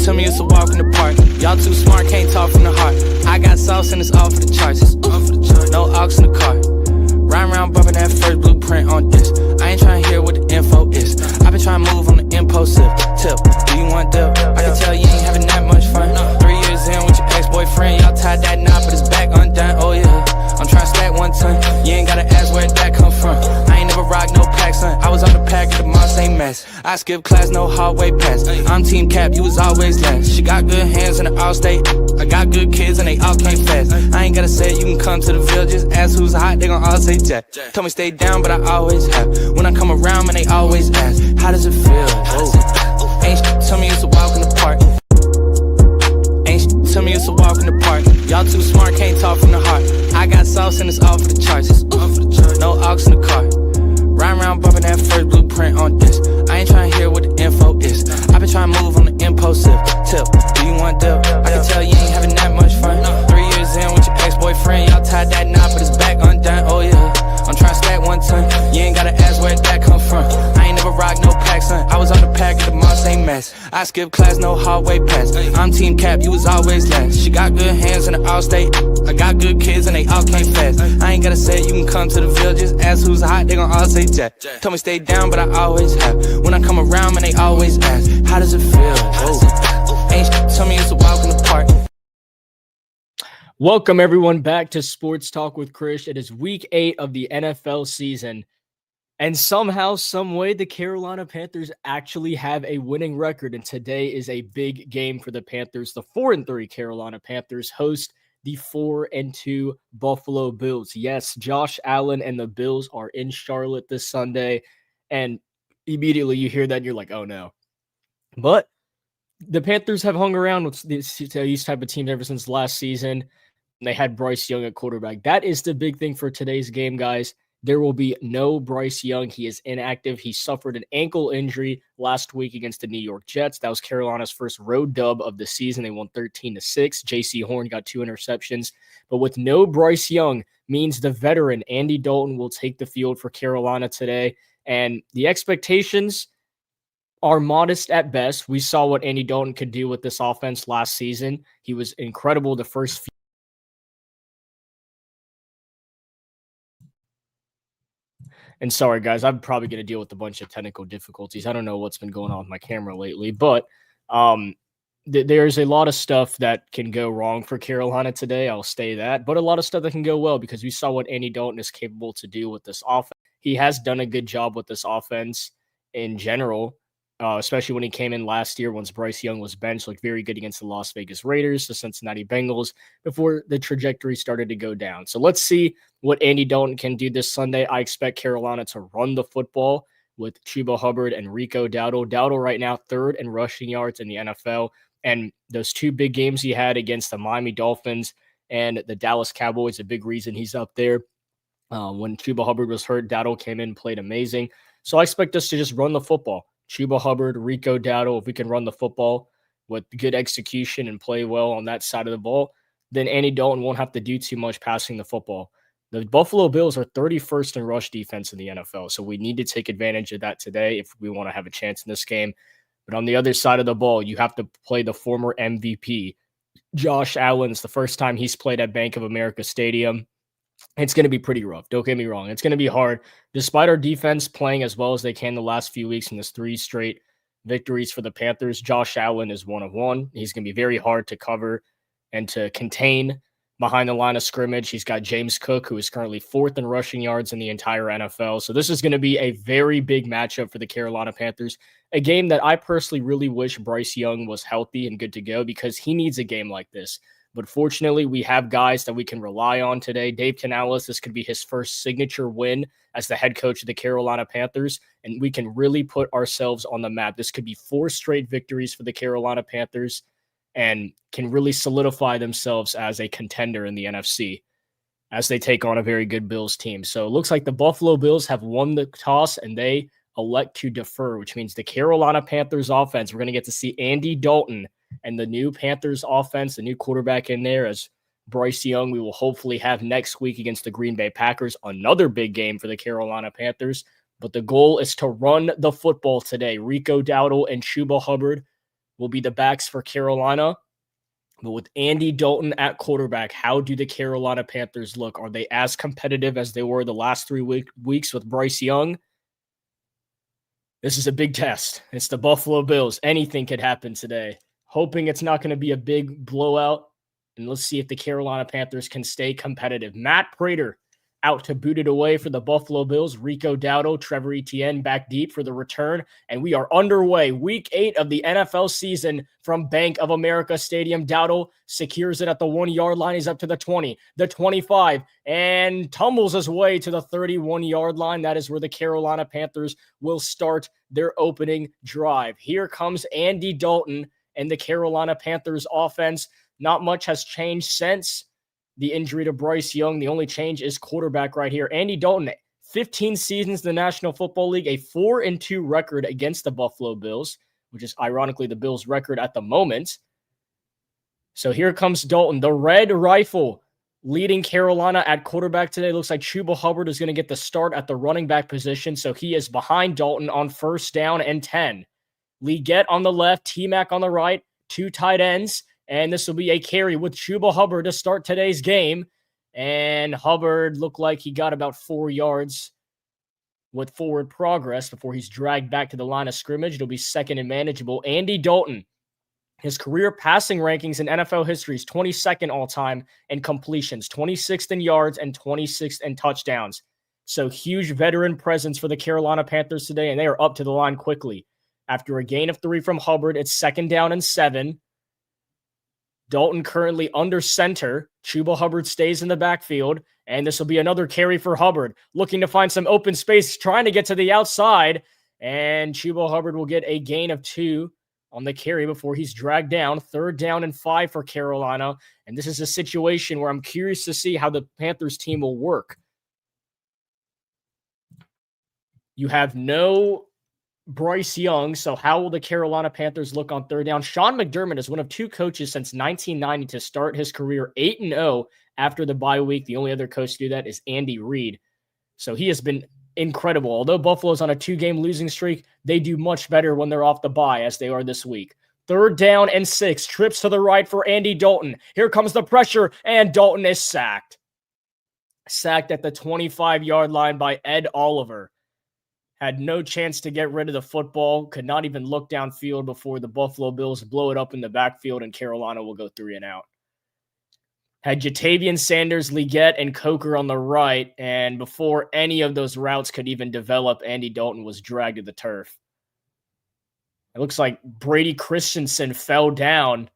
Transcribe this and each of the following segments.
to me it's a walk in the park. Y'all too smart, can't talk from the heart. I got sauce and it's all for the charts. No aux in the car. Ride around bumping that first blueprint on this. I ain't trying to hear what the info is. I been trying to move on the impulsive tip. Do you want dip? I can tell you ain't having that much fun. 3 years in with your ex-boyfriend, y'all tied that knot, but it's back undone. Oh yeah, I'm trying to stack 1 ton. You ain't gotta ask where that come from. I ain't never rock no pack, son. I was on the pack of the Moss ain't mess. I skip class, no hallway pass. I'm team cap, you was always last. She got good hands in the all-state. I got good kids and they all came fast. I ain't gotta say it, you can come to the Ville. Just ask who's hot, they gon' all say Jack. Told me stay down, but I always have. When I come around, man, they always ask, how does it feel? Oh. Ain't shit, tell me it's a walk in the park. Ain't shit, tell me it's a walk in the park. Y'all too smart, can't talk from the heart. I got sauce and it's all for the charts. No aux in the car. Ride around bumping that first blueprint on this. I ain't trying to hear what the info is. I been trying to move on the impulsive tip. Do you want dip? I can tell you ain't having that much fun. 3 years in with your ex-boyfriend, y'all tied that knot, but it's back undone. Oh yeah, I'm trying to stack 1 ton. You ain't gotta ask where that come from. I ain't never rock no pack, son. I was on the pack of the Moss ain't mess. I skip class, no hallway pass. I'm team cap, you was always last. She got good hands in the all-state. I got good kids and they all came fast. I ain't gotta say it, you can come to the Ville. Just ask who's hot, they gon' all say Jack. Told me stay down, but I always have. When I come around, man, they always ask, how does it feel? Oh. Ain't shit, tell me it's a walk in the park. Welcome, everyone, back to Sports Talk with Krish. It is week 8 of the NFL season, and somehow, some way, the Carolina Panthers actually have a winning record, and today is a big game for the Panthers. The 4-3 Carolina Panthers host the 4-2 Buffalo Bills. Yes, Josh Allen and the Bills are in Charlotte this Sunday, and immediately you hear that and you're like, oh no. But the Panthers have hung around with these type of teams ever since last season. They had Bryce Young at quarterback. That is the big thing for today's game, guys. There will be no Bryce Young. He is inactive. He suffered an ankle injury last week against the New York Jets. That was Carolina's first road dub of the season. They won 13-6. J.C. Horn got 2 interceptions. But with no Bryce Young means the veteran Andy Dalton will take the field for Carolina today. And the expectations are modest at best. We saw what Andy Dalton could do with this offense last season. He was incredible the first few. And sorry, guys, I'm probably going to deal with a bunch of technical difficulties. I don't know what's been going on with my camera lately, but there's a lot of stuff that can go wrong for Carolina today. I'll say that, but a lot of stuff that can go well because we saw what Andy Dalton is capable to do with this offense. He has done a good job with this offense in general, especially when he came in last year once Bryce Young was benched, looked very good against the Las Vegas Raiders, the Cincinnati Bengals, before the trajectory started to go down. So let's see what Andy Dalton can do this Sunday. I expect Carolina to run the football with Chuba Hubbard and Rico Dowdle. Dowdle right now 3rd in rushing yards in the NFL. And those 2 big games he had against the Miami Dolphins and the Dallas Cowboys, a big reason he's up there. When Chuba Hubbard was hurt, Dowdle came in and played amazing. So I expect us to just run the football. Chuba Hubbard, Rico Dowdle, if we can run the football with good execution and play well on that side of the ball, then Andy Dalton won't have to do too much passing the football. The Buffalo Bills are 31st in rush defense in the NFL, so we need to take advantage of that today if we want to have a chance in this game. But on the other side of the ball, you have to play the former MVP. Josh Allen's the first time he's played at Bank of America Stadium. It's going to be pretty rough. Don't get me wrong. It's going to be hard. Despite our defense playing as well as they can the last few weeks in this 3 straight victories for the Panthers, Josh Allen is 1 of 1. He's going to be very hard to cover and to contain behind the line of scrimmage. He's got James Cook, who is currently 4th in rushing yards in the entire NFL. So this is going to be a very big matchup for the Carolina Panthers, a game that I personally really wish Bryce Young was healthy and good to go because he needs a game like this. But fortunately, we have guys that we can rely on today. Dave Canales, this could be his first signature win as the head coach of the Carolina Panthers, and we can really put ourselves on the map. This could be 4 straight victories for the Carolina Panthers and can really solidify themselves as a contender in the NFC as they take on a very good Bills team. So it looks like the Buffalo Bills have won the toss and they elect to defer, which means the Carolina Panthers offense, we're going to get to see Andy Dalton and the new Panthers offense, the new quarterback in there as Bryce Young, we will hopefully have next week against the Green Bay Packers, another big game for the Carolina Panthers. But the goal is to run the football today. Rico Dowdle and Chuba Hubbard will be the backs for Carolina. But with Andy Dalton at quarterback, how do the Carolina Panthers look? Are they as competitive as they were the last 3 weeks with Bryce Young? This is a big test. It's the Buffalo Bills. Anything could happen today. Hoping it's not going to be a big blowout. And let's see if the Carolina Panthers can stay competitive. Matt Prater out to boot it away for the Buffalo Bills. Rico Dowdle, Trevor Etienne back deep for the return. And we are underway. Week 8 of the NFL season from Bank of America Stadium. Dowdle secures it at the 1-yard line. He's up to the 20, the 25, and tumbles his way to the 31-yard line. That is where the Carolina Panthers will start their opening drive. Here comes Andy Dalton and the Carolina Panthers offense. Not much has changed since the injury to Bryce Young. The only change is quarterback right here. Andy Dalton, 15 seasons in the National Football League, a 4-2 record against the Buffalo Bills, which is ironically the Bills' record at the moment. So here comes Dalton, the Red Rifle, leading Carolina at quarterback today. Looks like Chuba Hubbard is going to get the start at the running back position, so he is behind Dalton on 1st down and 10. Leggett on the left, T-Mac on the right, 2 tight ends. And this will be a carry with Chuba Hubbard to start today's game. And Hubbard looked like he got about 4 yards with forward progress before he's dragged back to the line of scrimmage. It'll be second and manageable. Andy Dalton, his career passing rankings in NFL history is 22nd all-time in completions, 26th in yards, and 26th in touchdowns. So huge veteran presence for the Carolina Panthers today, and they are up to the line quickly. After a gain of 3 from Hubbard, it's 2nd down and 7. Dalton currently under center. Chuba Hubbard stays in the backfield, and this will be another carry for Hubbard, looking to find some open space, trying to get to the outside, and Chuba Hubbard will get a gain of 2 on the carry before he's dragged down. 3rd down and 5 for Carolina, and this is a situation where I'm curious to see how the Panthers team will work. You have no Bryce Young, so how will the Carolina Panthers look on 3rd down? Sean McDermott is one of 2 coaches since 1990 to start his career 8-0 after the bye week. The only other coach to do that is Andy Reid. So he has been incredible. Although Buffalo's on a 2-game losing streak, they do much better when they're off the bye, as they are this week. 3rd down and 6. Trips to the right for Andy Dalton. Here comes the pressure, and Dalton is sacked. Sacked at the 25-yard line by Ed Oliver. Had no chance to get rid of the football, could not even look downfield before the Buffalo Bills blow it up in the backfield, and Carolina will go 3 and out. Had Jatavian Sanders, Leggett, and Coker on the right, and before any of those routes could even develop, Andy Dalton was dragged to the turf. It looks like Brady Christensen fell down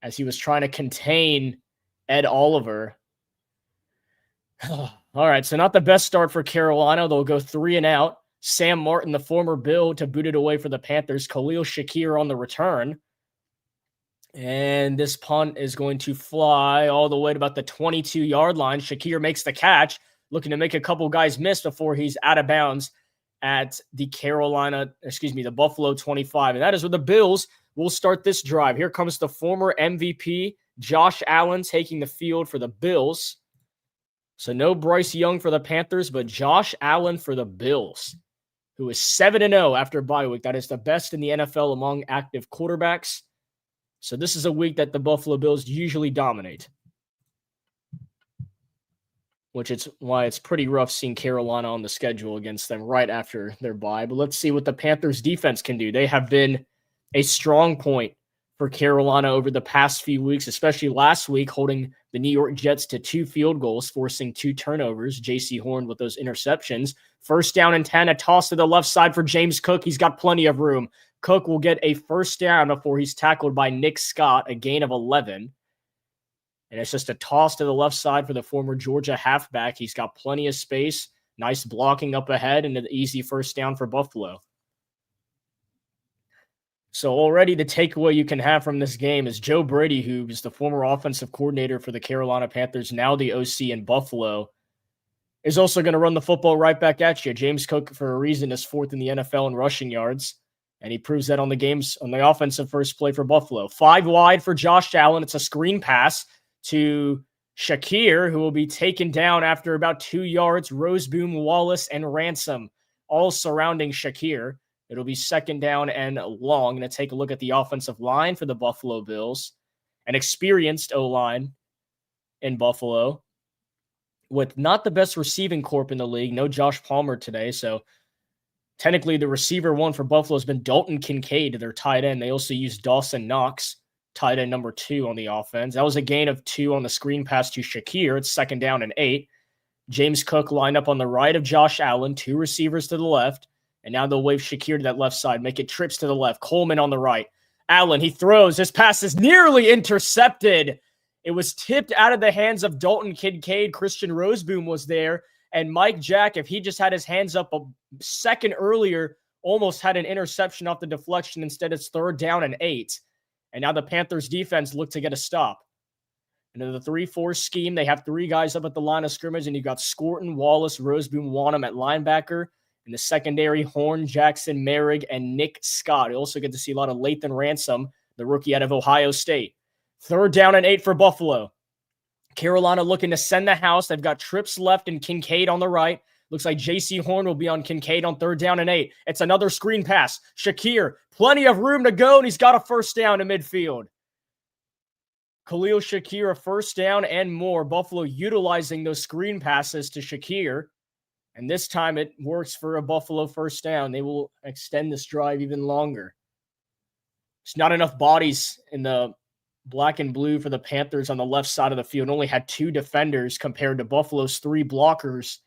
as he was trying to contain Ed Oliver. All right, so not the best start for Carolina. They'll go 3 and out. Sam Martin, the former Bill, to boot it away for the Panthers. Khalil Shakir on the return. And this punt is going to fly all the way to about the 22-yard line. Shakir makes the catch, looking to make a couple guys miss before he's out of bounds at the the Buffalo 25. And that is where the Bills will start this drive. Here comes the former MVP, Josh Allen, taking the field for the Bills. So no Bryce Young for the Panthers, but Josh Allen for the Bills, who is 7-0 after bye week. That is the best in the NFL among active quarterbacks. So this is a week that the Buffalo Bills usually dominate, which is why it's pretty rough seeing Carolina on the schedule against them right after their bye. But let's see what the Panthers defense can do. They have been a strong point for Carolina over the past few weeks, especially last week, holding the New York Jets to 2 field goals, forcing 2 turnovers. J.C. Horn with those interceptions. 1st down and 10, a toss to the left side for James Cook. He's got plenty of room. Cook will get a 1st down before he's tackled by Nick Scott, a gain of 11. And it's just a toss to the left side for the former Georgia halfback. He's got plenty of space. Nice blocking up ahead and an easy 1st down for Buffalo. So already the takeaway you can have from this game is Joe Brady, who is the former offensive coordinator for the Carolina Panthers, now the OC in Buffalo, is also going to run the football right back at you. James Cook, for a reason, is 4th in the NFL in rushing yards, and he proves that on the offensive first play for Buffalo. 5 wide for Josh Allen. It's a screen pass to Shakir, who will be taken down after about 2 yards. Roseboom, Wallace, and Ransom all surrounding Shakir. It'll be second down and long. Going to take a look at the offensive line for the Buffalo Bills. An experienced O-line in Buffalo with not the best receiving corp in the league. No Josh Palmer today, so technically the receiver one for Buffalo has been Dalton Kincaid, their tight end. They also used Dawson Knox, tight end number 2 on the offense. That was a gain of 2 on the screen pass to Shakir. It's second down and 8. James Cook lined up on the right of Josh Allen, 2 receivers to the left. And now they'll wave Shakir to that left side, make it trips to the left. Coleman on the right. Allen, he throws. His pass is nearly intercepted. It was tipped out of the hands of Dalton Kincaid. Christian Roseboom was there. And Mike Jack, if he just had his hands up a second earlier, almost had an interception off the deflection. Instead, it's third down and 8. And now the Panthers defense look to get a stop. And in the 3-4 scheme, they have 3 guys up at the line of scrimmage, and you've got Scorton, Wallace, Roseboom, Wanham at linebacker. In the secondary, Horn, Jackson, Merrig, and Nick Scott. You also get to see a lot of Lathan Ransom, the rookie out of Ohio State. Third down and 8 for Buffalo. Carolina looking to send the house. They've got trips left and Kincaid on the right. Looks like J.C. Horn will be on Kincaid on third down and 8. It's another screen pass. Shakir, plenty of room to go, and he's got a first down in midfield. Khalil Shakir, a first down and more. Buffalo utilizing those screen passes to Shakir. And this time it works for a Buffalo first down. They will extend this drive even longer. There's not enough bodies in the black and blue for the Panthers on the left side of the field. Only had 2 defenders compared to Buffalo's 3 blockers.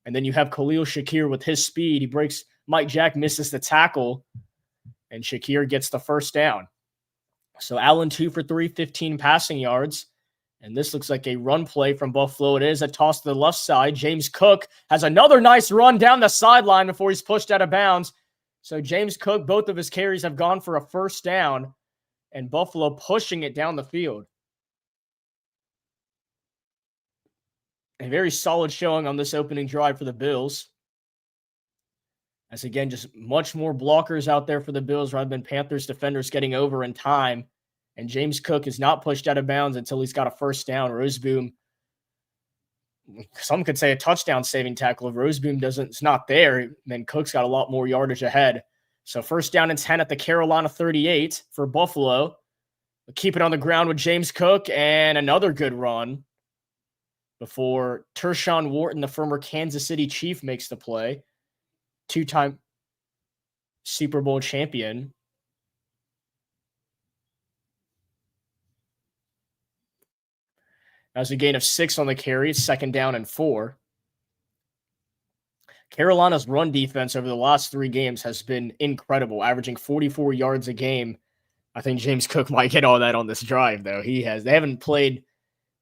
And then you have Khalil Shakir with his speed. He breaks. Mike Jack misses the tackle. And Shakir gets the first down. So Allen 2 for 3, 15 passing yards. And this looks like a run play from Buffalo. It is a toss to the left side. James Cook has another nice run down the sideline before he's pushed out of bounds. So James Cook, both of his carries have gone for a first down. And Buffalo pushing it down the field. A very solid showing on this opening drive for the Bills. As again, just much more blockers out there for the Bills rather than Panthers defenders getting over in time. And James Cook is not pushed out of bounds until he's got a first down. Roseboom, some could say a touchdown saving tackle. If Roseboom it's not there, then Cook's got a lot more yardage ahead. So first down and 10 at the Carolina 38 for Buffalo. Keep it on the ground with James Cook and another good run before Tershawn Wharton, the former Kansas City Chief, makes the play. 2-time Super Bowl champion. That was a gain of 6 on the carry, second down and 4. Carolina's run defense over the last 3 games has been incredible, averaging 44 yards a game. I think James Cook might get all that on this drive, though. They haven't played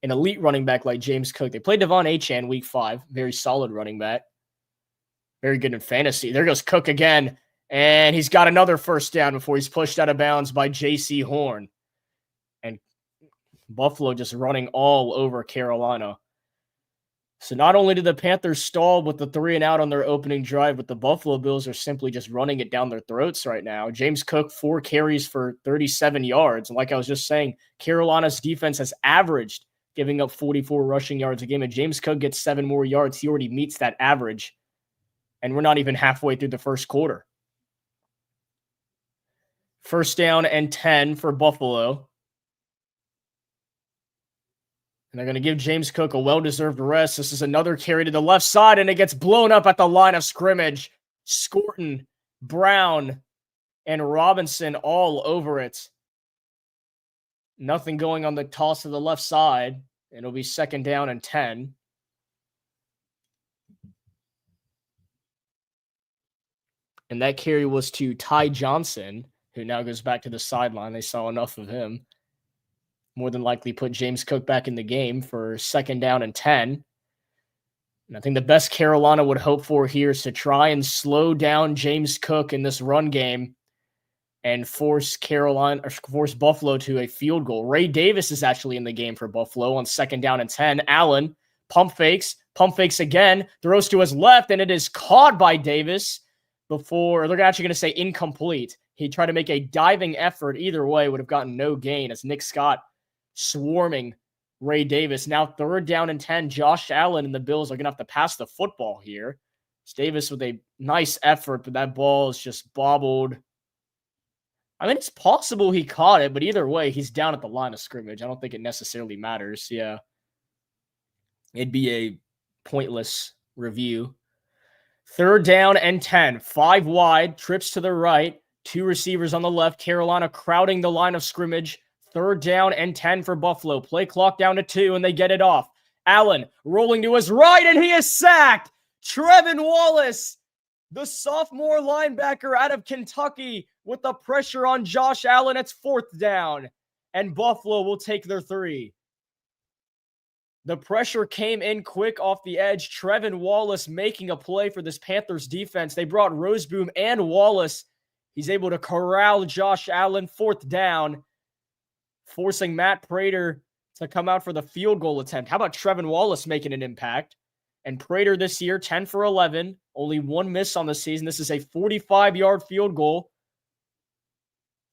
an elite running back like James Cook. They played Devon Achane week 5, very solid running back. Very good in fantasy. There goes Cook again, and he's got another first down before he's pushed out of bounds by J.C. Horn. And Buffalo just running all over Carolina. So not only did the Panthers stall with the 3-and-out on their opening drive, but the Buffalo Bills are simply just running it down their throats right now. James Cook, 4 carries for 37 yards. And like I was just saying, Carolina's defense has averaged giving up 44 rushing yards a game. And James Cook gets 7 more yards. He already meets that average. And we're not even halfway through the first quarter. First down and 10 for Buffalo. And they're going to give James Cook a well-deserved rest. This is another carry to the left side, and it gets blown up at the line of scrimmage. Scorton, Brown, and Robinson all over it. Nothing going on the toss to the left side. It'll be second down and 10. And that carry was to Ty Johnson, who now goes back to the sideline. They saw enough of him. More than likely put James Cook back in the game for second down and 10. And I think the best Carolina would hope for here is to try and slow down James Cook in this run game and force Buffalo to a field goal. Ray Davis is actually in the game for Buffalo on second down and 10. Allen pump fakes again, throws to his left, and it is caught by Davis before they're actually going to say incomplete. He tried to make a diving effort. Either way, would have gotten no gain as Nick Scott swarming Ray Davis. Now third down and 10. Josh Allen and the Bills are going to have to pass the football here. Davis with a nice effort, but that ball is just bobbled. I mean, it's possible he caught it, but either way, he's down at the line of scrimmage. I don't think it necessarily matters. Yeah. It'd be a pointless review. 3rd down and 10. 5 wide, trips to the right. 2 receivers on the left. Carolina crowding the line of scrimmage. 3rd down and 10 for Buffalo. Play clock down to 2, and they get it off. Allen rolling to his right, and he is sacked. Trevin Wallace, the sophomore linebacker out of Kentucky, with the pressure on Josh Allen. It's 4th down, and Buffalo will take their 3. The pressure came in quick off the edge. Trevin Wallace making a play for this Panthers defense. They brought Roseboom and Wallace. He's able to corral Josh Allen. 4th down, forcing Matt Prater to come out for the field goal attempt. How about Trevin Wallace making an impact? And Prater this year, 10 for 11. Only 1 miss on the season. This is a 45-yard field goal.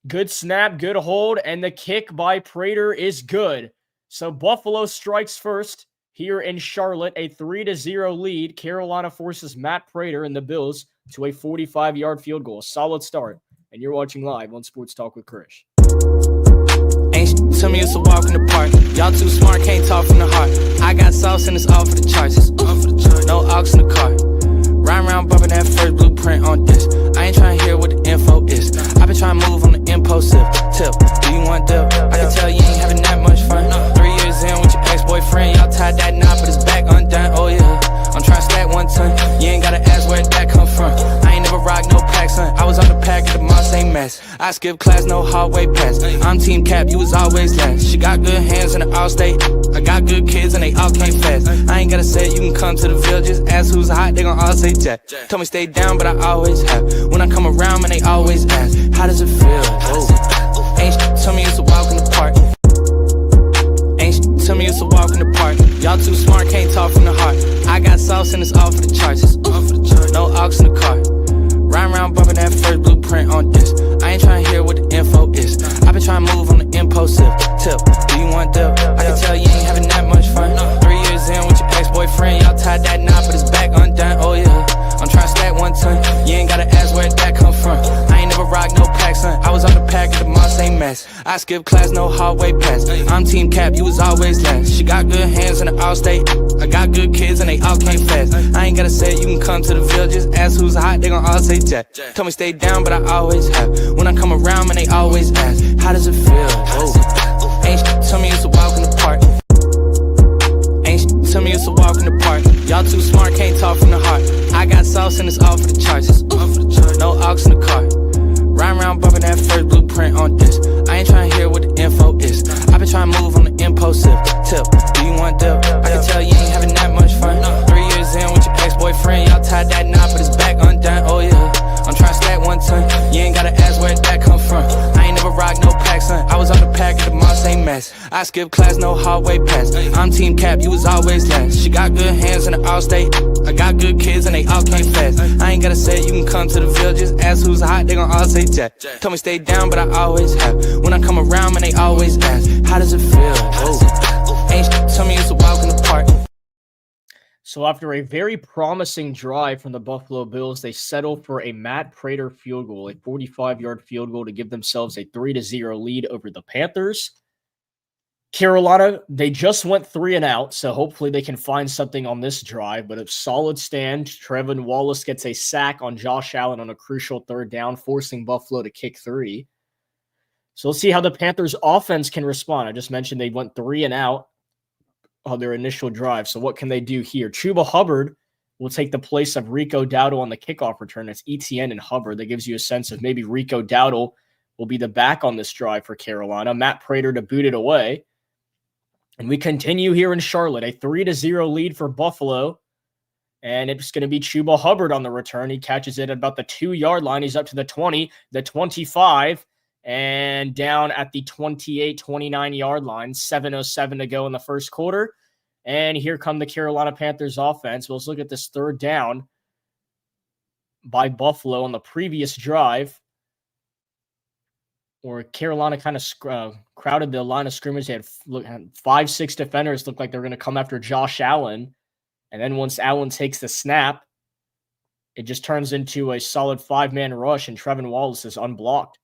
Good snap, good hold, and the kick by Prater is good. So Buffalo strikes first here in Charlotte, a 3-0 lead. Carolina forces Matt Prater and the Bills to a 45-yard field goal. A solid start. And you're watching live on Sports Talk with Krish. Ain't to me, it's a walk in the park. Y'all too smart, can't talk from the heart. I got sauce and it's all for the charts. No aux in the car. Ride around bumping that first blueprint on this. I ain't trying to hear what the info is. I've been trying to move on the impulsive tip. Do you want dip? I can tell you ain't having that much fun. 3 years in with your ex-boyfriend, y'all tied that knot, but it's back undone. Oh yeah, I'm trying to stack 1 ton. You ain't gotta ask where that come from. I ain't never rock no pack, son. I was on the pack of the Moss ain't mess. I skip class, no hallway pass. I'm team cap, you was always last. She got good hands in the all-state. I got good kids and they all came fast. I ain't gotta say it, you can come to the villages. Ask who's hot, they gon' all say Jack. Told me stay down, but I always have. When I come around, man, they always ask, how does it feel? Whoa. Ain't tell me it's a walk in the park. Ain't tell me it's a walk in the park. Y'all too smart, can't talk from the heart. I got sauce and it's all for the charts. No aux in the car. Ride around bumping that first blueprint on this. I ain't trying to hear what the info is. I've been trying to move on the impulsive tip. Do you want dip? I can tell you ain't having that much fun. 3 years in with your ex-boyfriend, y'all tied that knot, but it's back undone. Oh yeah, I'm trying to stack 1 ton. You ain't gotta ask where that come from. I ain't never rock no pack, son. I was on the pack of the Moss ain't mess. I skip class, no hallway pass. I'm team cap, you was always last. She got good hands in the all-state. I got good kids and they all came fast. I ain't gotta say it, you can come to the villages. Ask who's hot, they gon' all say Jack. Told me stay down, but I always have. When I come around, man, they always ask, how does it feel? Whoa. Ain't tell me it's a walk in the park. Ain't tell me it's a walk in the park. Y'all too smart, can't talk from the heart. I got sauce and it's all for the charts. No aux in the car. Ride around bumping that first blueprint on this. I ain't trying to hear what the info is. I've been trying to move on the impulsive tip. Do you want dip? I can tell you ain't having that much fun. 3 years in with your ex-boyfriend, y'all tied that knot, but it's back undone. Oh yeah, I'm trying to stack 1 ton. You ain't gotta ask where that come from. I ain't never rock no pack, son. I was on the pack of the Moss ain't mess. I skip class, no hallway pass. I'm team cap, you was always last. She got good hands in the all-state. I got good kids and they all came fast. I ain't gotta say it, you can come to the villages. Ask who's hot, they gon' all say Jack. Told me stay down, but I always have. When I come around, man, they always ask, how does it feel? Whoa. Ain't tell me it's a walk in the park. So after a very promising drive from the Buffalo Bills, they settle for a Matt Prater field goal, a 45-yard field goal to give themselves a 3-0 lead over the Panthers. Carolina, they just went 3 and out, so hopefully they can find something on this drive, but a solid stand. Trevin Wallace gets a sack on Josh Allen on a crucial 3rd down, forcing Buffalo to kick 3. So let's see how the Panthers offense can respond. I just mentioned they went 3 and out on their initial drive. So what can they do here? Chuba Hubbard will take the place of Rico Dowdle on the kickoff return. It's ETN and Hubbard. That gives you a sense of maybe Rico Dowdle will be the back on this drive for Carolina. Matt Prater to boot it away. And we continue here in Charlotte, a 3-0 lead for Buffalo. And it's going to be Chuba Hubbard on the return. He catches it at about the 2-yard line. He's up to the 20, the 25, and down at the 28, 29-yard line. 7:07 to go in the first quarter. And here come the Carolina Panthers offense. Well, let's look at this 3rd down by Buffalo on the previous drive, where Carolina kind of crowded the line of scrimmage. They had 5-6 defenders. Looked like they were going to come after Josh Allen. And then once Allen takes the snap, it just turns into a solid 5-man rush, and Trevin Wallace is unblocked.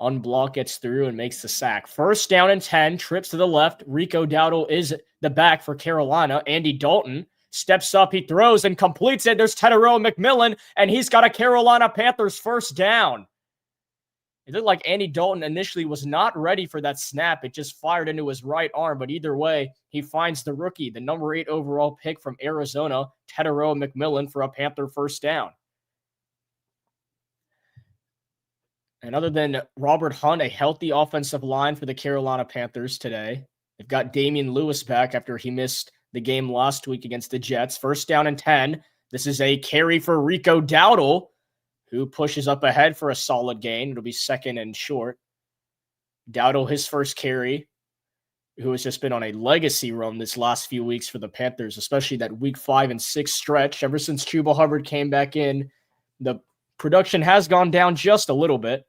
Unblocked, gets through and makes the sack. First down and 10, trips to the left. Rico Dowdle is the back for Carolina. Andy Dalton steps up, he throws and completes it. There's Tedero McMillan, and he's got a Carolina Panthers first down. It looked like Andy Dalton initially was not ready for that snap. It just fired into his right arm, but either way, he finds the rookie, the number 8 overall pick from Arizona, Tedero McMillan, for a Panther first down. And other than Robert Hunt, a healthy offensive line for the Carolina Panthers today. They've got Damian Lewis back after he missed the game last week against the Jets. First down and 10. This is a carry for Rico Dowdle, who pushes up ahead for a solid gain. It'll be second and short. Dowdle, his first carry, who has just been on a legacy run this last few weeks for the Panthers, especially that week 5 and 6 stretch. Ever since Chuba Hubbard came back in, the production has gone down just a little bit,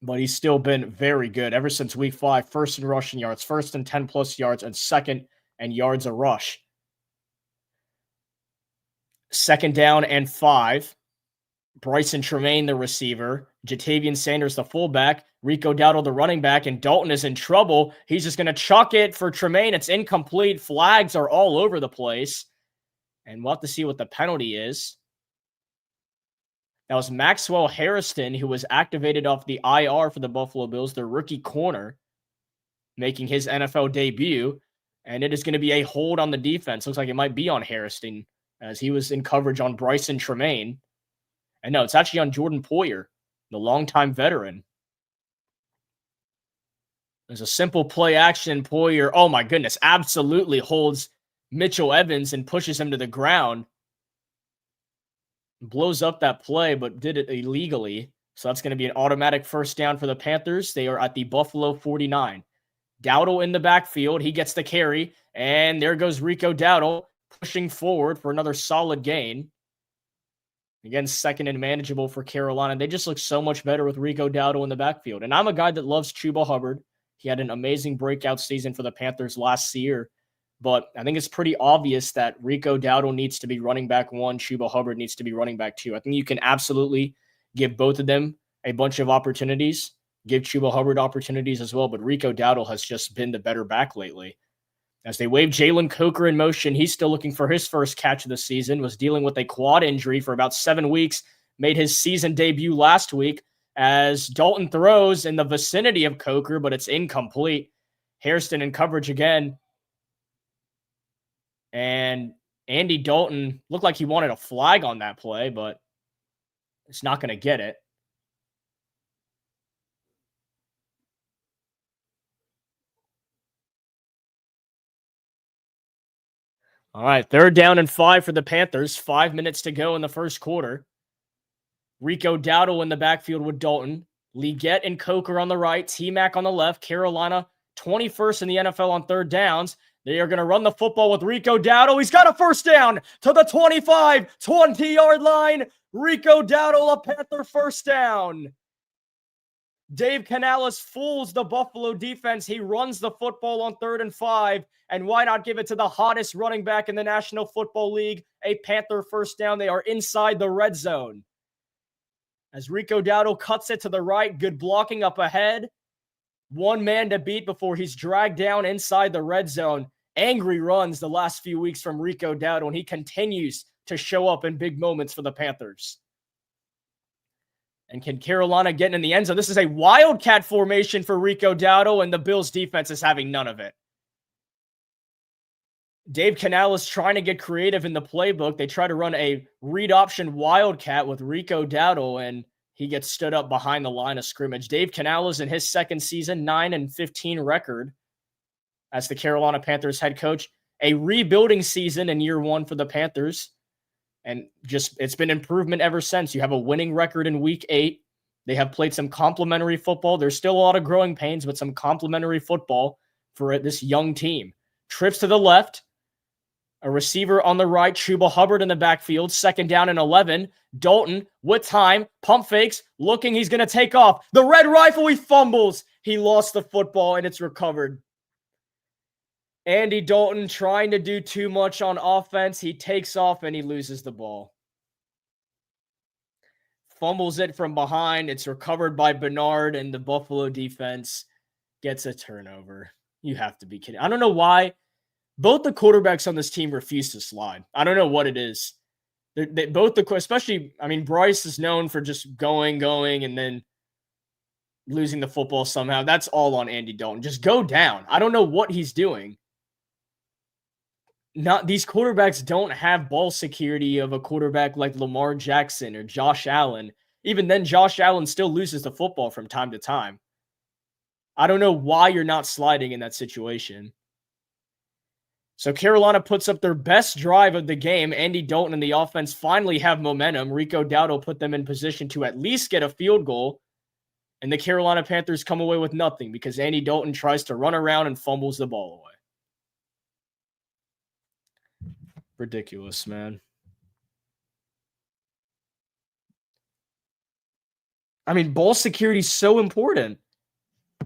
but he's still been very good ever since week 5. First in rushing yards, first in 10-plus yards, and second in yards a rush. Second down and 5. Bryson Tremaine, the receiver. Jatavian Sanders, the fullback. Rico Dowdle, the running back. And Dalton is in trouble. He's just going to chuck it for Tremaine. It's incomplete. Flags are all over the place. And we'll have to see what the penalty is. That was Maxwell Harrison, who was activated off the IR for the Buffalo Bills, their rookie corner, making his NFL debut. And it is going to be a hold on the defense. Looks like it might be on Harrison, as he was in coverage on Bryson Tremaine. And no, it's actually on Jordan Poyer, the longtime veteran. There's a simple play action. Poyer, oh my goodness, absolutely holds Mitchell Evans and pushes him to the ground. Blows up that play, but did it illegally. So that's going to be an automatic first down for the Panthers. They are at the Buffalo 49. Dowdle in the backfield. He gets the carry. And there goes Rico Dowdle pushing forward for another solid gain. Again, second and manageable for Carolina. They just look so much better with Rico Dowdle in the backfield. And I'm a guy that loves Chuba Hubbard. He had an amazing breakout season for the Panthers last year. But I think it's pretty obvious that Rico Dowdle needs to be running back 1. Chuba Hubbard needs to be running back 2. I think you can absolutely give both of them a bunch of opportunities. Give Chuba Hubbard opportunities as well. But Rico Dowdle has just been the better back lately. As they wave Jalen Coker in motion, he's still looking for his first catch of the season, was dealing with a quad injury for about 7 weeks, made his season debut last week as Dalton throws in the vicinity of Coker, but it's incomplete. Hairston in coverage again. And Andy Dalton looked like he wanted a flag on that play, but it's not going to get it. All right, third down and 5 for the Panthers. 5 minutes to go in the first quarter. Rico Dowdle in the backfield with Dalton. Leggett and Coker on the right. T-Mac on the left. Carolina 21st in the NFL on third downs. They are going to run the football with Rico Dowdle. He's got a first down to the 25, 20-yard line. Rico Dowdle, a Panther first down. Dave Canales fools the Buffalo defense. He runs the football on 3rd and 5. And why not give it to the hottest running back in the National Football League? A Panther first down. They are inside the red zone. As Rico Dowdle cuts it to the right, good blocking up ahead. One man to beat before he's dragged down inside the red zone. Angry runs the last few weeks from Rico Dowdle, and he continues to show up in big moments for the Panthers. And can Carolina get in the end zone? This is a wildcat formation for Rico Dowdle, and the Bills defense is having none of it. Dave Canales trying to get creative in the playbook. They try to run a read option wildcat with Rico Dowdle, and he gets stood up behind the line of scrimmage. Dave Canales in his second season, 9-15 record as the Carolina Panthers head coach. A rebuilding season in year 1 for the Panthers. And just, it's been improvement ever since. You have a winning record in week 8. They have played some complimentary football. There's still a lot of growing pains, but some complimentary football for this young team. Trips to the left. A receiver on the right, Chuba Hubbard in the backfield. Second down and 11. Dalton with time. Pump fakes. Looking, he's going to take off. The red rifle, he fumbles. He lost the football, and it's recovered. Andy Dalton trying to do too much on offense. He takes off and he loses the ball. Fumbles it from behind. It's recovered by Bernard, and the Buffalo defense gets a turnover. You have to be kidding. I don't know why both the quarterbacks on this team refuse to slide. I don't know what it is. They both especially, I mean, Bryce is known for just going, and then losing the football somehow. That's all on Andy Dalton. Just go down. I don't know what he's doing. These quarterbacks don't have ball security of a quarterback like Lamar Jackson or Josh Allen. Even then, Josh Allen still loses the football from time to time. I don't know why you're not sliding in that situation. So Carolina puts up their best drive of the game. Andy Dalton and the offense finally have momentum. Rico Dowdle put them in position to at least get a field goal. And the Carolina Panthers come away with nothing because Andy Dalton tries to run around and fumbles the ball away. Ridiculous, man. I mean, ball security is so important.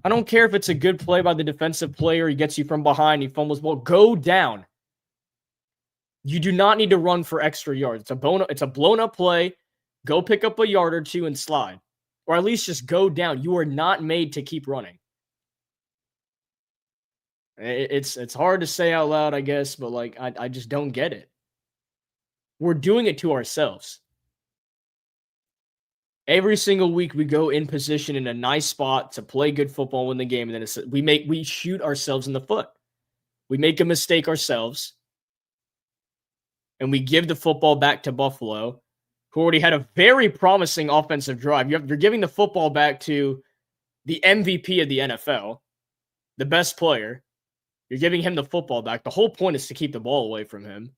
I don't care if it's a good play by the defensive player. He gets you from behind. He fumbles the ball. Go down. You do not need to run for extra yards. It's a blown up play. Go pick up a yard or two and slide. Or at least just go down. You are not made to keep running. It's hard to say out loud, I guess, but like I just don't get it. We're doing it to ourselves. Every single week we go in position in a nice spot to play good football, win the game, and then we shoot ourselves in the foot. We make a mistake ourselves, and we give the football back to Buffalo, who already had a very promising offensive drive. You're giving the football back to the MVP of the NFL, the best player. You're giving him the football back. The whole point is to keep the ball away from him.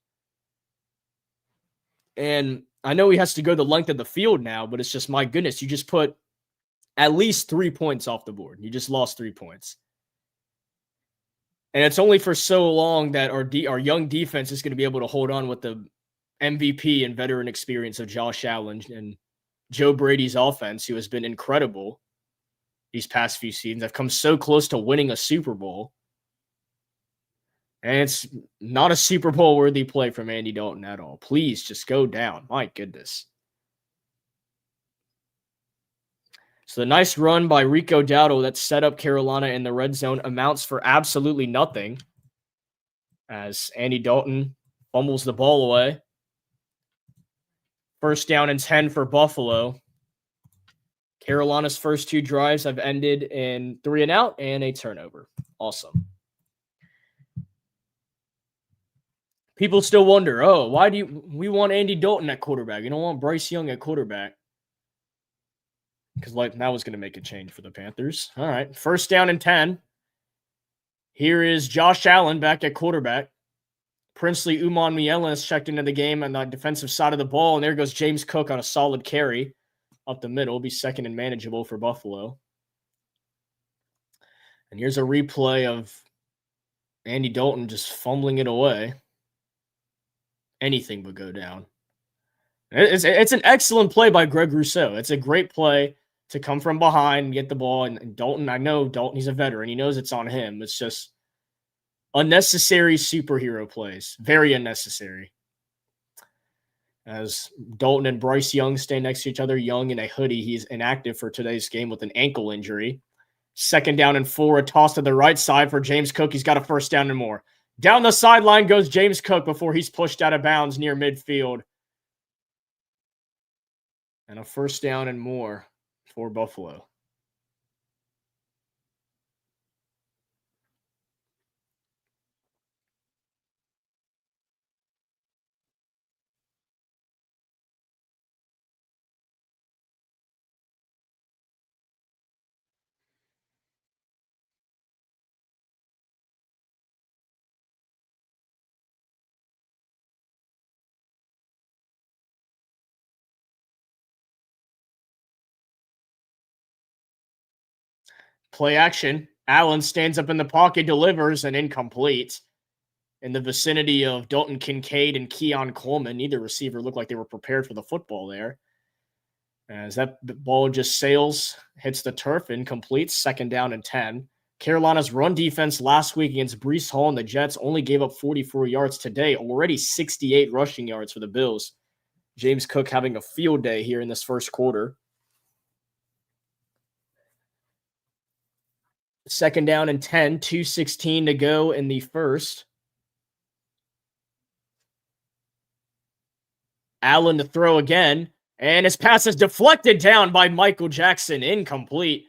And I know he has to go the length of the field now, but it's just, my goodness, you just put at least 3 points off the board. You just lost 3 points. And it's only for so long that our young defense is going to be able to hold on with the MVP and veteran experience of Josh Allen and Joe Brady's offense, who has been incredible these past few seasons. I've come so close to winning a Super Bowl. And it's not a Super Bowl worthy play from Andy Dalton at all. Please just go down. My goodness. So the nice run by Rico Dowdle that set up Carolina in the red zone amounts for absolutely nothing, as Andy Dalton fumbles the ball away. First down and 10 for Buffalo. Carolina's first 2 drives have ended in 3 and out and a turnover. Awesome. People still wonder, why do we want Andy Dalton at quarterback? You don't want Bryce Young at quarterback. Because that was going to make a change for the Panthers. All right, first down and 10. Here is Josh Allen back at quarterback. Princely Uman is checked into the game on the defensive side of the ball, and there goes James Cook on a solid carry up the middle. It'll be second and manageable for Buffalo. And here's a replay of Andy Dalton just fumbling it away. Anything but go down. It's an excellent play by Greg Rousseau. It's a great play to come from behind and get the ball. And Dalton, I know Dalton, he's a veteran. He knows it's on him. It's just unnecessary superhero plays. Very unnecessary. As Dalton and Bryce Young stay next to each other. Young in a hoodie. He's inactive for today's game with an ankle injury. Second down and 4. A toss to the right side for James Cook. He's got a first down and more. Down the sideline goes James Cook before he's pushed out of bounds near midfield. And a first down and more for Buffalo. Play action. Allen stands up in the pocket, delivers, and incomplete. In the vicinity of Dalton Kincaid and Keon Coleman. Neither receiver looked like they were prepared for the football there. As that ball just sails, hits the turf, incomplete. Second down and 10. Carolina's run defense last week against Breece Hall and the Jets only gave up 44 yards today, already 68 rushing yards for the Bills. James Cook having a field day here in this first quarter. Second down and 10, 2:16 to go in the first. Allen to throw again, and his pass is deflected down by Michael Jackson, incomplete.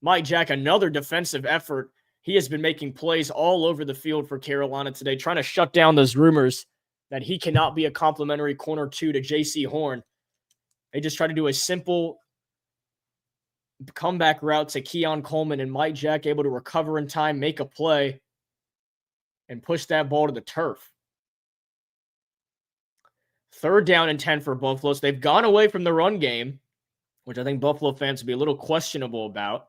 Mike Jack, another defensive effort. He has been making plays all over the field for Carolina today, trying to shut down those rumors that he cannot be a complimentary corner two to J.C. Horn. They just try to do a simple comeback route to Keon Coleman, and Mike Jack able to recover in time, make a play, and push that ball to the turf. Third down and 10 for Buffalo. So they've gone away from the run game, which I think Buffalo fans would be a little questionable about.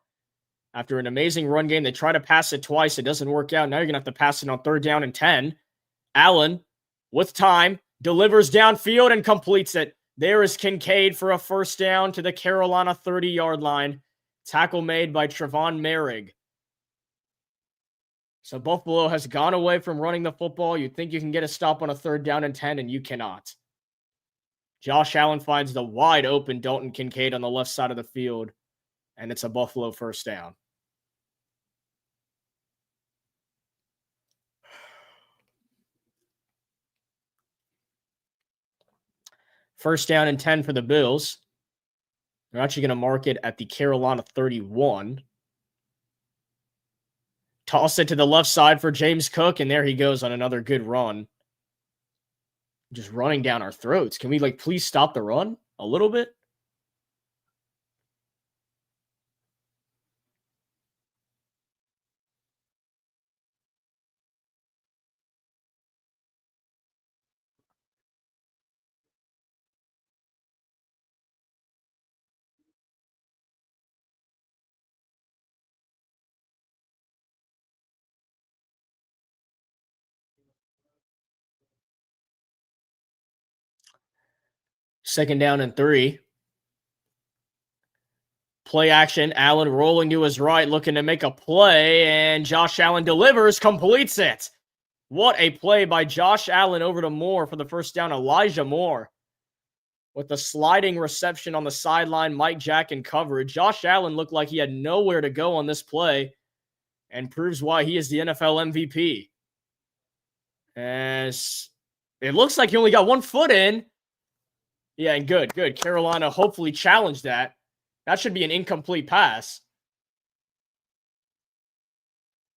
After an amazing run game, they try to pass it twice. It doesn't work out. Now you're going to have to pass it on third down and 10. Allen, with time, delivers downfield and completes it. There is Kincaid for a first down to the Carolina 30-yard line. Tackle made by Trevon Merrick. So Buffalo has gone away from running the football. You'd think you can get a stop on a third down and 10, and you cannot. Josh Allen finds the wide open Dalton Kincaid on the left side of the field, and it's a Buffalo first down. First down and 10 for the Bills. They're actually going to mark it at the Carolina 31. Toss it to the left side for James Cook, and there he goes on another good run. Just running down our throats. Can we, please stop the run a little bit? Second down and 3. Play action. Allen rolling to his right, looking to make a play, and Josh Allen delivers, completes it. What a play by Josh Allen over to Moore for the first down. Elijah Moore with the sliding reception on the sideline. Mike Jack in coverage. Josh Allen looked like he had nowhere to go on this play and proves why he is the NFL MVP. As it looks like he only got 1 foot in. Yeah, and good. Carolina hopefully challenged that. That should be an incomplete pass.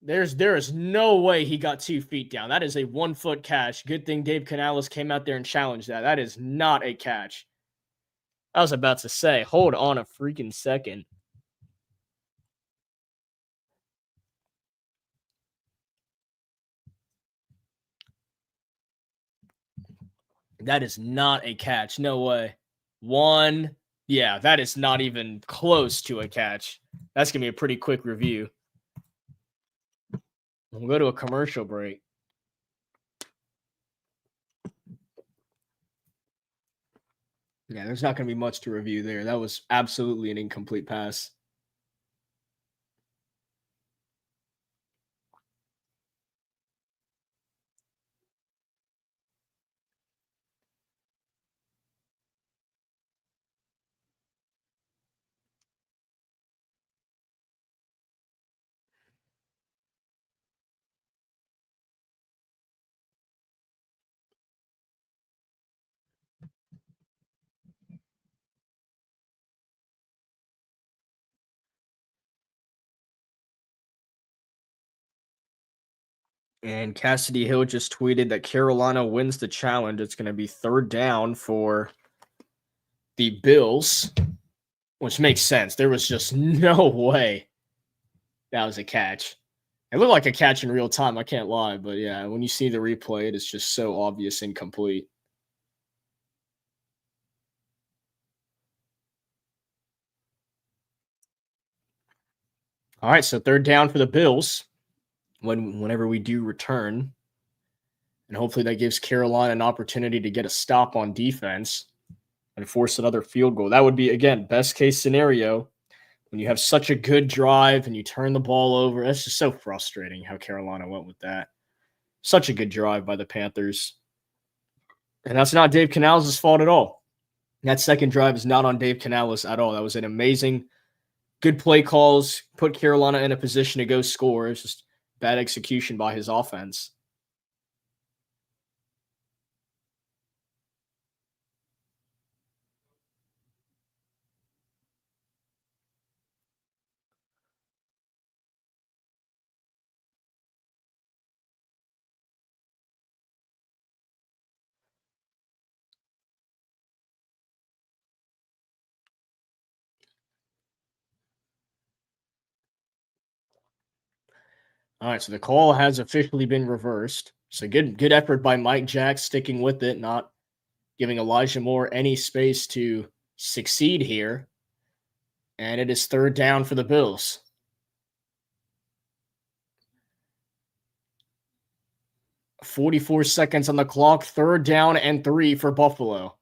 There is no way he got 2 feet down. That is a 1-foot catch. Good thing Dave Canales came out there and challenged that. That is not a catch. I was about to say, hold on a freaking second. That is not a catch. No way. 1. Yeah, that is not even close to a catch. That's going to be a pretty quick review. We'll go to a commercial break. Yeah, there's not going to be much to review there. That was absolutely an incomplete pass. And Cassidy Hill just tweeted that Carolina wins the challenge. It's going to be third down for the Bills, which makes sense. There was just no way that was a catch. It looked like a catch in real time, I can't lie. But yeah, when you see the replay, it is just so obvious incomplete. All right, so third down for the Bills whenever we do return. And hopefully that gives Carolina an opportunity to get a stop on defense and force another field goal. That would be, again, best case scenario. when you have such a good drive and you turn the ball over. That's just so frustrating how Carolina went with that. Such a good drive by the Panthers. And that's not Dave Canales' fault at all. That second drive is not on Dave Canales at all. That was an amazing, good play calls, put Carolina in a position to go score. It's just bad execution by his offense. All right, so the call has officially been reversed. So good effort by Mike Jack, sticking with it, not giving Elijah Moore any space to succeed here. And it is third down for the Bills. .44 seconds on the clock, third down and 3 for Buffalo.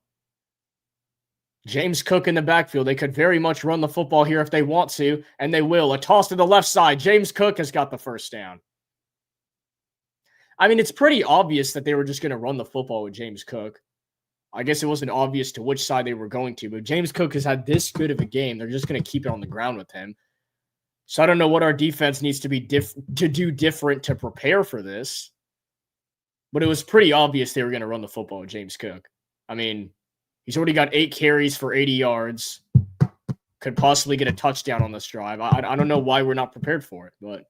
James Cook in the backfield. They could very much run the football here if they want to, and they will. A toss to the left side. James Cook has got the first down. I mean, it's pretty obvious that they were just going to run the football with James Cook. I guess it wasn't obvious to which side they were going to, but James Cook has had this good of a game. They're just going to keep it on the ground with him. So I don't know what our defense needs to be to do different to prepare for this. But it was pretty obvious they were going to run the football with James Cook. I mean, he's already got 8 carries for 80 yards. Could possibly get a touchdown on this drive. I don't know why we're not prepared for it, but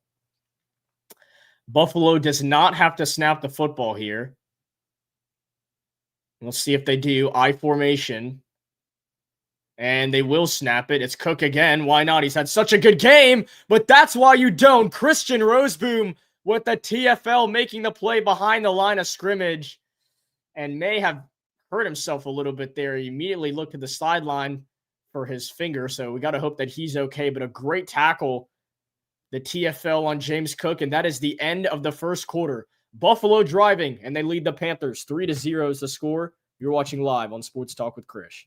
Buffalo does not have to snap the football here. We'll see if they do. I formation. And they will snap it. It's Cook again. Why not? He's had such a good game, but that's why you don't. Christian Roseboom with the TFL making the play behind the line of scrimmage and may have hurt himself a little bit there. He immediately looked at the sideline for his finger, so we got to hope that he's okay, but a great tackle, the TFL on James Cook, and that is the end of the first quarter. Buffalo driving, and they lead the Panthers. 3-0 is the score. You're watching live on Sports Talk with Krish.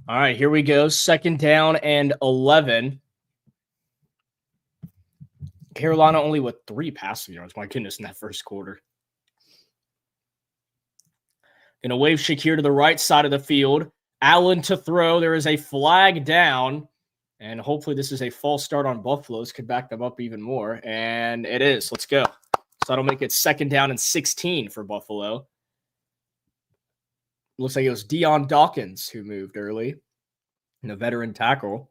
All right, here we go. Second down and 11. Carolina only with 3 passing yards. My goodness, in that first quarter. Going to wave Shakir to the right side of the field. Allen to throw. There is a flag down. And hopefully this is a false start on Buffalo. This could back them up even more. And it is. Let's go. So that'll make it 2nd down and 16 for Buffalo. Looks like it was Deion Dawkins who moved early. And a veteran tackle.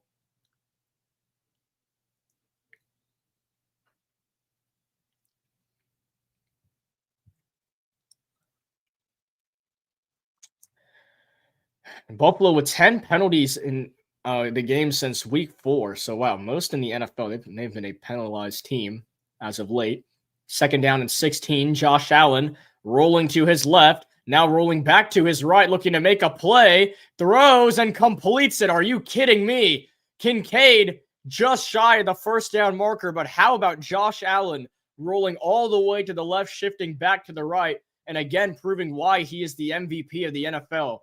And Buffalo with 10 penalties in the game since week 4. So, wow, most in the NFL. They've been a penalized team as of late. 2nd down and 16. Josh Allen rolling to his left. Now rolling back to his right, looking to make a play. Throws and completes it. Are you kidding me? Kincaid just shy of the 1st down marker. But how about Josh Allen rolling all the way to the left, shifting back to the right, and again proving why he is the MVP of the NFL?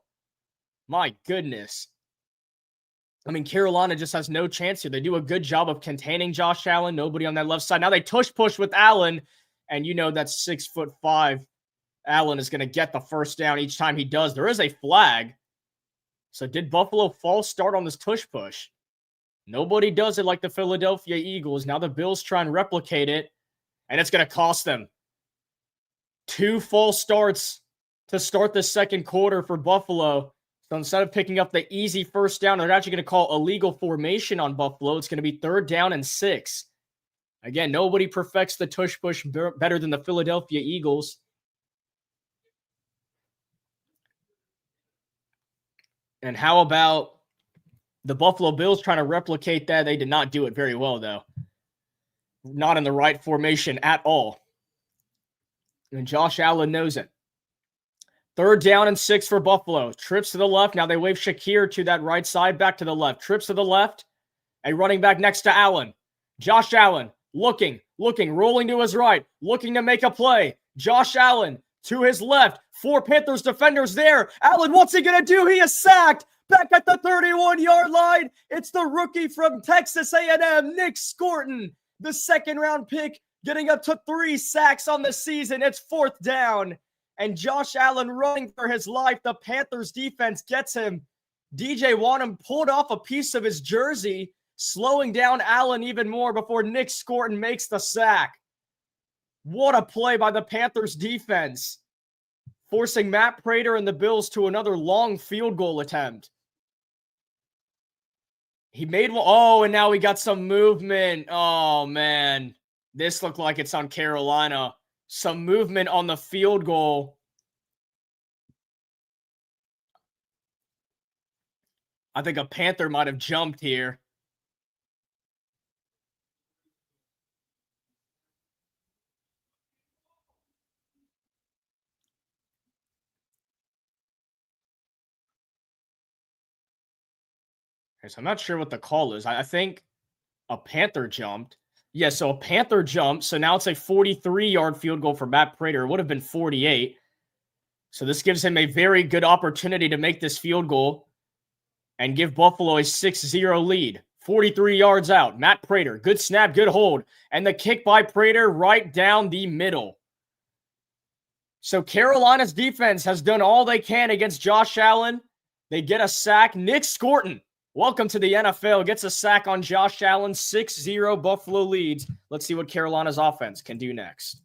My goodness. I mean, Carolina just has no chance here. They do a good job of containing Josh Allen. Nobody on that left side. Now they tush push with Allen, and you know that's 6'5" Allen is going to get the 1st down each time he does. There is a flag. So did Buffalo false start on this tush push? Nobody does it like the Philadelphia Eagles. Now the Bills try and replicate it, and it's going to cost them. 2 false starts to start the 2nd quarter for Buffalo. So instead of picking up the easy 1st down, they're actually going to call illegal formation on Buffalo. It's going to be 3rd down and 6. Again, nobody perfects the tush push better than the Philadelphia Eagles. And how about the Buffalo Bills trying to replicate that? They did not do it very well, though. Not in the right formation at all. And Josh Allen knows it. 3rd down and 6 for Buffalo. Trips to the left. Now they wave Shakir to that right side, back to the left. Trips to the left. A running back next to Allen. Josh Allen looking, rolling to his right, looking to make a play. Josh Allen to his left. 4 Panthers defenders there. Allen, what's he going to do? He is sacked. Back at the 31-yard line. It's the rookie from Texas A&M, Nick Scorton. The 2nd-round pick getting up to 3 sacks on the season. It's 4th down. And Josh Allen running for his life. The Panthers defense gets him. DJ Wanham pulled off a piece of his jersey, slowing down Allen even more before Nick Scorton makes the sack. What a play by the Panthers defense, forcing Matt Prater and the Bills to another long field goal attempt. He made one. Oh, and now we got some movement. Oh, man. This looked like it's on Carolina. Some movement on the field goal. I think a Panther might have jumped here. Okay, so I'm not sure what the call is. I think a Panther jumped. Yeah, so a Panther jumped. So now it's a 43-yard field goal for Matt Prater. It would have been 48. So this gives him a very good opportunity to make this field goal and give Buffalo a 6-0 lead. 43 yards out. Matt Prater, good snap, good hold. And the kick by Prater right down the middle. So Carolina's defense has done all they can against Josh Allen. They get a sack. Nick Scorton, welcome to the NFL, gets a sack on Josh Allen. 6-0 Buffalo leads. Let's see what Carolina's offense can do next.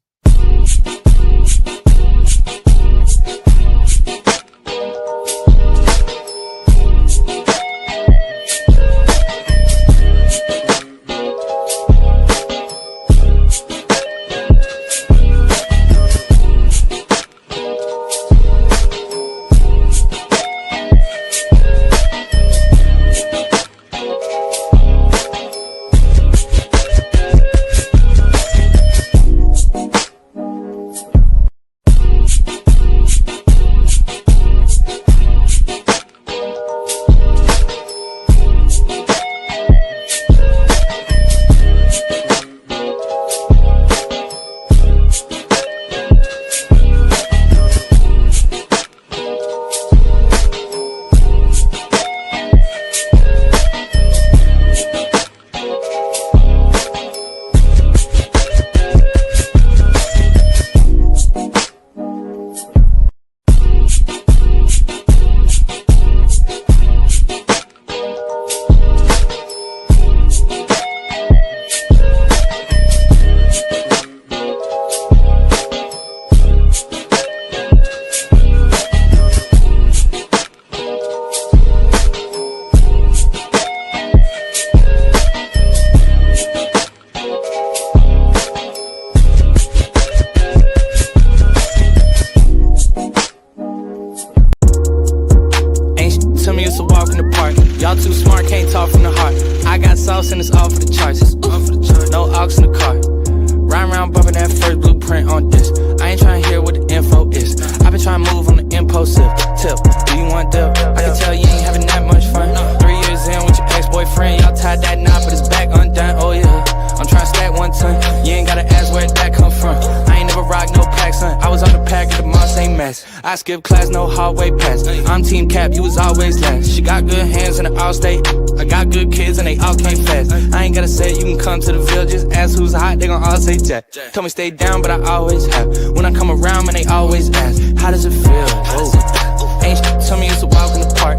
sauce and it's all for the charts. No aux in the car. Riding around bumping that first blueprint on this. I ain't trying to hear what the info is. I've been trying to move on the impulsive tip. Do you want dip? I can tell you ain't having that much fun. 3 years in with your ex-boyfriend, y'all tied that knot, but it's back undone. Oh yeah, I'm trying to stack 1 ton. You ain't gotta ask where that come from. I ain't never rock no pack, son. I was on the pack at the Moss ain't mess. I skip class, no hallway pass. I'm team cap, you was always last. She got good hands in the all state. I got good kids and they all came fast. I ain't gotta say it, you can come to the Ville. Just ask who's hot, they gon' all say Jack. Told me stay down, but I always have. When I come around, man, they always ask, how does it feel? Oh. Ain't shit, tell me it's a walk in the park.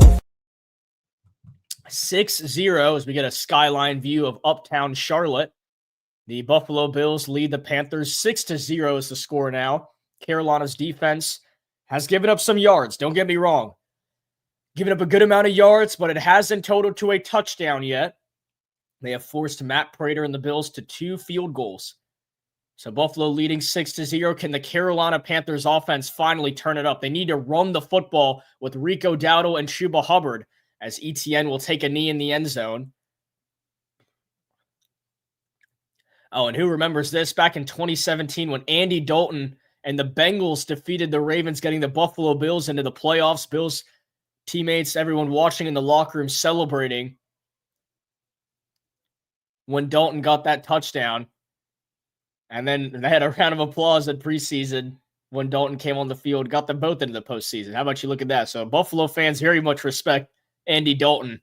6-0 as we get a skyline view of uptown Charlotte. The Buffalo Bills lead the Panthers 6-0 is the score now. Carolina's defense has given up some yards. Don't get me wrong. Given up a good amount of yards, but it hasn't totaled to a touchdown yet. They have forced Matt Prater and the Bills to 2 field goals. So Buffalo leading 6-0. Can the Carolina Panthers offense finally turn it up? They need to run the football with Rico Dowdle and Chuba Hubbard as ETN will take a knee in the end zone. Oh, and who remembers this? Back in 2017 when Andy Dalton and the Bengals defeated the Ravens, getting the Buffalo Bills into the playoffs. Bills teammates, everyone watching in the locker room celebrating when Dalton got that touchdown. And then they had a round of applause at preseason when Dalton came on the field, got them both into the postseason. How about you look at that? So Buffalo fans very much respect Andy Dalton.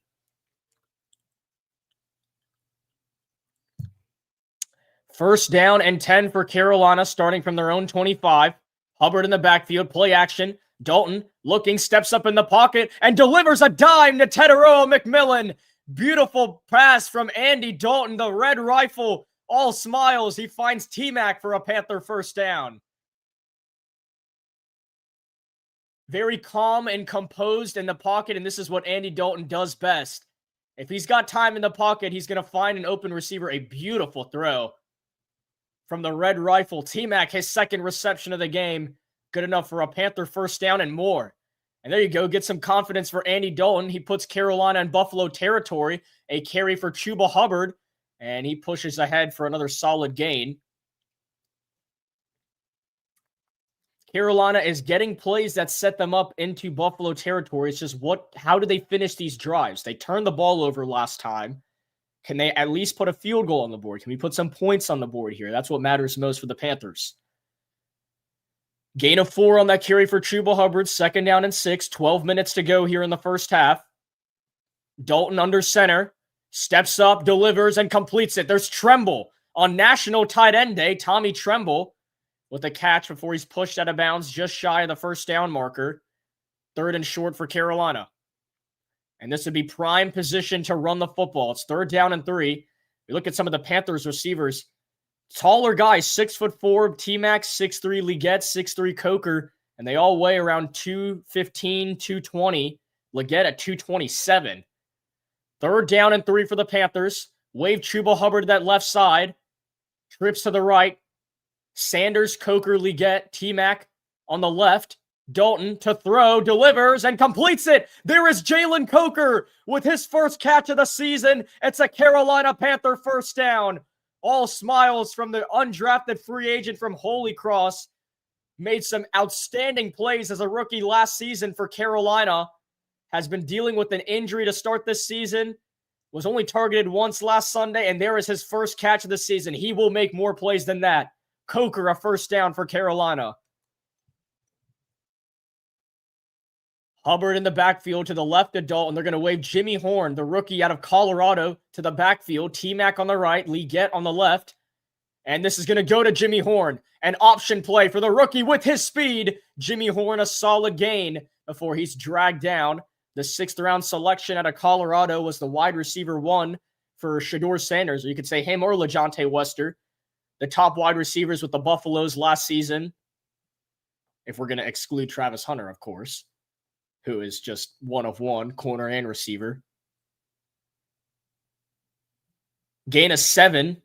First down and 10 for Carolina, starting from their own 25. Hubbard in the backfield, play action. Dalton looking, steps up in the pocket, and delivers a dime to Teteroa McMillan. Beautiful pass from Andy Dalton, the red rifle. All smiles. He finds T-Mac for a Panther first down. Very calm and composed in the pocket, and this is what Andy Dalton does best. If he's got time in the pocket, he's going to find an open receiver. A beautiful throw from the red rifle. T-Mac, his second reception of the game. Good enough for a Panther first down and more. And there you go. Get some confidence for Andy Dalton. He puts Carolina in Buffalo territory. A carry for Chuba Hubbard. And he pushes ahead for another solid gain. Carolina is getting plays that set them up into Buffalo territory. It's just how do they finish these drives? They turned the ball over last time. Can they at least put a field goal on the board? Can we put some points on the board here? That's what matters most for the Panthers. Gain of 4 on that carry for Chuba Hubbard. Second down and 6. 12 minutes to go here in the first half. Dalton under center. Steps up, delivers, and completes it. There's Tremble on National Tight End Day. Tommy Tremble with a catch before he's pushed out of bounds just shy of the first down marker. 3rd and short for Carolina. And this would be prime position to run the football. It's 3rd down and 3. We look at some of the Panthers receivers. Taller guys, 6'4", T-Mac, 6'3", Leggett, 6'3", Coker, and they all weigh around 215, 220. Leggett at 227. 3rd down and 3 for the Panthers. Wave Chuba Hubbard to that left side. Trips to the right. Sanders, Coker, Leggett, T-Mac on the left. Dalton to throw, delivers, and completes it. There is Jalen Coker with his first catch of the season. It's a Carolina Panther first down. All smiles from the undrafted free agent from Holy Cross. Made some outstanding plays as a rookie last season for Carolina. Has been dealing with an injury to start this season. Was only targeted once last Sunday, and there is his first catch of the season. He will make more plays than that. Coker, a first down for Carolina. Hubbard in the backfield to the left of Dalton. They're going to wave Jimmy Horn, the rookie out of Colorado, to the backfield. T-Mac on the right, Leggett on the left. And this is going to go to Jimmy Horn. An option play for the rookie with his speed. Jimmy Horn, a solid gain before he's dragged down. The 6th round selection out of Colorado was the wide receiver 1 for Shedeur Sanders. Or you could say him or LeJontay Wester. The top wide receivers with the Buffaloes last season. If we're going to exclude Travis Hunter, of course, who is just 1 of 1, corner and receiver. Gain of 7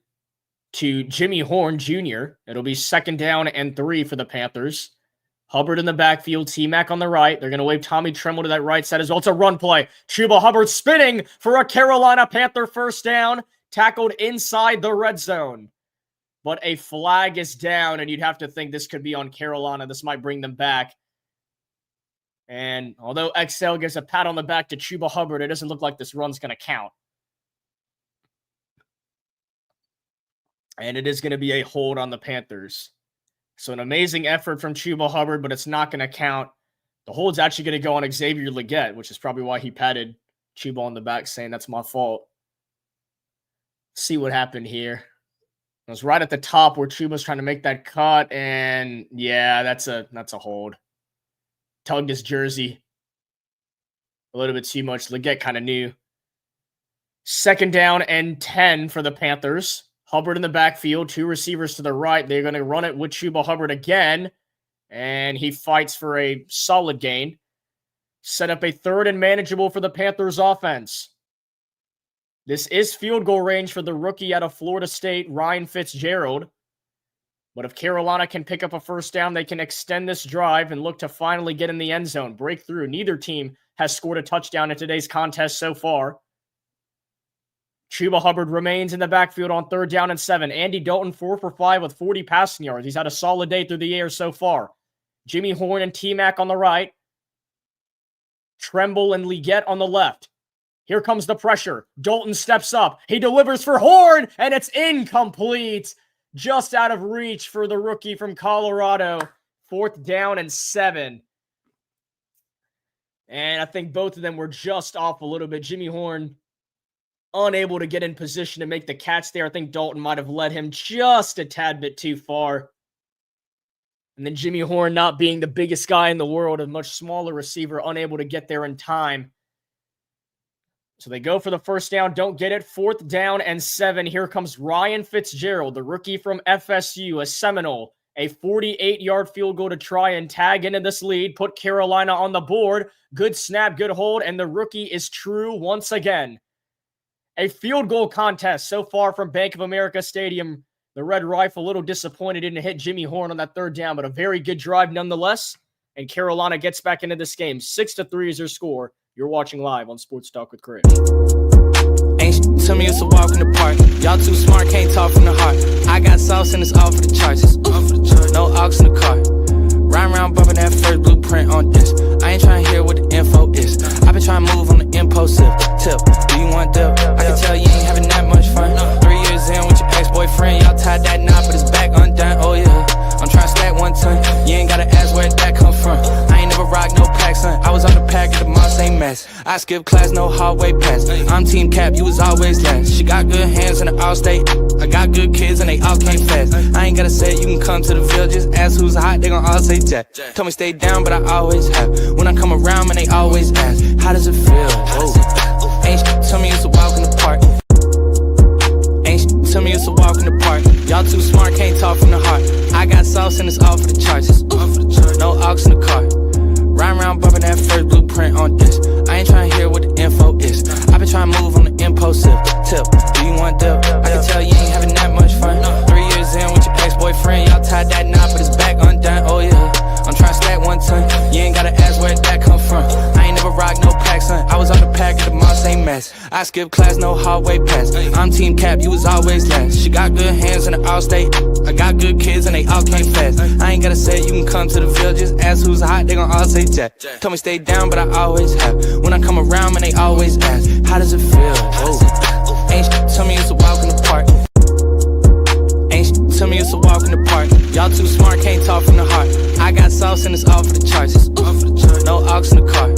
to Jimmy Horn Jr. It'll be 2nd down and 3 for the Panthers. Hubbard in the backfield, T-Mac on the right. They're going to wave Tommy Tremble to that right side as well. It's a run play. Chuba Hubbard spinning for a Carolina Panther first down. tackled inside the red zone. But a flag is down, and you'd have to think this could be on Carolina. This might bring them back. And although XL gives a pat on the back to Chuba Hubbard, it doesn't look like this run's going to count. And it is going to be a hold on the Panthers. So an amazing effort from Chuba Hubbard, but it's not going to count. The hold's actually going to go on Xavier Legette, which is probably why he patted Chuba on the back saying, that's my fault. Let's see what happened here. It was right at the top where Chuba's trying to make that cut, and yeah, that's a hold. Tugged his jersey a little bit too much. Legette kind of knew. 2nd down and 10 for the Panthers. Hubbard in the backfield, 2 receivers to the right. They're going to run it with Chuba Hubbard again, and he fights for a solid gain. Set up a 3rd and manageable for the Panthers offense. This is field goal range for the rookie out of Florida State, Ryan Fitzgerald. But if Carolina can pick up a 1st down, they can extend this drive and look to finally get in the end zone, break through. Neither team has scored a touchdown in today's contest so far. Chuba Hubbard remains in the backfield on 3rd down and 7. Andy Dalton 4 for 5 with 40 passing yards. He's had a solid day through the air so far. Jimmy Horn and T-Mac on the right. Tremble and Legette on the left. Here comes the pressure. Dalton steps up. He delivers for Horn, and it's incomplete. Just out of reach for the rookie from Colorado. 4th down and 7. And I think both of them were just off a little bit. Jimmy Horn unable to get in position to make the catch there. I think Dalton might have led him just a tad bit too far. And then Jimmy Horn, not being the biggest guy in the world, a much smaller receiver, unable to get there in time. So they go for the 1st down, don't get it. 4th down and 7. Here comes Ryan Fitzgerald, the rookie from FSU, a Seminole. A 48-yard field goal to try and tag into this lead, put Carolina on the board. Good snap, good hold, and the rookie is true once again. A field goal contest so far from Bank of America Stadium. The Red Rifle a little disappointed didn't hit Jimmy Horn on that 3rd down, but a very good drive nonetheless. And Carolina gets back into this game. 6-3 is their score. You're watching live on Sports Talk with Chris. Ain't shit to me, it's a walk in the park. Y'all too smart, can't talk from the heart. I got sauce and it's all for the charts. No aux in the car. Ride around bumping that first blueprint on this. I ain't trying to hear what the info is. I've been trying to move on the impulsive tip. Do you want dip? I can tell you ain't having that much fun. 3 years in with your ex-boyfriend, y'all tied that knot, but it's back undone. Oh yeah, I'm trying to stack 1 ton. You ain't gotta ask where that come from. I ain't never rock no pack, son. I was on the pack at the Moss ain't mess. I skip class, no hallway pass. I'm team cap, you was always last. She got good hands in the all-state. I got good kids and they all came fast. I ain't gotta say you can come to the Ville, just ask who's hot, they gon' all say Jack. Told me stay down, but I always have. When I come around, man, they always ask, how does it feel? Whoa. Ain't shit to me, it's a walk in the park. Ain't shit to me, it's a walk in the park. Y'all too smart, can't talk from the heart. I got sauce and it's all for the charts. No aux in the car. Ride around bumping that first blueprint on this. I ain't trying to hear what the info is. I've been trying to move on the impulsive tip. Do you want dip? I can tell you ain't having that much fun. 3 years in with your ex-boyfriend, y'all tied that knot, but it's back undone. Oh yeah, I'm trying to stack 1 ton. You ain't gotta ask where that come from. I ain't never rock no pack, son. I was on the pack at the Moss ain't mess. I skip class, no hallway pass. I'm team cap, you was always last. She got good hands in the all-state. I got good kids and they all came fast. I ain't gotta say you can come to the Ville, just ask who's hot, they gon' all say Jack. Told me stay down, but I always have. When I come around, man, they always ask, how does it feel? Whoa. Ain't shit to me, it's a walk in the park. Ain't shit to me, it's a walk in the park. Y'all too smart, can't talk from the heart. I got sauce and it's all for the charts. No aux in the car.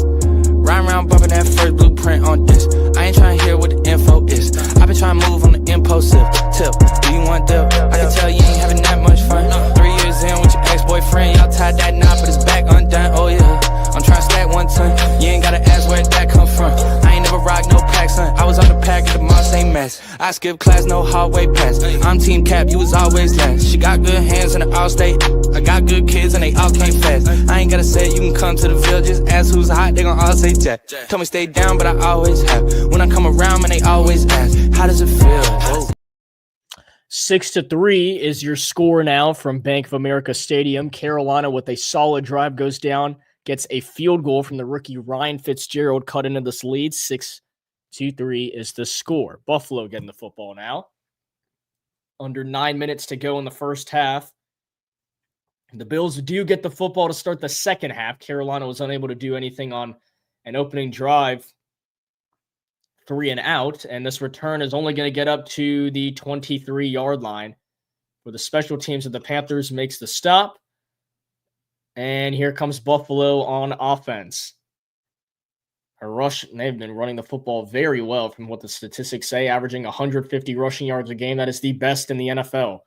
Ride around bumping that first blueprint on this. I ain't trying to hear what the info is. I've been trying to move on the impulsive tip. Do you want dip? I can tell you ain't having that much fun. 3 years in with your ex-boyfriend, y'all tied that knot, but it's back undone. Oh yeah, I'm trying to stack 1 ton. You ain't gotta ask where that come from. I ain't never rock no pack, son. I was on the pack at the Moss ain't mess. I skip class, no hallway pass. I'm team cap, you was always last. She got good hands in the all-state. I got good kids and they all came fast. I ain't gotta say you can come to the Ville, just ask who's hot, they gon' all say Jack. Told me stay down, but I always have. When I come around, man, they always ask, how does it feel? Whoa. 6-3 is your score now from Bank of America Stadium. Carolina with a solid drive goes down, gets a field goal from the rookie Ryan Fitzgerald, cut into this lead 6-3. 12-3 is the score. Buffalo getting the football now. Under 9 minutes to go in the first half. The Bills do get the football to start the second half. Carolina was unable to do anything on an opening drive. 3 and out, and this return is only going to get up to the 23-yard line, where the special teams of the Panthers makes the stop. And here comes Buffalo on offense. They've been running the football very well from what the statistics say, averaging 150 rushing yards a game. That is the best in the NFL.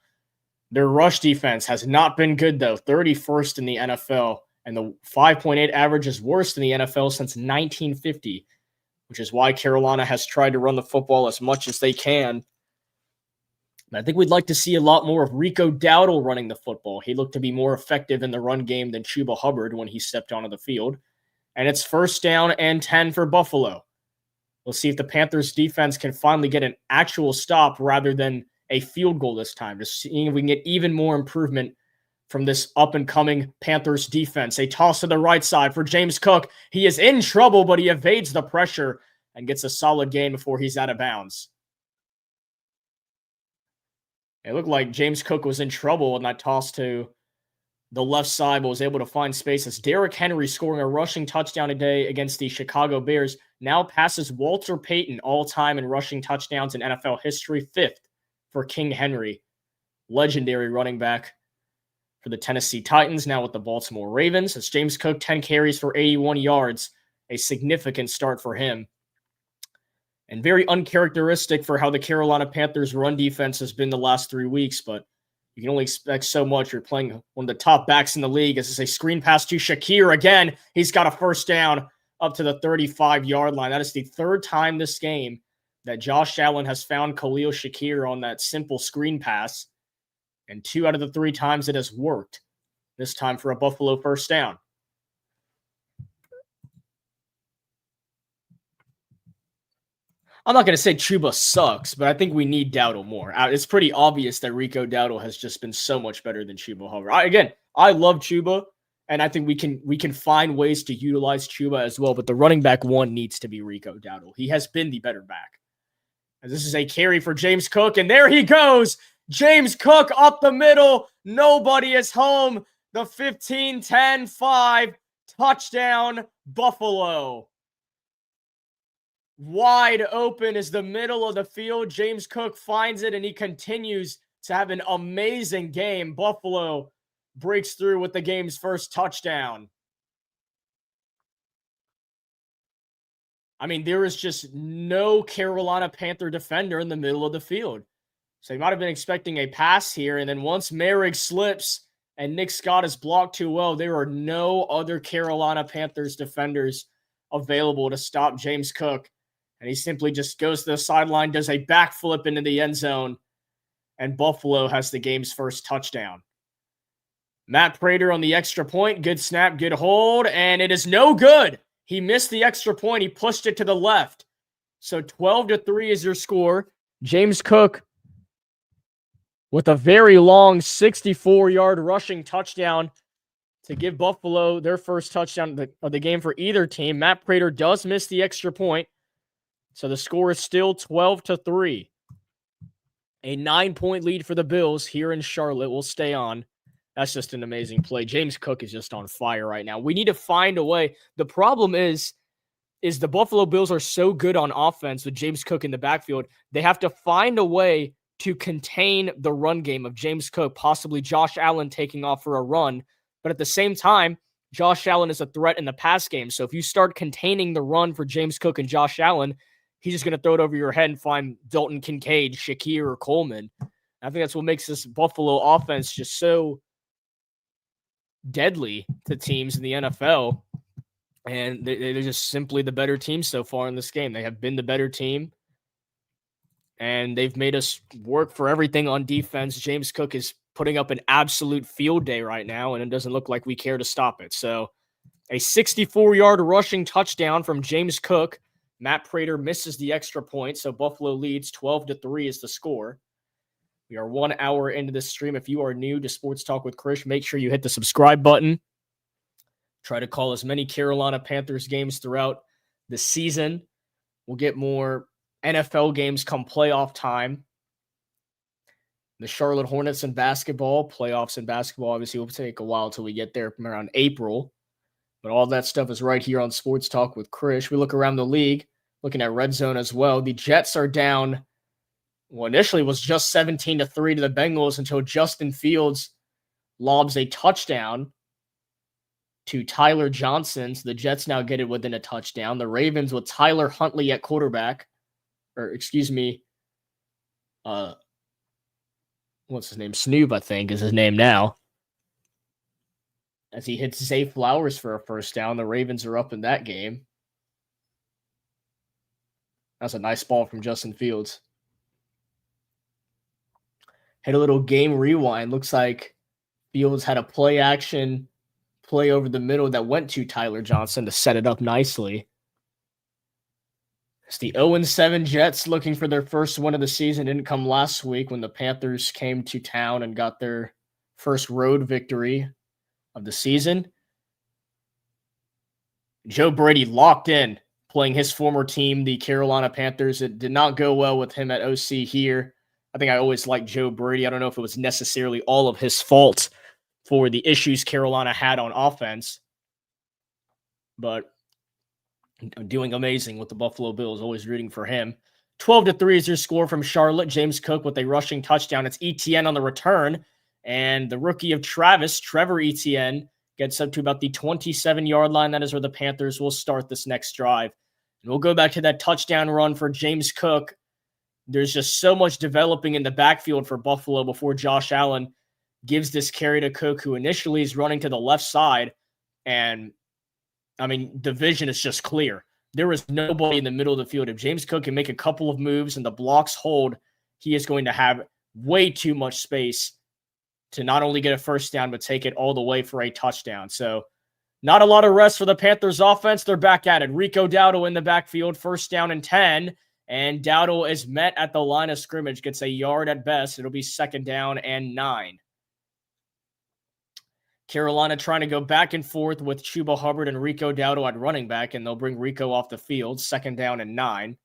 Their rush defense has not been good, though. 31st in the NFL, and the 5.8 average is worst in the NFL since 1950, which is why Carolina has tried to run the football as much as they can. I think we'd like to see a lot more of Rico Dowdle running the football. He looked to be more effective in the run game than Chuba Hubbard when he stepped onto the field. And it's 1st down and 10 for Buffalo. We'll see if the Panthers defense can finally get an actual stop rather than a field goal this time. Just seeing if we can get even more improvement from this up-and-coming Panthers defense. A toss to the right side for James Cook. He is in trouble, but he evades the pressure and gets a solid gain before he's out of bounds. It looked like James Cook was in trouble in that toss to the left side, but was able to find space as Derrick Henry, scoring a rushing touchdown today against the Chicago Bears, now passes Walter Payton all-time in rushing touchdowns in NFL history, 5th for King Henry. Legendary running back for the Tennessee Titans, now with the Baltimore Ravens. As James Cook, 10 carries for 81 yards, a significant start for him. And very uncharacteristic for how the Carolina Panthers run defense has been the last 3 weeks, but you can only expect so much. You're playing one of the top backs in the league. As it's a screen pass to Shakir again. He's got a 1st down up to the 35-yard line. That is the 3rd time this game that Josh Allen has found Khalil Shakir on that simple screen pass. And 2 out of the 3 times it has worked. This time for a Buffalo 1st down. I'm not going to say Chuba sucks, but I think we need Dowdle more. It's pretty obvious that Rico Dowdle has just been so much better than Chuba Hubbard. I love Chuba, and I think we can find ways to utilize Chuba as well, but the running back one needs to be Rico Dowdle. He has been the better back. And this is a carry for James Cook, and there he goes. James Cook up the middle. Nobody is home. The 15-10-5 touchdown, Buffalo. Wide open is the middle of the field. James Cook finds it, and he continues to have an amazing game. Buffalo breaks through with the game's 1st touchdown. I mean, there is just no Carolina Panther defender in the middle of the field. So you might have been expecting a pass here, and then once Merrick slips and Nick Scott is blocked too well, there are no other Carolina Panthers defenders available to stop James Cook. And he simply just goes to the sideline, does a backflip into the end zone, and Buffalo has the game's 1st touchdown. Matt Prater on the extra point. Good snap, good hold, and it is no good. He missed the extra point. He pushed it to the left. So 12-3 is your score. James Cook with a very long 64-yard rushing touchdown to give Buffalo their 1st touchdown of the game for either team. Matt Prater does miss the extra point. So the score is still 12-3. A 9-point lead for the Bills here in Charlotte. Will stay on. That's just an amazing play. James Cook is just on fire right now. We need to find a way. The problem is the Buffalo Bills are so good on offense with James Cook in the backfield. They have to find a way to contain the run game of James Cook, possibly Josh Allen taking off for a run. But at the same time, Josh Allen is a threat in the pass game. So if you start containing the run for James Cook and Josh Allen, he's just going to throw it over your head and find Dalton Kincaid, Shakir, or Coleman. I think that's what makes this Buffalo offense just so deadly to teams in the NFL. And they're just simply the better team so far in this game. They have been the better team. And they've made us work for everything on defense. James Cook is putting up an absolute field day right now, and it doesn't look like we care to stop it. So a 64-yard rushing touchdown from James Cook. Matt Prater misses the extra point, so Buffalo leads 12-3 is the score. We are 1 hour into this stream. If you are new to Sports Talk with Krish, make sure you hit the subscribe button. Try to call as many Carolina Panthers games throughout the season. We'll get more NFL games come playoff time. The Charlotte Hornets in basketball, playoffs in basketball, obviously will take a while till we get there from around April. But all that stuff is right here on Sports Talk with Krish. We look around the league, looking at Red Zone as well. The Jets are down. Well, initially it was just 17-3 to the Bengals until Justin Fields lobs a touchdown to Tyler Johnson. So the Jets now get it within a touchdown. The Ravens with Tyler Huntley at quarterback. What's his name? Snoop, I think, is his name now. As he hits Zay Flowers for a first down. The Ravens are up in that game. That's a nice ball from Justin Fields. Had a little game rewind. Looks like Fields had a play action play over the middle that went to Tyler Johnson to set it up nicely. It's the 0-7 Jets looking for their first win of the season. Didn't come last week when the Panthers came to town and got their first road victory of the season. Joe Brady locked in, playing his former team, the Carolina Panthers. It did not go well with him at OC here. I think I always liked Joe Brady. I don't know if it was necessarily all of his fault for the issues Carolina had on offense, but doing amazing with the Buffalo Bills. Always rooting for him. 12-3 is your score from Charlotte. James Cook with a rushing touchdown. It's Etienne on the return, and the rookie of Travis, Trevor Etienne, gets up to about the 27-yard line. That is where the Panthers will start this next drive. And we'll go back to that touchdown run for James Cook. There's just so much developing in the backfield for Buffalo before Josh Allen gives this carry to Cook, who initially is running to the left side. And, I mean, the vision is just clear. There is nobody in the middle of the field. If James Cook can make a couple of moves and the blocks hold, he is going to have way too much space to not only get a first down, but take it all the way for a touchdown. So not a lot of rest for the Panthers offense. They're back at it. Rico Dowdle in the backfield, first down and 10. And Dowdle is met at the line of scrimmage, gets a yard at best. It'll be second down and 9. Carolina trying to go back and forth with Chuba Hubbard and Rico Dowdle at running back, and they'll bring Rico off the field, second down and 9.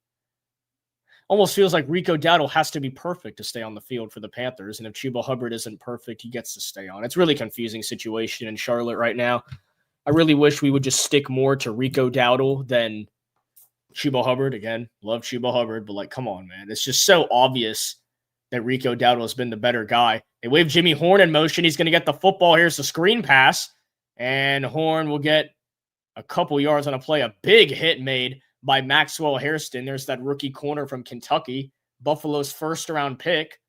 Almost feels like Rico Dowdle has to be perfect to stay on the field for the Panthers, and if Chuba Hubbard isn't perfect, he gets to stay on. It's really confusing situation in Charlotte right now. I really wish we would just stick more to Rico Dowdle than Chuba Hubbard. Again, love Chuba Hubbard, but come on, man. It's just so obvious that Rico Dowdle has been the better guy. They wave Jimmy Horn in motion. He's going to get the football. Here's the screen pass, and Horn will get a couple yards on a play. A big hit made by Maxwell Hairston. There's that rookie corner from Kentucky, Buffalo's first-round pick,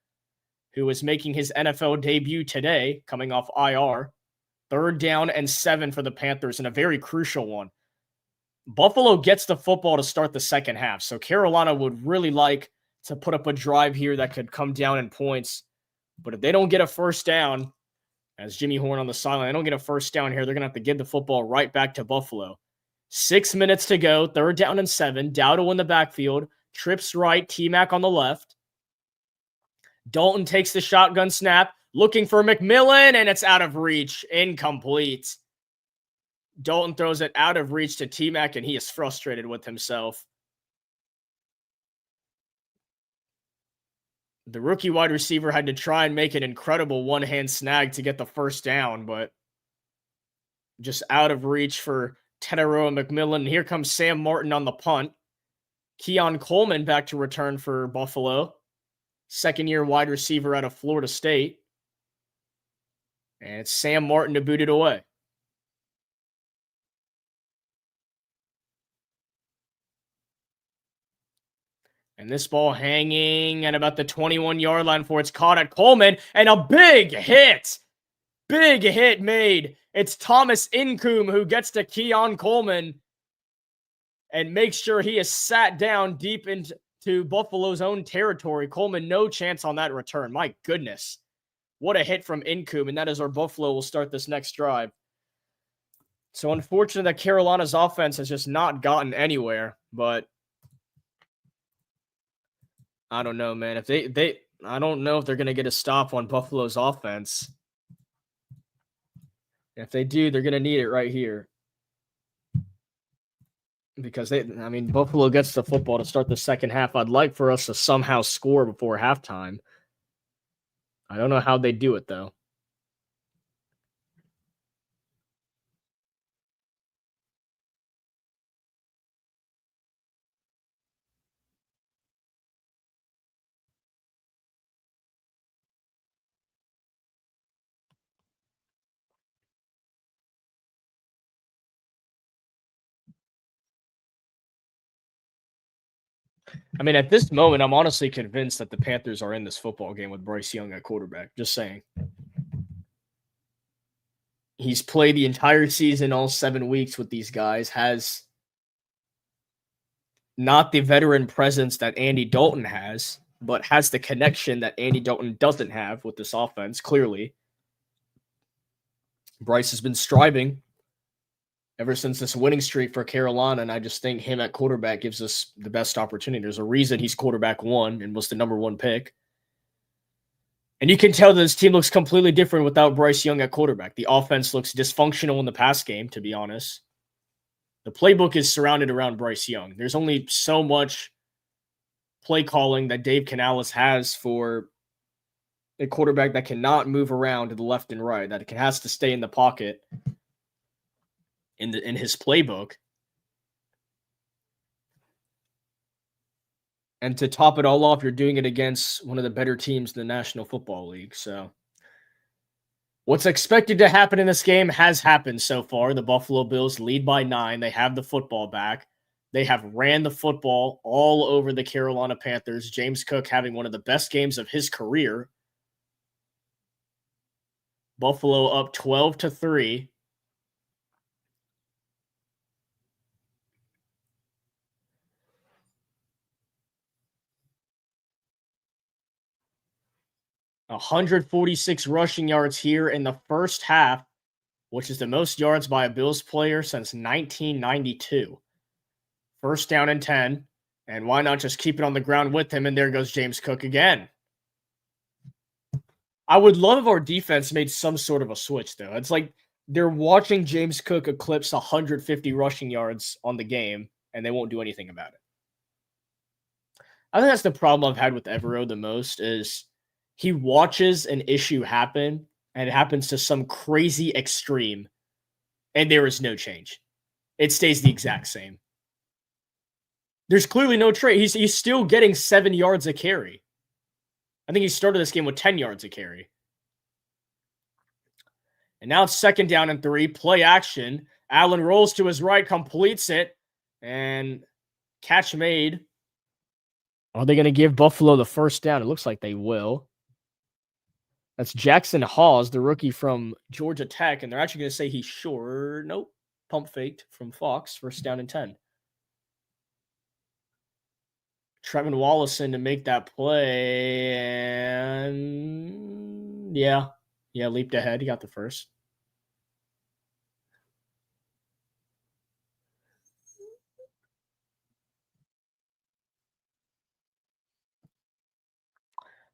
who is making his NFL debut today, coming off IR. Third down and 7 for the Panthers, and a very crucial one. Buffalo gets the football to start the second half, so Carolina would really like to put up a drive here that could come down in points. But if they don't get a first down, as Jimmy Horn on the sideline, they don't get a first down here, they're going to have to give the football right back to Buffalo. 6 minutes to go, third down and 7. Dowdle in the backfield, trips right, T-Mac on the left. Dalton takes the shotgun snap, looking for McMillan, and it's out of reach, incomplete. Dalton throws it out of reach to T-Mac, and he is frustrated with himself. The rookie wide receiver had to try and make an incredible one-hand snag to get the first down, but just out of reach for Teteroa McMillan. And here comes Sam Martin on the punt. Keon Coleman back to return for Buffalo. Second-year wide receiver out of Florida State. And it's Sam Martin to boot it away. And this ball hanging at about the 21-yard line for it's caught at Coleman. And a big hit. Big hit made. It's Thomas Incoom who gets to Keon Coleman and makes sure he is sat down deep into Buffalo's own territory. Coleman, no chance on that return. My goodness. What a hit from Incoom. And that is where Buffalo will start this next drive. So unfortunate that Carolina's offense has just not gotten anywhere. But I don't know, man. If I don't know if they're going to get a stop on Buffalo's offense. If they do, they're going to need it right here. because Buffalo gets the football to start the second half. I'd like for us to somehow score before halftime. I don't know how they do it, though. At this moment, I'm honestly convinced that the Panthers are in this football game with Bryce Young at quarterback. Just saying. He's played the entire season, all 7 weeks with these guys, has not the veteran presence that Andy Dalton has, but has the connection that Andy Dalton doesn't have with this offense, clearly. Bryce has been striving ever since this winning streak for Carolina, and I just think him at quarterback gives us the best opportunity. There's a reason he's quarterback 1 and was the number 1 pick. And you can tell that this team looks completely different without Bryce Young at quarterback. The offense looks dysfunctional in the pass game, to be honest. The playbook is surrounded around Bryce Young. There's only so much play calling that Dave Canales has for a quarterback that cannot move around to the left and right, that has to stay in the pocket in his playbook. And to top it all off, you're doing it against one of the better teams in the National Football League. So what's expected to happen in this game has happened so far. The Buffalo Bills lead by 9. They have the football back. They have ran the football all over the Carolina Panthers. James Cook having one of the best games of his career. Buffalo up 12-3. $146 rushing yards here in the first half, which is the most yards by a Bills player since 1992. First down and 10. And why not just keep it on the ground with him? And there goes James Cook again. I would love if our defense made some sort of a switch, though. It's like they're watching James Cook eclipse 150 rushing yards on the game, and they won't do anything about it. I think that's the problem I've had with Evero the most is he watches an issue happen, and it happens to some crazy extreme, and there is no change. It stays the exact same. There's clearly no trade. He's still getting 7 yards a carry. I think he started this game with 10 yards a carry. And now it's second down and 3. Play action. Allen rolls to his right, completes it, and catch made. Are they going to give Buffalo the first down? It looks like they will. That's Jackson Hawes, the rookie from Georgia Tech, and they're actually going to say he's short. Nope. Pump faked from Fox. First down and 10. Trevin Wallison to make that play, and yeah, leaped ahead. He got the first.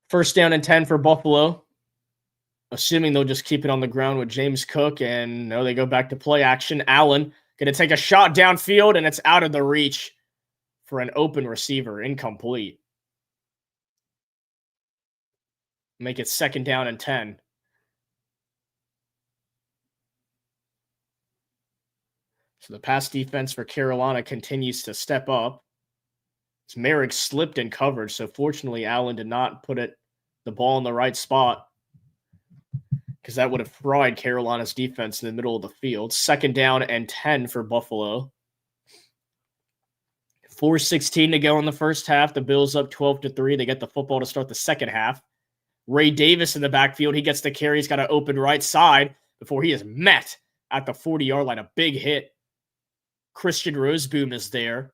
First down and 10 for Buffalo, assuming they'll just keep it on the ground with James Cook, and no, they go back to play action. Allen going to take a shot downfield, and it's out of the reach for an open receiver, incomplete. Make it second down and 10. So the pass defense for Carolina continues to step up. Merrick slipped in coverage, so fortunately Allen did not put the ball in the right spot because that would have fried Carolina's defense in the middle of the field. Second down and 10 for Buffalo. 4:16 to go in the first half. The Bills up 12-3. They get the football to start the second half. Ray Davis in the backfield. He gets the carry. He's got an open right side before he is met at the 40-yard line. A big hit. Christian Roseboom is there.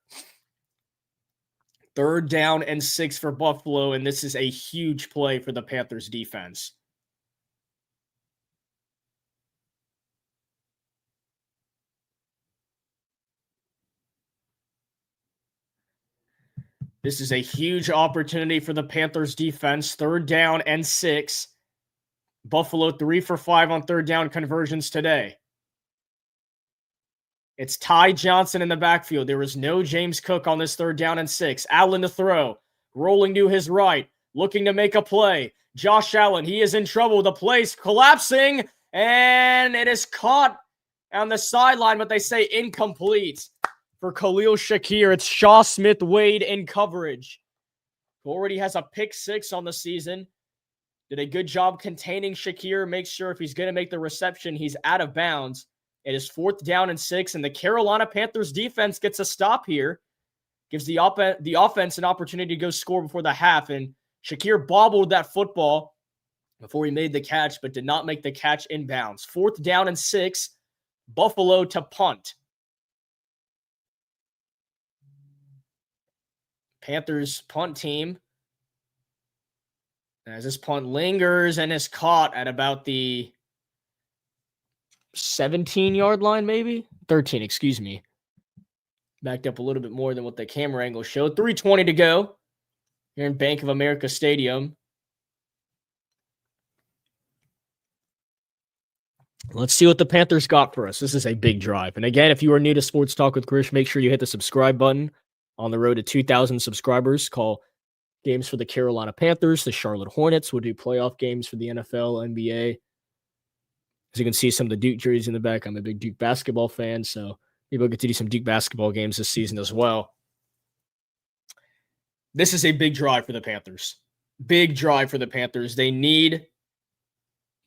Third down and 6 for Buffalo, and this is a huge play for the Panthers defense. This is a huge opportunity for the Panthers defense. Third down and 6. Buffalo 3 for 5 on third down conversions today. It's Ty Johnson in the backfield. There was no James Cook on this 3rd down and 6. Allen to throw. Rolling to his right. Looking to make a play. Josh Allen, he is in trouble. The play's collapsing. And it is caught on the sideline, but they say incomplete. For Khalil Shakir, it's Shaw Smith-Wade in coverage. Who already has a pick 6 on the season. Did a good job containing Shakir. Make sure if he's going to make the reception, he's out of bounds. It is 4th down and 6, and the Carolina Panthers defense gets a stop here. Gives the offense an opportunity to go score before the half, and Shakir bobbled that football before he made the catch, but did not make the catch inbounds. 4th down and 6, Buffalo to punt. Panthers punt team. As this punt lingers and is caught at about the 17-yard line, maybe? 13, excuse me. Backed up a little bit more than what the camera angle showed. 3:20 to go here in Bank of America Stadium. Let's see what the Panthers got for us. This is a big drive. And again, if you are new to Sports Talk with Krish, make sure you hit the subscribe button. On the road to 2,000 subscribers. Call games for the Carolina Panthers, the Charlotte Hornets. We'll do playoff games for the NFL, NBA. As you can see, some of the Duke jerseys in the back. I'm a big Duke basketball fan, so maybe we'll get to do some Duke basketball games this season as well. This is a big drive for the Panthers. Big drive for the Panthers. They need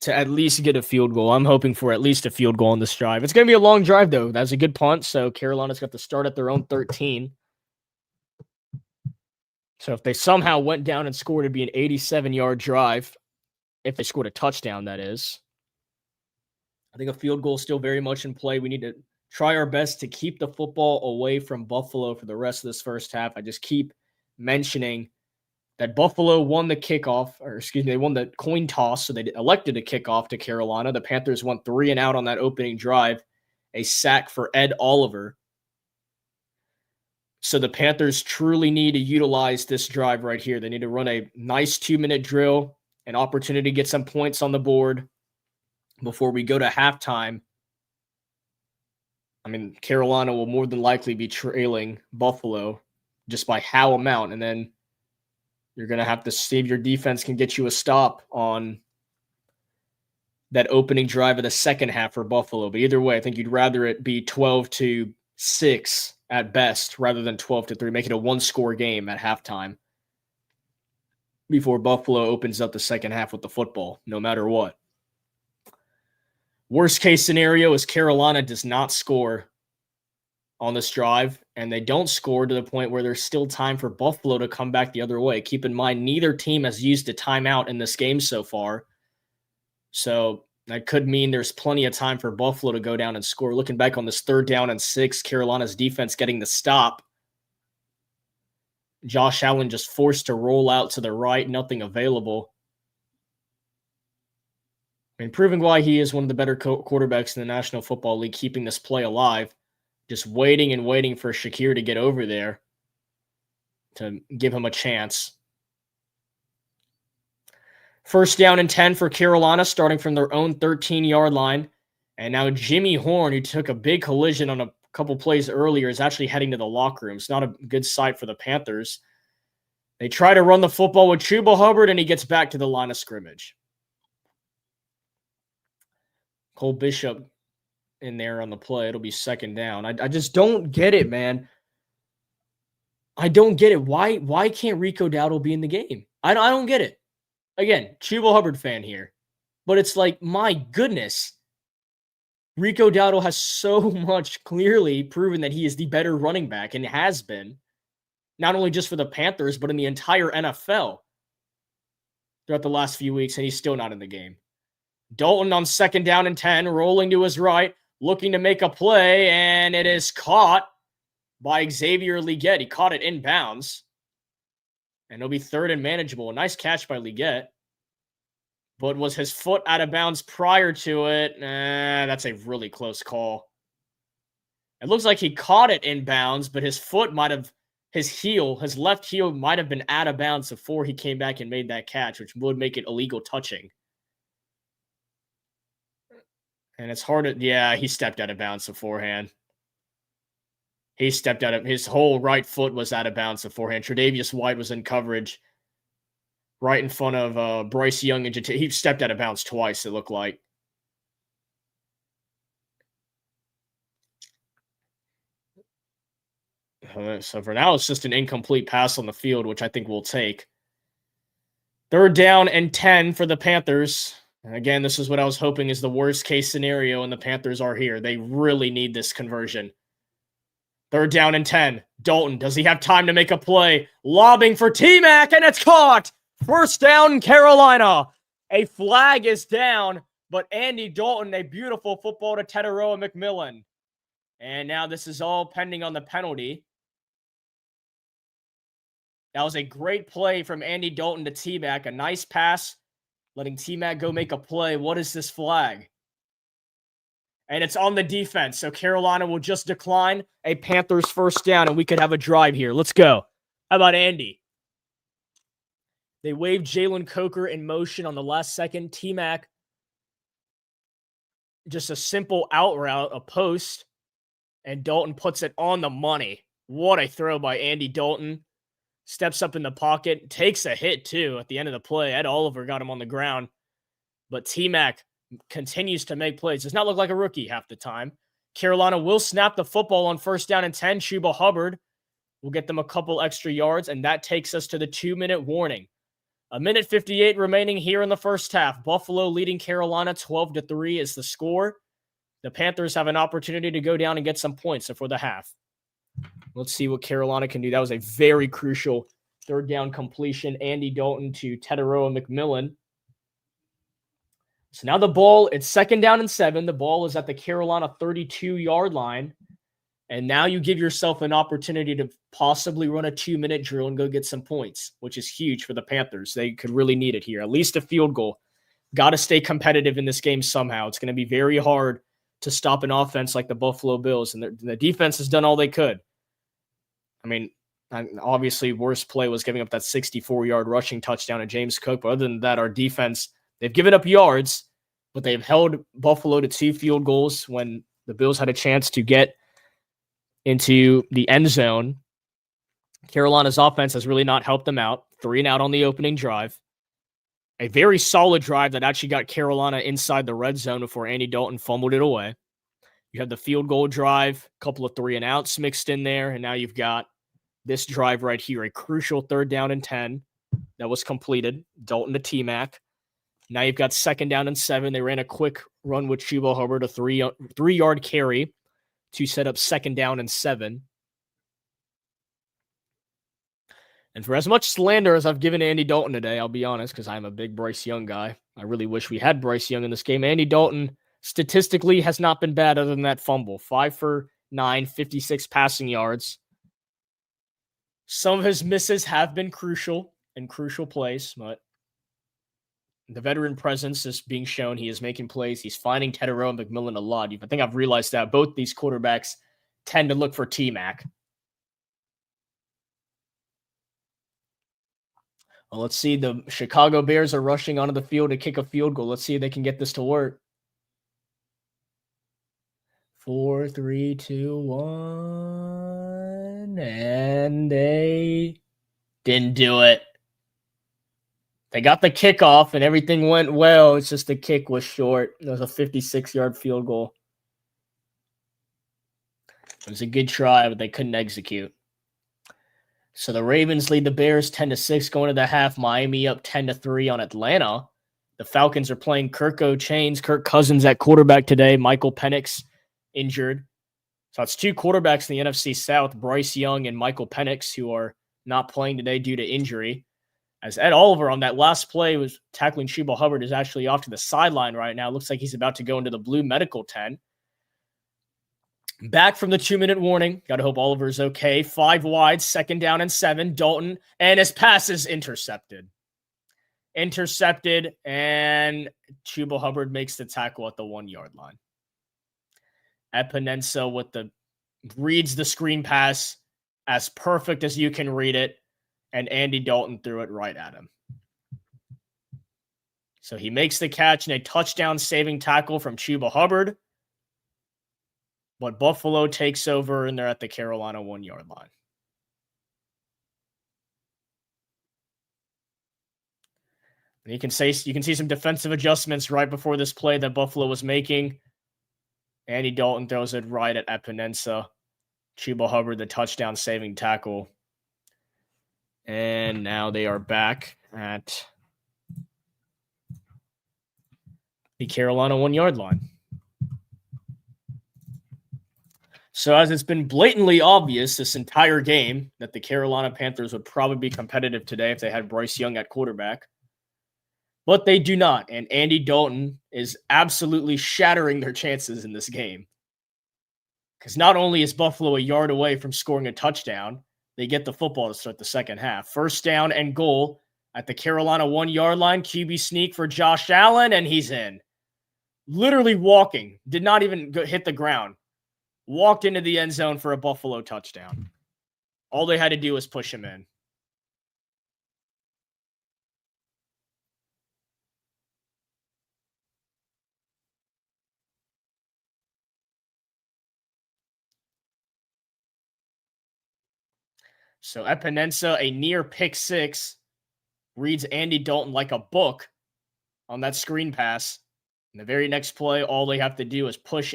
to at least get a field goal. I'm hoping for at least a field goal on this drive. It's going to be a long drive, though. That's a good punt, so Carolina's got to start at their own 13. So if they somehow went down and scored, it'd be an 87-yard drive. If they scored a touchdown, that is. I think a field goal is still very much in play. We need to try our best to keep the football away from Buffalo for the rest of this first half. I just keep mentioning that Buffalo won the kickoff, they won the coin toss, so they elected a kickoff to Carolina. The Panthers went 3 and out on that opening drive. A sack for Ed Oliver. So the Panthers truly need to utilize this drive right here. They need to run a nice 2-minute drill, an opportunity to get some points on the board before we go to halftime. I mean, Carolina will more than likely be trailing Buffalo just by how amount, and then you're going to have to see if your defense can get you a stop on that opening drive of the second half for Buffalo. But either way, I think you'd rather it be 12-6 at best rather than 12-3. Make it a 1-score game at halftime before Buffalo opens up the second half with the football, no matter what. Worst case scenario is Carolina does not score on this drive, and they don't score to the point where there's still time for Buffalo to come back the other way. Keep in mind, neither team has used a timeout in this game so far. So that could mean there's plenty of time for Buffalo to go down and score. Looking back on this 3rd down and 6, Carolina's defense getting the stop. Josh Allen just forced to roll out to the right, nothing available. I mean, proving why he is one of the better quarterbacks in the National Football League, keeping this play alive. Just waiting and waiting for Shakir to get over there to give him a chance. 1st down and 10 for Carolina, starting from their own 13-yard line. And now Jimmy Horn, who took a big collision on a couple plays earlier, is actually heading to the locker room. It's not a good sight for the Panthers. They try to run the football with Chuba Hubbard, and he gets back to the line of scrimmage. Cole Bishop in there on the play. It'll be 2nd down. I just don't get it, man. I don't get it. Why can't Rico Dowdle be in the game? I don't get it. Again, Chuba Hubbard fan here. But it's like, my goodness. Rico Dowdle has so much clearly proven that he is the better running back and has been. Not only just for the Panthers, but in the entire NFL throughout the last few weeks, and he's still not in the game. Dalton on 2nd down and 10, rolling to his right, looking to make a play, and it is caught by Xavier Legette. He caught it inbounds, and it'll be 3rd and manageable. A nice catch by Legette, but was his foot out of bounds prior to it? That's a really close call. It looks like he caught it inbounds, but his foot might have, his left heel might have been out of bounds before he came back and made that catch, which would make it illegal touching. And it's hard to, he stepped out of bounds beforehand. He stepped out of his whole right foot was out of bounds beforehand. Tre'Davious White was in coverage right in front of Bryce Young. And he stepped out of bounds twice, it looked like. So for now, it's just an incomplete pass on the field, which I think we'll take. 3rd down and 10 for the Panthers. And again, this is what I was hoping is the worst case scenario, and the Panthers are here. They really need this conversion. 3rd down and 10. Dalton, does he have time to make a play? Lobbing for T-Mac, and it's caught! 1st down, Carolina. A flag is down, but Andy Dalton, a beautiful football to Teteroa McMillan. And now this is all pending on the penalty. That was a great play from Andy Dalton to T-Mac. A nice pass, letting T-Mac go make a play. What is this flag? And it's on the defense, so Carolina will just decline a Panthers 1st down, and we could have a drive here. Let's go. How about Andy? They waved Jalen Coker in motion on the last second. T-Mac, just a simple out route, a post, and Dalton puts it on the money. What a throw by Andy Dalton. Steps up in the pocket, takes a hit too at the end of the play. Ed Oliver got him on the ground, but T-Mac continues to make plays. Does not look like a rookie half the time. Carolina will snap the football on 1st down and 10. Chuba Hubbard will get them a couple extra yards, and that takes us to the 2-minute warning. 1:58 remaining here in the 1st half. Buffalo leading Carolina 12-3 is the score. The Panthers have an opportunity to go down and get some points before the half. Let's see what Carolina can do. That was a very crucial 3rd down completion. Andy Dalton to Teteroa McMillan. So now the ball, it's 2nd down and 7. The ball is at the Carolina 32-yard line. And now you give yourself an opportunity to possibly run a 2-minute drill and go get some points, which is huge for the Panthers. They could really need it here. At least a field goal. Got to stay competitive in this game somehow. It's going to be very hard to stop an offense like the Buffalo Bills. And the defense has done all they could. I mean, obviously, worst play was giving up that 64-yard rushing touchdown to James Cook. But other than that, our defense, they've given up yards, but they've held Buffalo to 2 field goals when the Bills had a chance to get into the end zone. Carolina's offense has really not helped them out. 3 and out on the opening drive. A very solid drive that actually got Carolina inside the red zone before Andy Dalton fumbled it away. You have the field goal drive, a couple of 3 and outs mixed in there, and now you've got this drive right here, a crucial 3rd down and 10 that was completed. Dalton to T-Mac. Now you've got 2nd down and 7. They ran a quick run with Chuba Hubbard, a 3-yard carry to set up 2nd down and 7. And for as much slander as I've given Andy Dalton today, I'll be honest, because I'm a big Bryce Young guy. I really wish we had Bryce Young in this game. Andy Dalton statistically has not been bad other than that fumble. 5 for 9, 56 passing yards. Some of his misses have been crucial in crucial plays, but the veteran presence is being shown. He is making plays. He's finding Teteroa McMillan a lot. I think I've realized that both these quarterbacks tend to look for T-Mac. Well, let's see. The Chicago Bears are rushing onto the field to kick a field goal. Let's see if they can get this to work. 4, 3, 2, 1. And they didn't do it. They got the kickoff and everything went well. It's just the kick was short. It was a 56-yard field goal. It was a good try, but they couldn't execute. So the Ravens lead the Bears 10-6 going to the half. Miami up 10-3 on Atlanta. The Falcons are playing Kirk Cousins at quarterback today. Michael Penix injured. So it's 2 quarterbacks in the NFC South, Bryce Young and Michael Penix, who are not playing today due to injury. As Ed Oliver on that last play was tackling Chuba Hubbard is actually off to the sideline right now. Looks like he's about to go into the blue medical tent. Back from the 2-minute warning. Got to hope Oliver's okay. 5 wide, 2nd down and 7. Dalton, and his pass is intercepted. Intercepted, and Chuba Hubbard makes the tackle at the 1-yard line. Epinenso reads the screen pass as perfect as you can read it, and Andy Dalton threw it right at him. So he makes the catch and a touchdown saving tackle from Chuba Hubbard. But Buffalo takes over, and they're at the Carolina 1-yard line. And you can see some defensive adjustments right before this play that Buffalo was making. Andy Dalton throws it right at Epinesa. Chuba Hubbard, the touchdown saving tackle. And now they are back at the Carolina 1-yard line. So as it's been blatantly obvious this entire game that the Carolina Panthers would probably be competitive today if they had Bryce Young at quarterback. But they do not. And Andy Dalton is absolutely shattering their chances in this game. Because not only is Buffalo a yard away from scoring a touchdown, they get the football to start the second half. First down and goal at the Carolina 1-yard line. QB sneak for Josh Allen, and he's in. Literally walking. Did not even hit the ground. Walked into the end zone for a Buffalo touchdown. All they had to do was push him in. So Epinesa, a near pick six, reads Andy Dalton like a book on that screen pass. In the very next play, all they have to do is push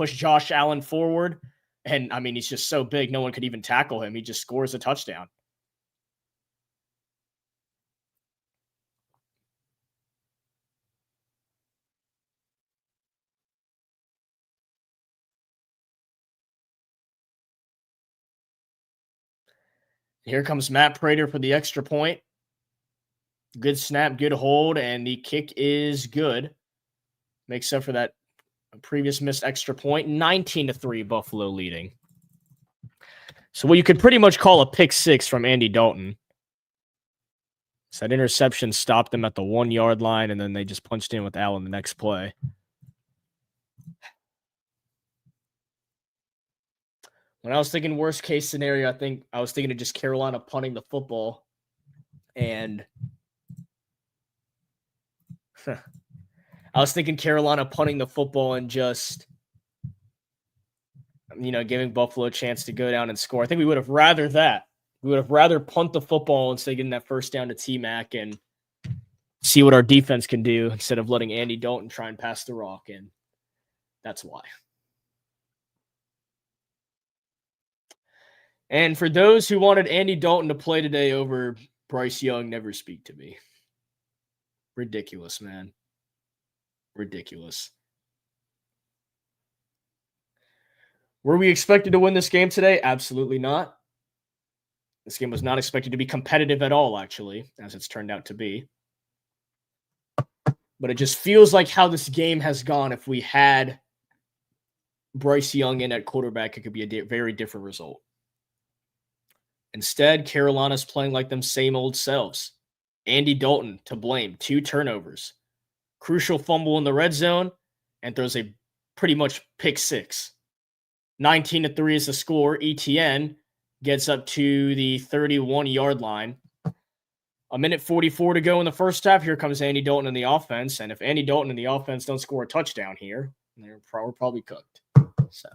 Josh Allen forward. And, I mean, he's just so big, no one could even tackle him. He just scores a touchdown. Here comes Matt Prater for the extra point. Good snap, good hold, and the kick is good. Makes up for that previous missed extra point. 19-3, Buffalo leading. So what you could pretty much call a pick six from Andy Dalton. So that interception stopped them at the 1-yard line, and then they just punched in with Allen the next play. When I was thinking worst case scenario, I was thinking of just Carolina punting the football. And I was thinking Carolina punting the football and just, giving Buffalo a chance to go down and score. I think we would have rather that. We would have rather punt the football instead of getting that first down to T-Mac and see what our defense can do instead of letting Andy Dalton try and pass the rock. And that's why. And for those who wanted Andy Dalton to play today over Bryce Young, never speak to me. Ridiculous, man. Ridiculous. Were we expected to win this game today? Absolutely not. This game was not expected to be competitive at all, actually, as it's turned out to be. But it just feels like how this game has gone. If we had Bryce Young in at quarterback, it could be a very different result. Instead, Carolina's playing like them same old selves. Andy Dalton to blame. 2 turnovers. Crucial fumble in the red zone, and throws a pretty much pick six. 19-3 is the score. ETN gets up to the 31-yard line. 1:44 to go in the first half. Here comes Andy Dalton in the offense. And if Andy Dalton and the offense don't score a touchdown here, we're probably cooked. So,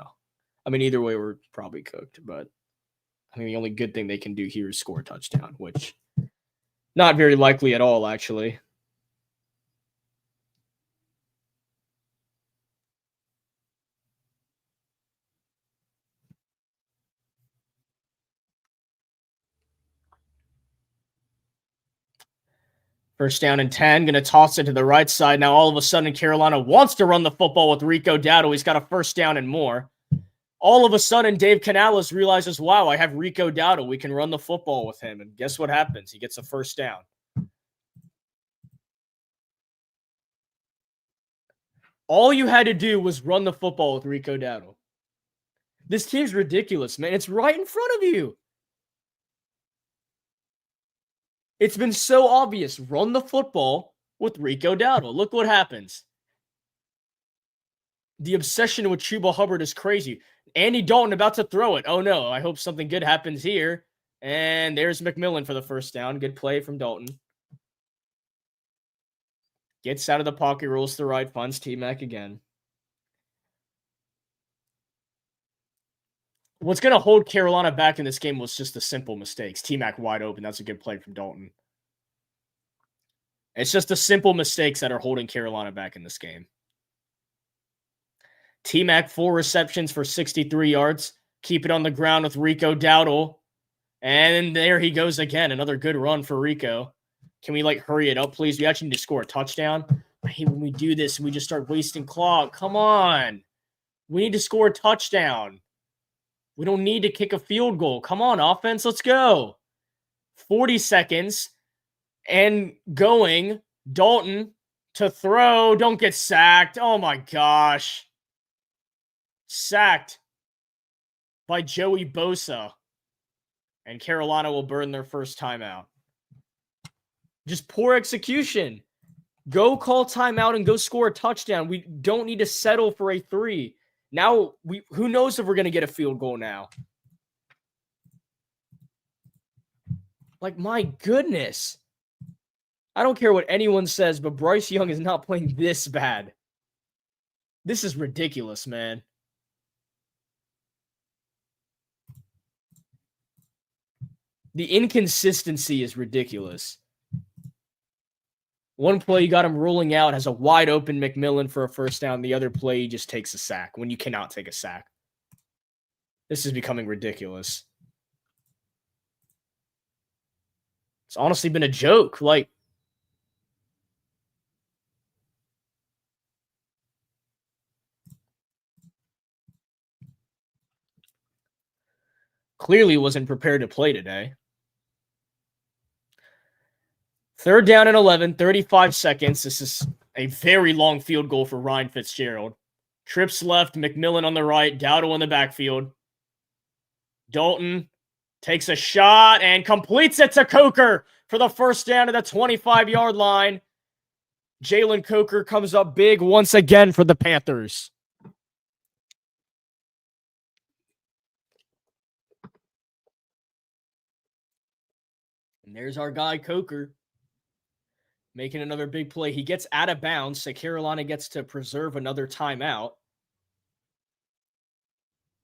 either way, we're probably cooked. But I think the only good thing they can do here is score a touchdown, which not very likely at all, actually. First down and 10, going to toss it to the right side. Now, all of a sudden, Carolina wants to run the football with Rico Dowdle. He's got a first down and more. All of a sudden, Dave Canales realizes, wow, I have Rico Dowdle. We can run the football with him. And guess what happens? He gets a first down. All you had to do was run the football with Rico Dowdle. This team's ridiculous, man. It's right in front of you. It's been so obvious. Run the football with Rico Dowdle. Look what happens. The obsession with Chuba Hubbard is crazy. Andy Dalton about to throw it. Oh, no. I hope something good happens here. And there's McMillan for the first down. Good play from Dalton. Gets out of the pocket, rolls to the right, funds T-Mac again. What's going to hold Carolina back in this game was just the simple mistakes. T-Mac wide open. That's a good play from Dalton. It's just the simple mistakes that are holding Carolina back in this game. T-Mac, 4 receptions for 63 yards. Keep it on the ground with Rico Dowdle. And there he goes again. Another good run for Rico. Can we, hurry it up, please? We actually need to score a touchdown. I hate when we do this and we just start wasting clock. Come on. We need to score a touchdown. We don't need to kick a field goal. Come on, offense. Let's go. 40 seconds. And going. Dalton to throw. Don't get sacked. Oh, my gosh. Sacked by Joey Bosa. And Carolina will burn their first timeout. Just poor execution. Go call timeout and go score a touchdown. We don't need to settle for a 3. Now, who knows if we're going to get a field goal now? My goodness. I don't care what anyone says, but Bryce Young is not playing this bad. This is ridiculous, man. The inconsistency is ridiculous. One play, you got him rolling out, has a wide open McMillan for a first down. The other play, he just takes a sack when you cannot take a sack. This is becoming ridiculous. It's honestly been a joke. Clearly wasn't prepared to play today. 3rd down and 11, 35 seconds. This is a very long field goal for Ryan Fitzgerald. Trips left, McMillan on the right, Dowdle in the backfield. Dalton takes a shot and completes it to Coker for the first down at the 25-yard line. Jalen Coker comes up big once again for the Panthers. And there's our guy, Coker, making another big play. He gets out of bounds, so Carolina gets to preserve another timeout.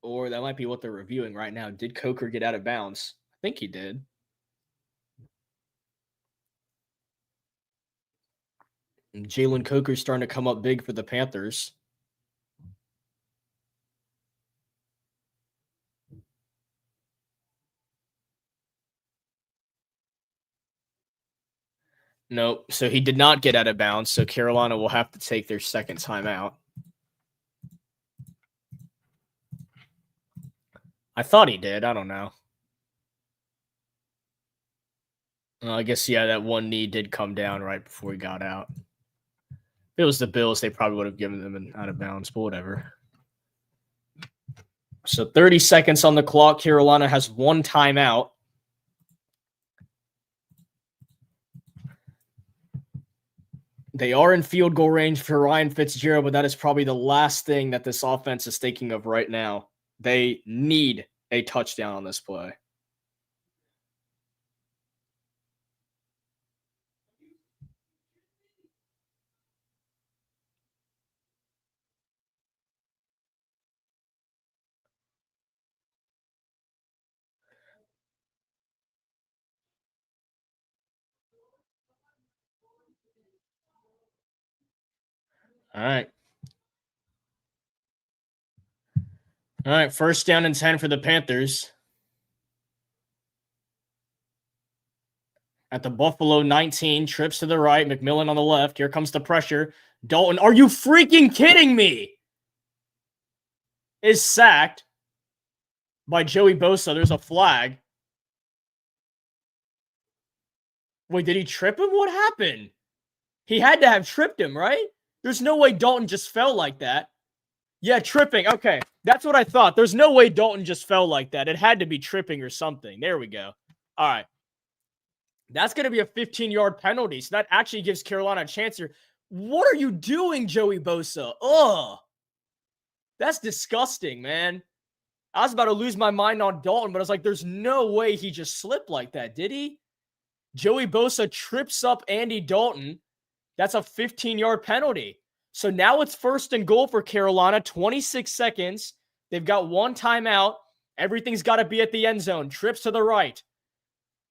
Or that might be what they're reviewing right now. Did Coker get out of bounds? I think he did. And Jalen Coker's starting to come up big for the Panthers. Nope. So he did not get out of bounds. So Carolina will have to take their second timeout. I thought he did. I don't know. I guess, yeah, that one knee did come down right before he got out. If it was the Bills, they probably would have given them an out of bounds, but whatever. So 30 seconds on the clock. Carolina has 1 timeout. They are in field goal range for Ryan Fitzgerald, but that is probably the last thing that this offense is thinking of right now. They need a touchdown on this play. All right. All right, 1st down and 10 for the Panthers. At the Buffalo 19, trips to the right, McMillan on the left. Here comes the pressure. Dalton, are you freaking kidding me? Is sacked by Joey Bosa. There's a flag. Wait, did he trip him? What happened? He had to have tripped him, right? There's no way Dalton just fell like that. Yeah, tripping. Okay, that's what I thought. There's no way Dalton just fell like that. It had to be tripping or something. There we go. All right. That's going to be a 15-yard penalty, so that actually gives Carolina a chance here. What are you doing, Joey Bosa? Ugh. That's disgusting, man. I was about to lose my mind on Dalton, but I was like, there's no way he just slipped like that, did he? Joey Bosa trips up Andy Dalton. That's a 15-yard penalty. So now it's 1st and goal for Carolina, 26 seconds. They've got 1 timeout. Everything's got to be at the end zone. Trips to the right.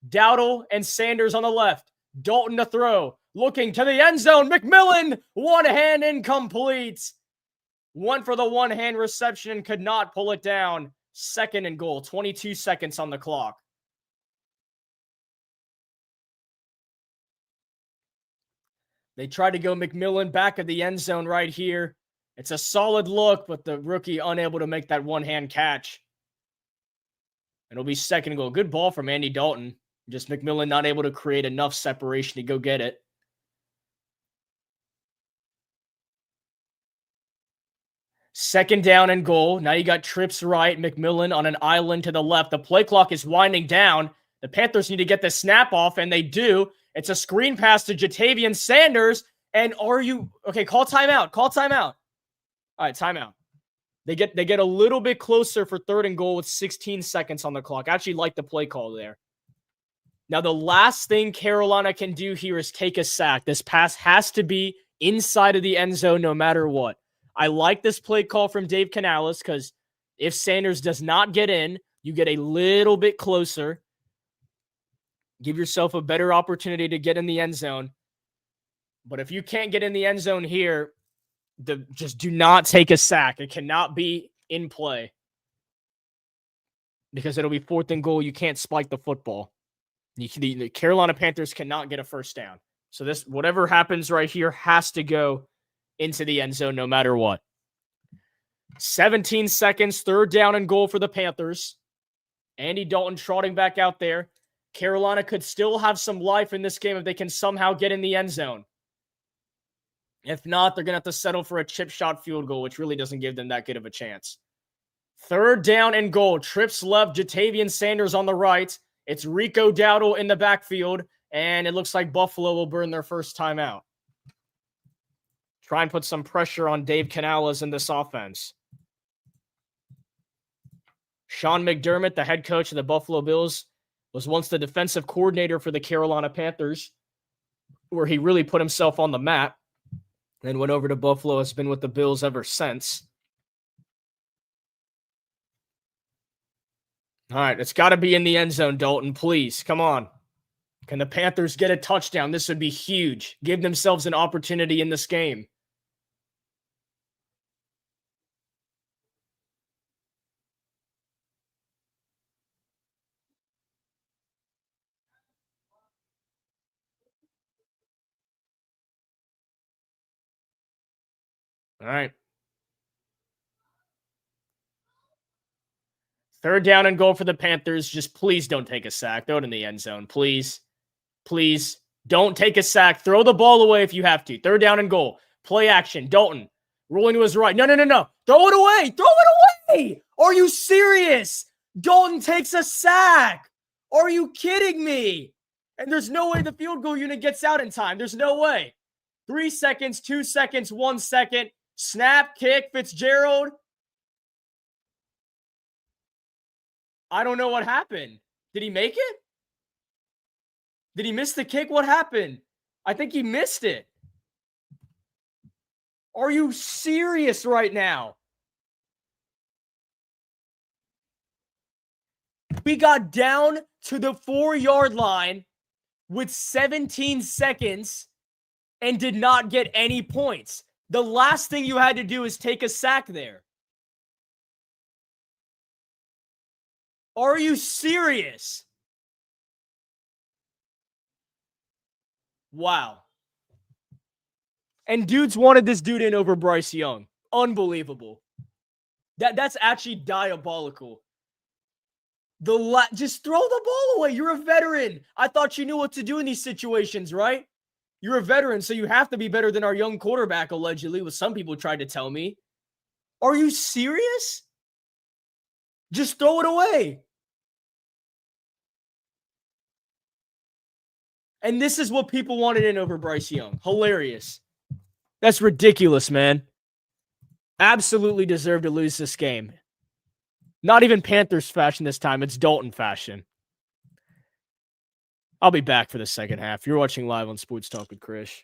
Dowdle and Sanders on the left. Dalton to throw. Looking to the end zone. McMillan, one hand incomplete. Went for the one-hand reception and could not pull it down. 2nd and goal. 22 seconds on the clock. They tried to go McMillan back at the end zone right here. It's a solid look, but the rookie unable to make that one-hand catch. It'll be 2nd and goal. Good ball from Andy Dalton. Just McMillan not able to create enough separation to go get it. Second down and goal. Now you got trips right. McMillan on an island to the left. The play clock is winding down. The Panthers need to get the snap off, and they do. It's a screen pass to Jatavian Sanders. And okay, call timeout. Call timeout. All right, timeout. They get a little bit closer for 3rd and goal with 16 seconds on the clock. I actually like the play call there. Now, the last thing Carolina can do here is take a sack. This pass has to be inside of the end zone no matter what. I like this play call from Dave Canales because if Sanders does not get in, you get a little bit closer. Give yourself a better opportunity to get in the end zone. But if you can't get in the end zone here, just do not take a sack. It cannot be in play because it'll be 4th and goal. You can't spike the football. The Carolina Panthers cannot get a first down. So this, whatever happens right here, has to go into the end zone no matter what. 17 seconds, 3rd down and goal for the Panthers. Andy Dalton trotting back out there. Carolina could still have some life in this game if they can somehow get in the end zone. If not, they're going to have to settle for a chip shot field goal, which really doesn't give them that good of a chance. 3rd down and goal. Trips left, Jatavian Sanders on the right. It's Rico Dowdle in the backfield, and it looks like Buffalo will burn their first timeout. Try and put some pressure on Dave Canales in this offense. Sean McDermott, the head coach of the Buffalo Bills, was once the defensive coordinator for the Carolina Panthers, where he really put himself on the map. Then went over to Buffalo, has been with the Bills ever since. All right, it's got to be in the end zone, Dalton. Please, come on. Can the Panthers get a touchdown? This would be huge. Give themselves an opportunity in this game. All right. 3rd down and goal for the Panthers. Just please don't take a sack. Throw it in the end zone. Please. Please. Don't take a sack. Throw the ball away if you have to. 3rd down and goal. Play action. Dalton. Rolling to his right. No. Throw it away. Throw it away. Are you serious? Dalton takes a sack. Are you kidding me? And there's no way the field goal unit gets out in time. There's no way. 3 seconds, 2 seconds, 1 second. Snap, kick, Fitzgerald. I don't know what happened. Did he make it? Did he miss the kick? What happened? I think he missed it. Are you serious right now? We got down to the 4-yard line with 17 seconds and did not get any points. The last thing you had to do is take a sack there. Are you serious? Wow. And dudes wanted this dude in over Bryce Young. Unbelievable. That's actually diabolical. Just throw the ball away. You're a veteran. I thought you knew what to do in these situations, right? You're a veteran, so you have to be better than our young quarterback, allegedly, what some people tried to tell me. Are you serious? Just throw it away. And this is what people wanted in over Bryce Young. Hilarious. That's ridiculous, man. Absolutely deserved to lose this game. Not even Panthers fashion this time. It's Dalton fashion. I'll be back for the second half. You're watching live on Sports Talk with Krish.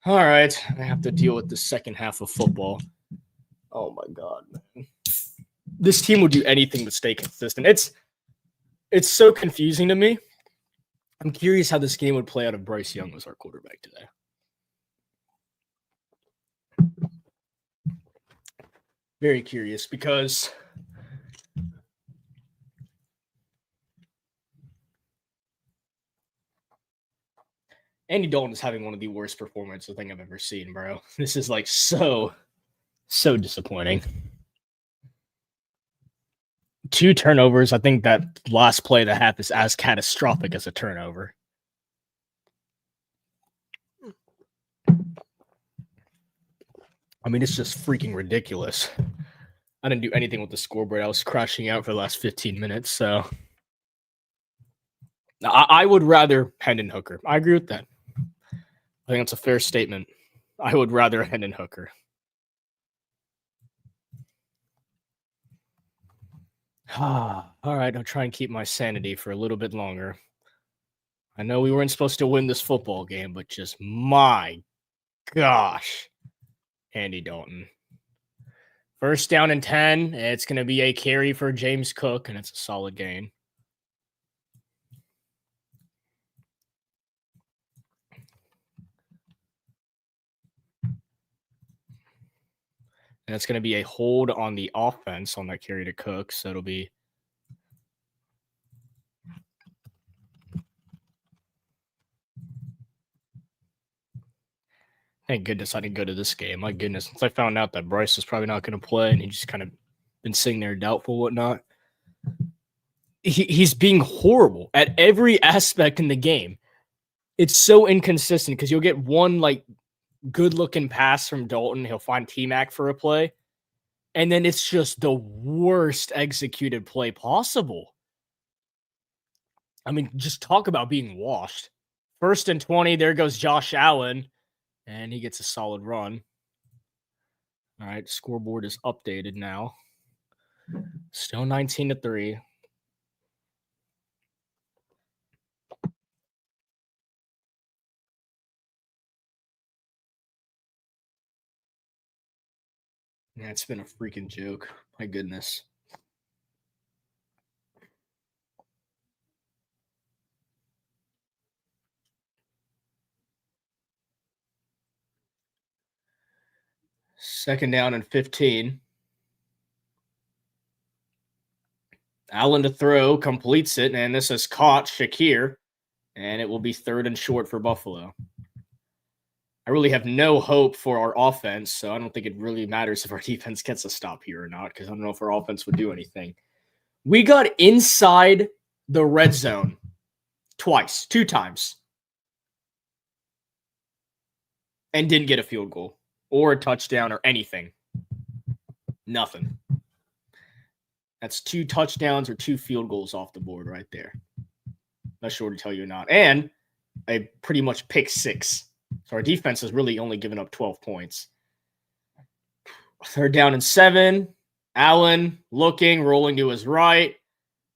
All right, I have to deal with the second half of football. Oh my god, man. This team will do anything to stay consistent. It's so confusing to me. I'm curious how this game would play out if Bryce Young was our quarterback today. Very curious because Andy Dalton is having one of the worst performances I think I've ever seen, bro. This is like so disappointing. 2 turnovers. I think that last play of the half is as catastrophic as a turnover. I mean, it's just freaking ridiculous. I didn't do anything with the scoreboard. I was crashing out for the last 15 minutes, so I would rather Hendon Hooker. I agree with that. I think that's a fair statement. I would rather Hendon Hooker. All right, I'll try and keep my sanity for a little bit longer. I know we weren't supposed to win this football game, but just my gosh, Andy Dalton. First down and 10. It's going to be a carry for James Cook, and it's a solid gain. And it's going to be a hold on the offense on that carry to Cook. So it'll be thank goodness I didn't go to this game. My goodness, since I found out that Bryce was probably not going to play and he just kind of been sitting there doubtful, whatnot. He's being horrible at every aspect in the game. It's so inconsistent because you'll get one like good looking pass from Dalton. He'll find T-Mac for a play. And then it's just the worst executed play possible. I mean, just talk about being washed. 1st and 20, there goes Josh Allen, and he gets a solid run. All right, scoreboard is updated now. Still 19-3. Yeah, it's been a freaking joke. My goodness. Second down and 15. Allen to throw, completes it, and this is caught Shakir, and it will be 3rd and short for Buffalo. I really have no hope for our offense, so I don't think it really matters if our defense gets a stop here or not, because I don't know if our offense would do anything. We got inside the red zone twice, 2 times, and didn't get a field goal or a touchdown or anything. Nothing. That's 2 touchdowns or 2 field goals off the board right there. Not sure to tell you or not. And a pretty much pick 6. So our defense has really only given up 12 points. 3rd down and 7. Allen looking, rolling to his right.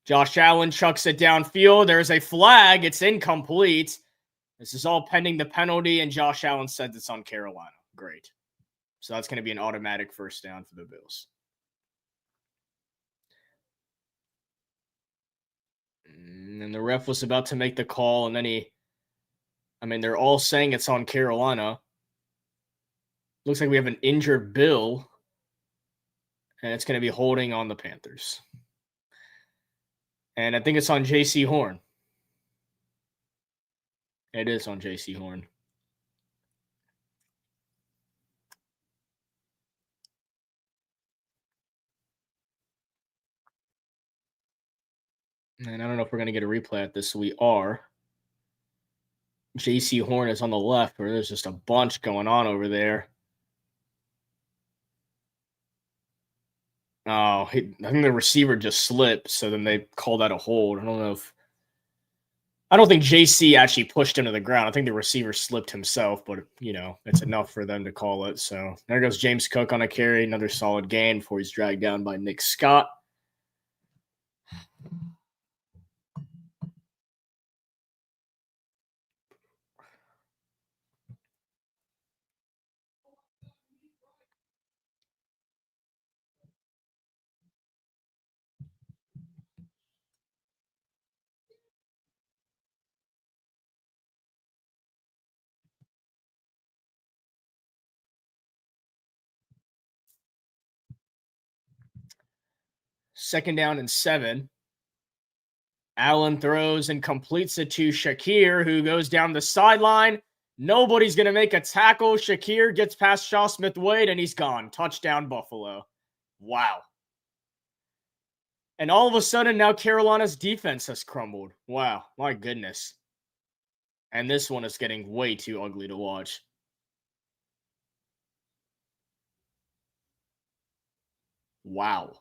Josh Allen chucks it downfield. There's a flag. It's incomplete. This is all pending the penalty, and Josh Allen says it's on Carolina. Great. So that's going to be an automatic 1st down for the Bills. And the ref was about to make the call, and then they're all saying it's on Carolina. Looks like we have an injured Bill, and it's going to be holding on the Panthers. And I think it's on J.C. Horn. It is on J.C. Horn. And I don't know if we're going to get a replay at this, so we are. J.C. Horn is on the left, where there's just a bunch going on over there. Oh, I think the receiver just slipped, so then they called that a hold. I don't think JC actually pushed him to the ground. I think the receiver slipped himself, but, it's enough for them to call it. So there goes James Cook on a carry, another solid gain before he's dragged down by Nick Scott. 2nd down and 7. Allen throws and completes it to Shakir, who goes down the sideline. Nobody's going to make a tackle. Shakir gets past Shaw Smith-Wade, and he's gone. Touchdown, Buffalo. Wow. And all of a sudden, now Carolina's defense has crumbled. Wow. My goodness. And this one is getting way too ugly to watch. Wow.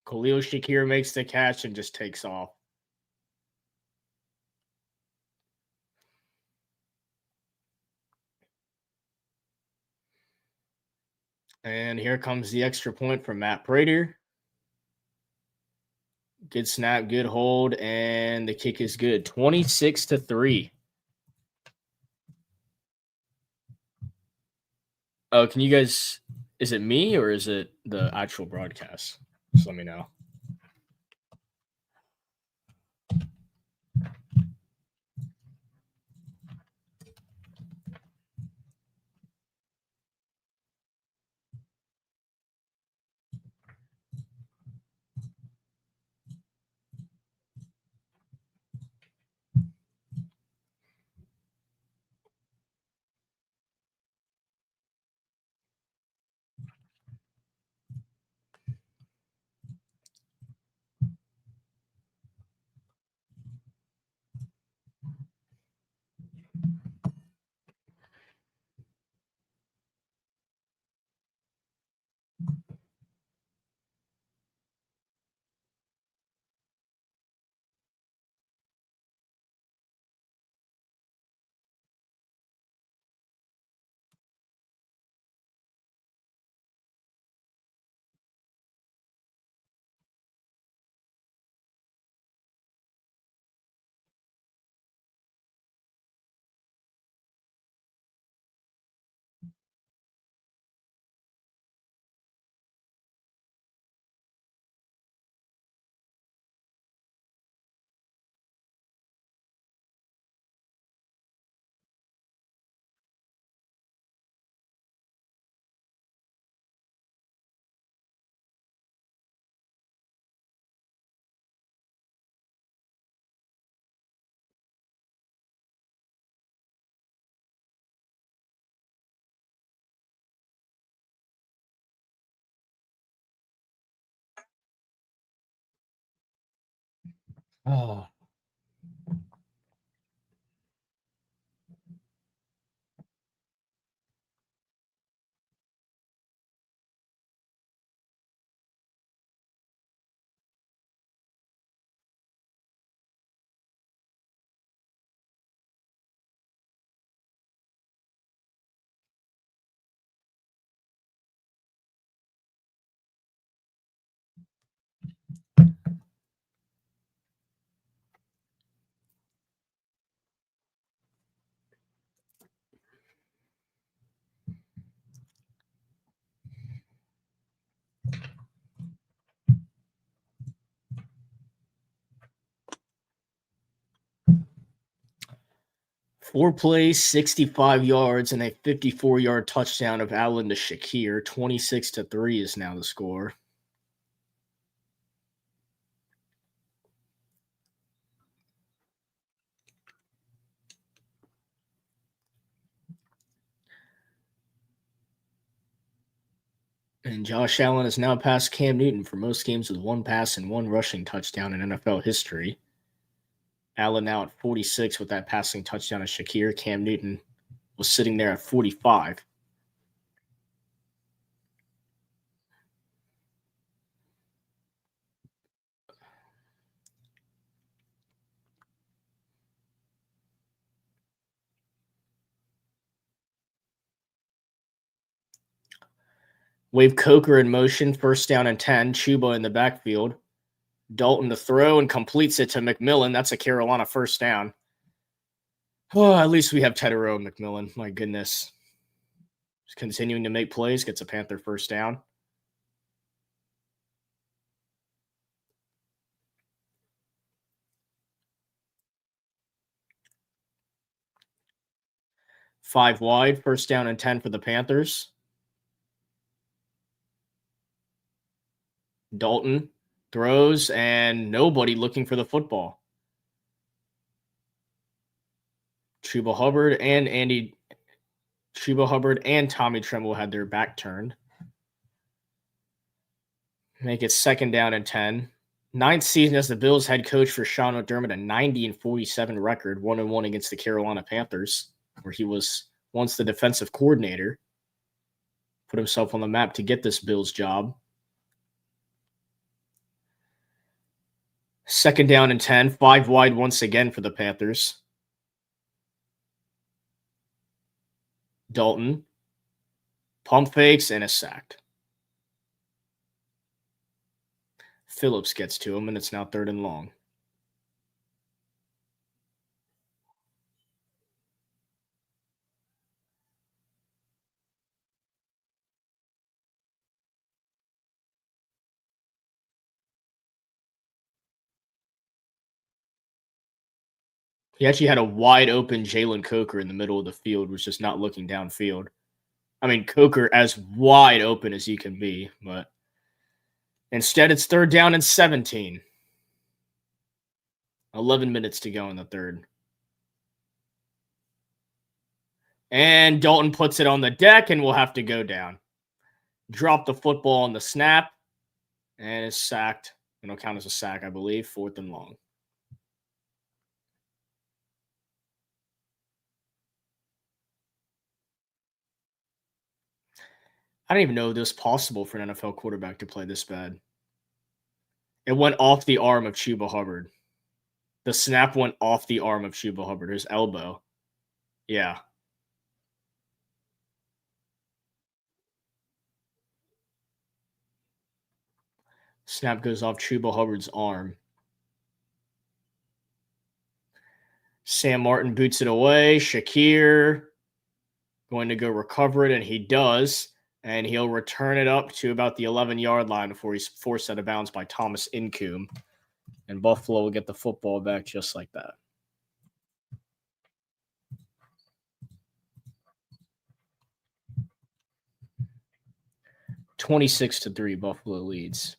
Khalil Shakir makes the catch and just takes off. And here comes the extra point from Matt Prater. Good snap, good hold, and the kick is good. 26-3. Oh, can you guys, is it me or is it the actual broadcast? Just let me know. Oh. Four plays, 65 yards, and a 54-yard touchdown of Allen to Shakir. 26-3 is now the score. And Josh Allen has now passed Cam Newton for most games with one pass and one rushing touchdown in NFL history. Allen now at 46 with that passing touchdown to Shakir. Cam Newton was sitting there at 45. Wave Coker in motion, 1st down and 10. Chuba in the backfield. Dalton to throw and completes it to McMillan. That's a Carolina 1st down. Oh, at least we have Tetero and McMillan. My goodness. Just continuing to make plays, gets a Panther 1st down. 5 wide, first down and 10 for the Panthers. Dalton throws, and nobody looking for the football. Chuba Hubbard and Tommy Tremble had their back turned. Make it second down and 10. 9th season as the Bills head coach for Sean McDermott, a 90-47 record, 1-1 against the Carolina Panthers, where he was once the defensive coordinator. Put himself on the map to get this Bills job. Second down and 10, 5 wide once again for the Panthers. Dalton, pump fakes, and a sack. Phillips gets to him, and it's now 3rd and long. He actually had a wide open Jalen Coker in the middle of the field, was just not looking downfield. I mean, Coker as wide open as he can be, but instead it's 3rd down and 17. 11 minutes to go in the third. And Dalton puts it on the deck and will have to go down. Drop the football on the snap and is sacked. It'll count as a sack, I believe. 4th and long. I didn't even know it was possible for an NFL quarterback to play this bad. It went off the arm of Chuba Hubbard. The snap went off the arm of Chuba Hubbard, his elbow. Yeah. Snap goes off Chuba Hubbard's arm. Sam Martin boots it away. Shakir going to go recover it, and he does. And he'll return it up to about the 11-yard line before he's forced out of bounds by Thomas Incoom. And Buffalo will get the football back just like that. (26-3), Buffalo leads.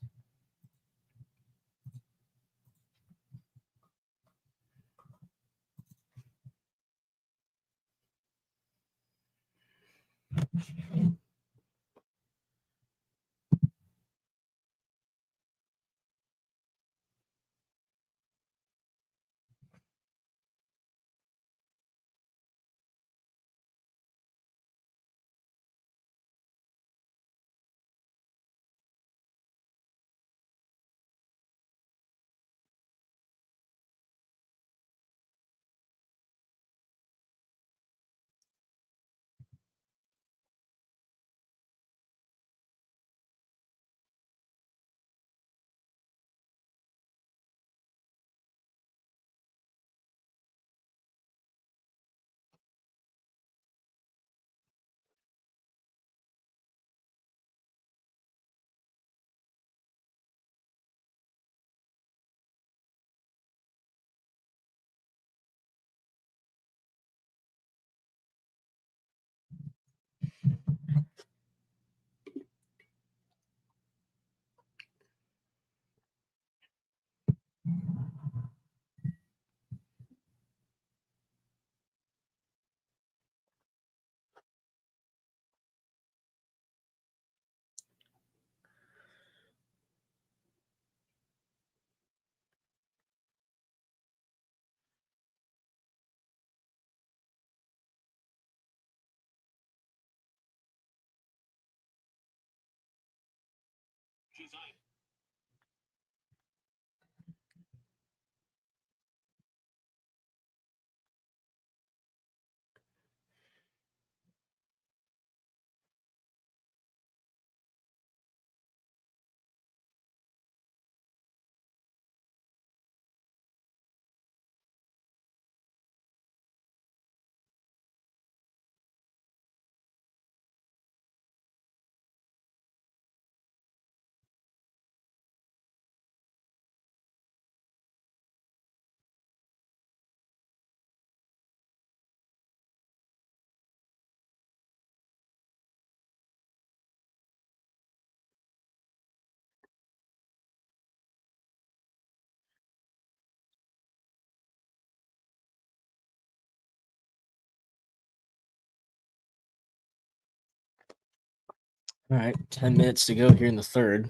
All right, 10 minutes to go here in the third.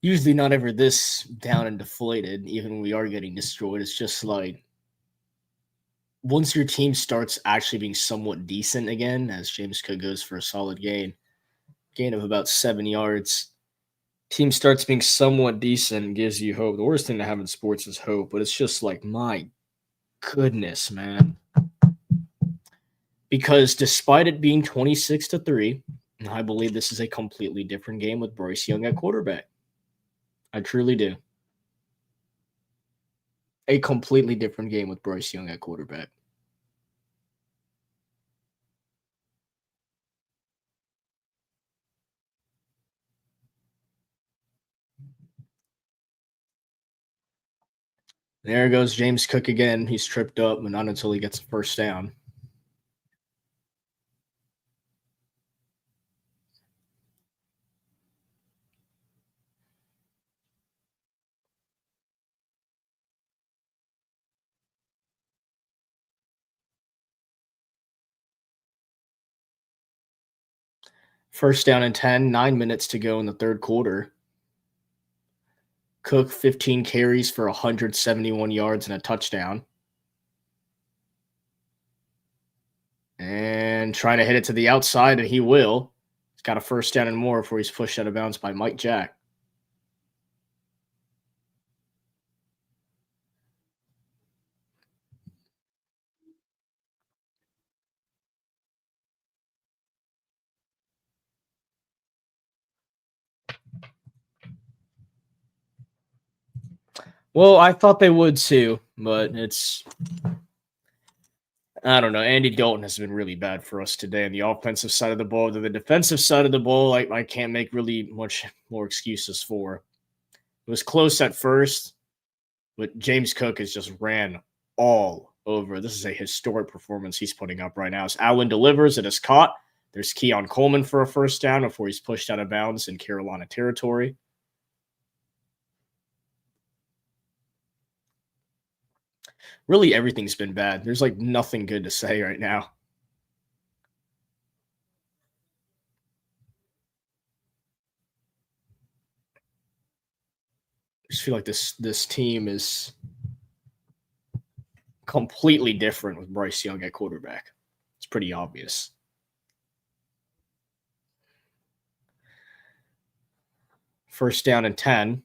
Usually not ever this down and deflated, even when we are getting destroyed. It's just like once your team starts actually being somewhat decent again, as James Cook goes for a solid gain of about 7 yards, team starts being somewhat decent, gives you hope. The worst thing to have in sports is hope, but it's just like, my goodness, man. Because despite it being 26-3, I believe this is a completely different game with Bryce Young at quarterback. I truly do. A completely different game with Bryce Young at quarterback. There goes James Cook again. He's tripped up, but not until he gets a first down. First down and 10, 9 minutes to go in the third quarter. Cook, 15 carries for 171 yards and a touchdown. And trying to hit it to the outside, and he will. He's got a first down and more before he's pushed out of bounds by Mike Jack. Well, I thought they would too, but I don't know. Andy Dalton has been really bad for us today on the offensive side of the ball. To the defensive side of the ball, I can't make really much more excuses for. It was close at first, but James Cook has just ran all over. This is a historic performance he's putting up right now. As Allen delivers, it is caught. There's Keon Coleman for a first down before he's pushed out of bounds in Carolina territory. Really, everything's been bad. There's like nothing good to say right now. I just feel like this team is completely different with Bryce Young at quarterback. It's pretty obvious. First down and 10.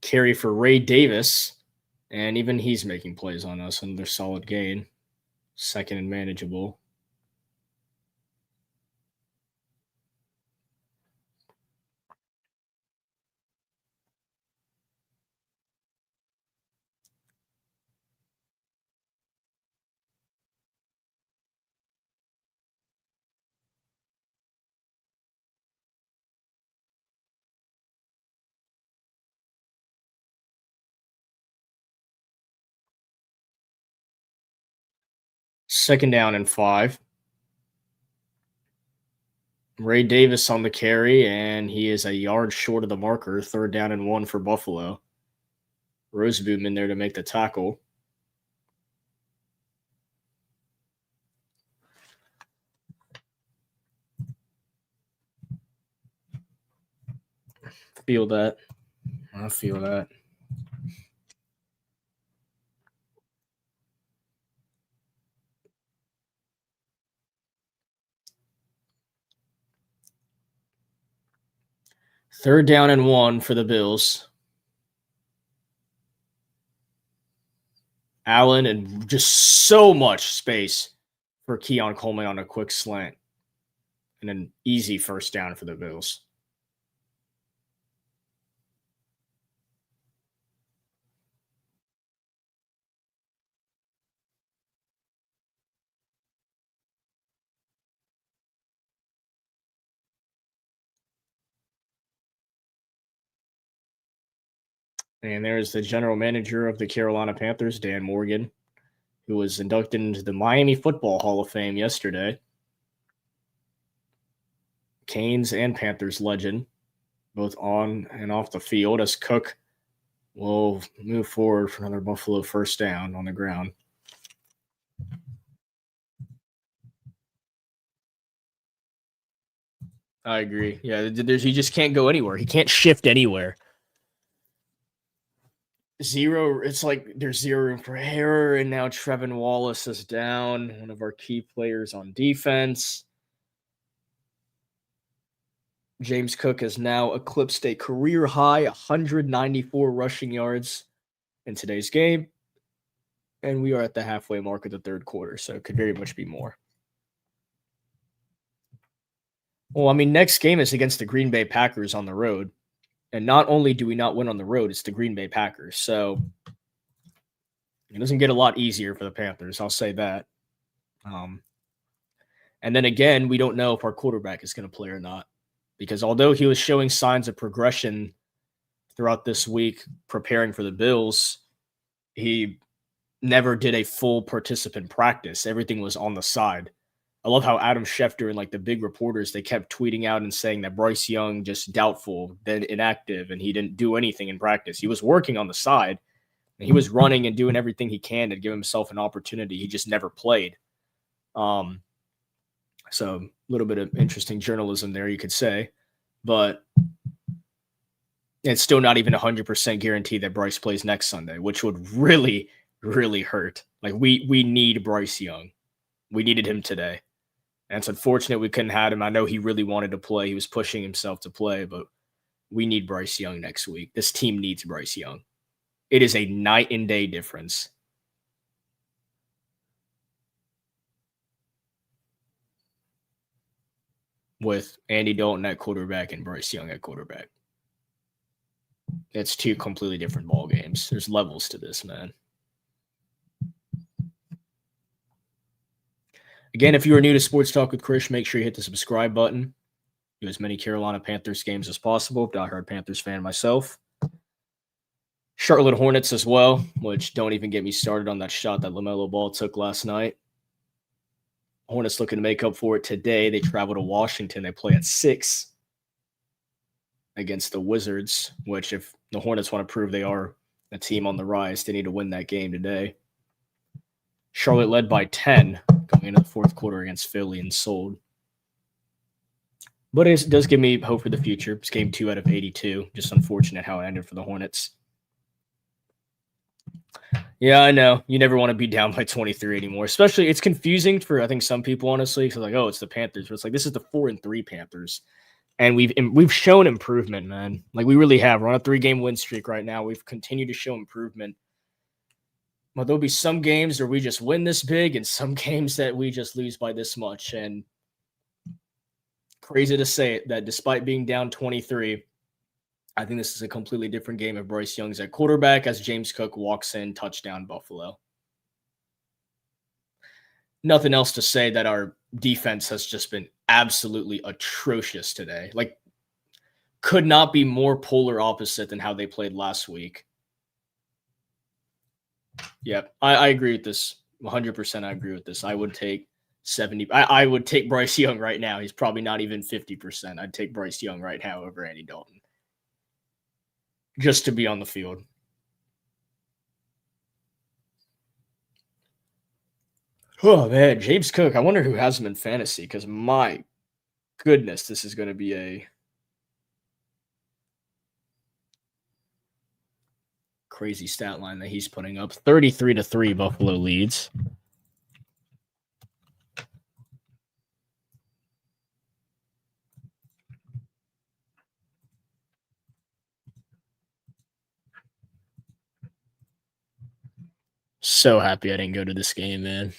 Carry for Ray Davis, and even he's making plays on us. Another solid gain. Second and manageable. Second down and 5. Ray Davis on the carry, and he is a yard short of the marker. Third down and 1 for Buffalo. Roseboom in there to make the tackle. Feel that. I feel that. Third down and 1 for the Bills. Allen, and just so much space for Keon Coleman on a quick slant. And an easy first down for the Bills. And there's the general manager of the Carolina Panthers, Dan Morgan, who was inducted into the Miami Football Hall of Fame yesterday. Canes and Panthers legend, both on and off the field, as Cook will move forward for another Buffalo first down on the ground. I agree. Yeah, he just can't go anywhere. He can't shift anywhere. Zero. It's like there's zero room for error, and now Trevin Wallace is down, one of our key players on defense. James Cook has now eclipsed a career high 194 rushing yards in today's game, and we are at the halfway mark of the third quarter, so it could very much be more. Well, I mean, next game is against the Green Bay Packers on the road. And not only do we not win on the road, it's the Green Bay Packers. So it doesn't get a lot easier for the Panthers. I'll say that. And then again, we don't know if our quarterback is going to play or not. Because although he was showing signs of progression throughout this week preparing for the Bills, he never did a full participant practice. Everything was on the side. I love how Adam Schefter and like the big reporters, they kept tweeting out and saying that Bryce Young just doubtful, then inactive, and he didn't do anything in practice. He was working on the side, and he was running and doing everything he can to give himself an opportunity. He just never played. So a little bit of interesting journalism there, you could say, but it's still not even 100% guaranteed that Bryce plays next Sunday, which would really, really hurt. Like we need Bryce Young. We needed him today. And it's unfortunate we couldn't have him. I know he really wanted to play. He was pushing himself to play, but we need Bryce Young next week. This team needs Bryce Young. It is a night and day difference. With Andy Dalton at quarterback and Bryce Young at quarterback. It's two completely different ball games. There's levels to this, man. Again, if you are new to Sports Talk with Chris, make sure you hit the subscribe button. Do as many Carolina Panthers games as possible. Diehard Panthers fan myself. Charlotte Hornets as well, which don't even get me started on that shot that LaMelo Ball took last night. Hornets looking to make up for it today. They travel to Washington. They play at 6 against the Wizards, which if the Hornets want to prove they are a team on the rise, they need to win that game today. Charlotte led by 10 going into the fourth quarter against Philly and sold. But it does give me hope for the future. It's game 2 out of 82. Just unfortunate how it ended for the Hornets. Yeah, I know. You never want to be down by 23 anymore. Especially, it's confusing for, I think, some people, honestly. So, like, oh, it's the Panthers. But it's like, this is the 4-3 Panthers. And we've shown improvement, man. Like, we really have. We're on a 3-game win streak right now. We've continued to show improvement. But there'll be some games where we just win this big and some games that we just lose by this much. And crazy to say it, that despite being down 23, I think this is a completely different game if Bryce Young's at quarterback as James Cook walks in, touchdown Buffalo. Nothing else to say that our defense has just been absolutely atrocious today. Like, could not be more polar opposite than how they played last week. Yep, I agree with this. 100% I agree with this. I would take 70. I would take Bryce Young right now. He's probably not even 50%. I'd take Bryce Young right now over Andy Dalton. Just to be on the field. Oh, man. James Cook. I wonder who has him in fantasy because my goodness, this is going to be a crazy stat line that he's putting up. 33-3 Buffalo leads. So happy I didn't go to this game, man.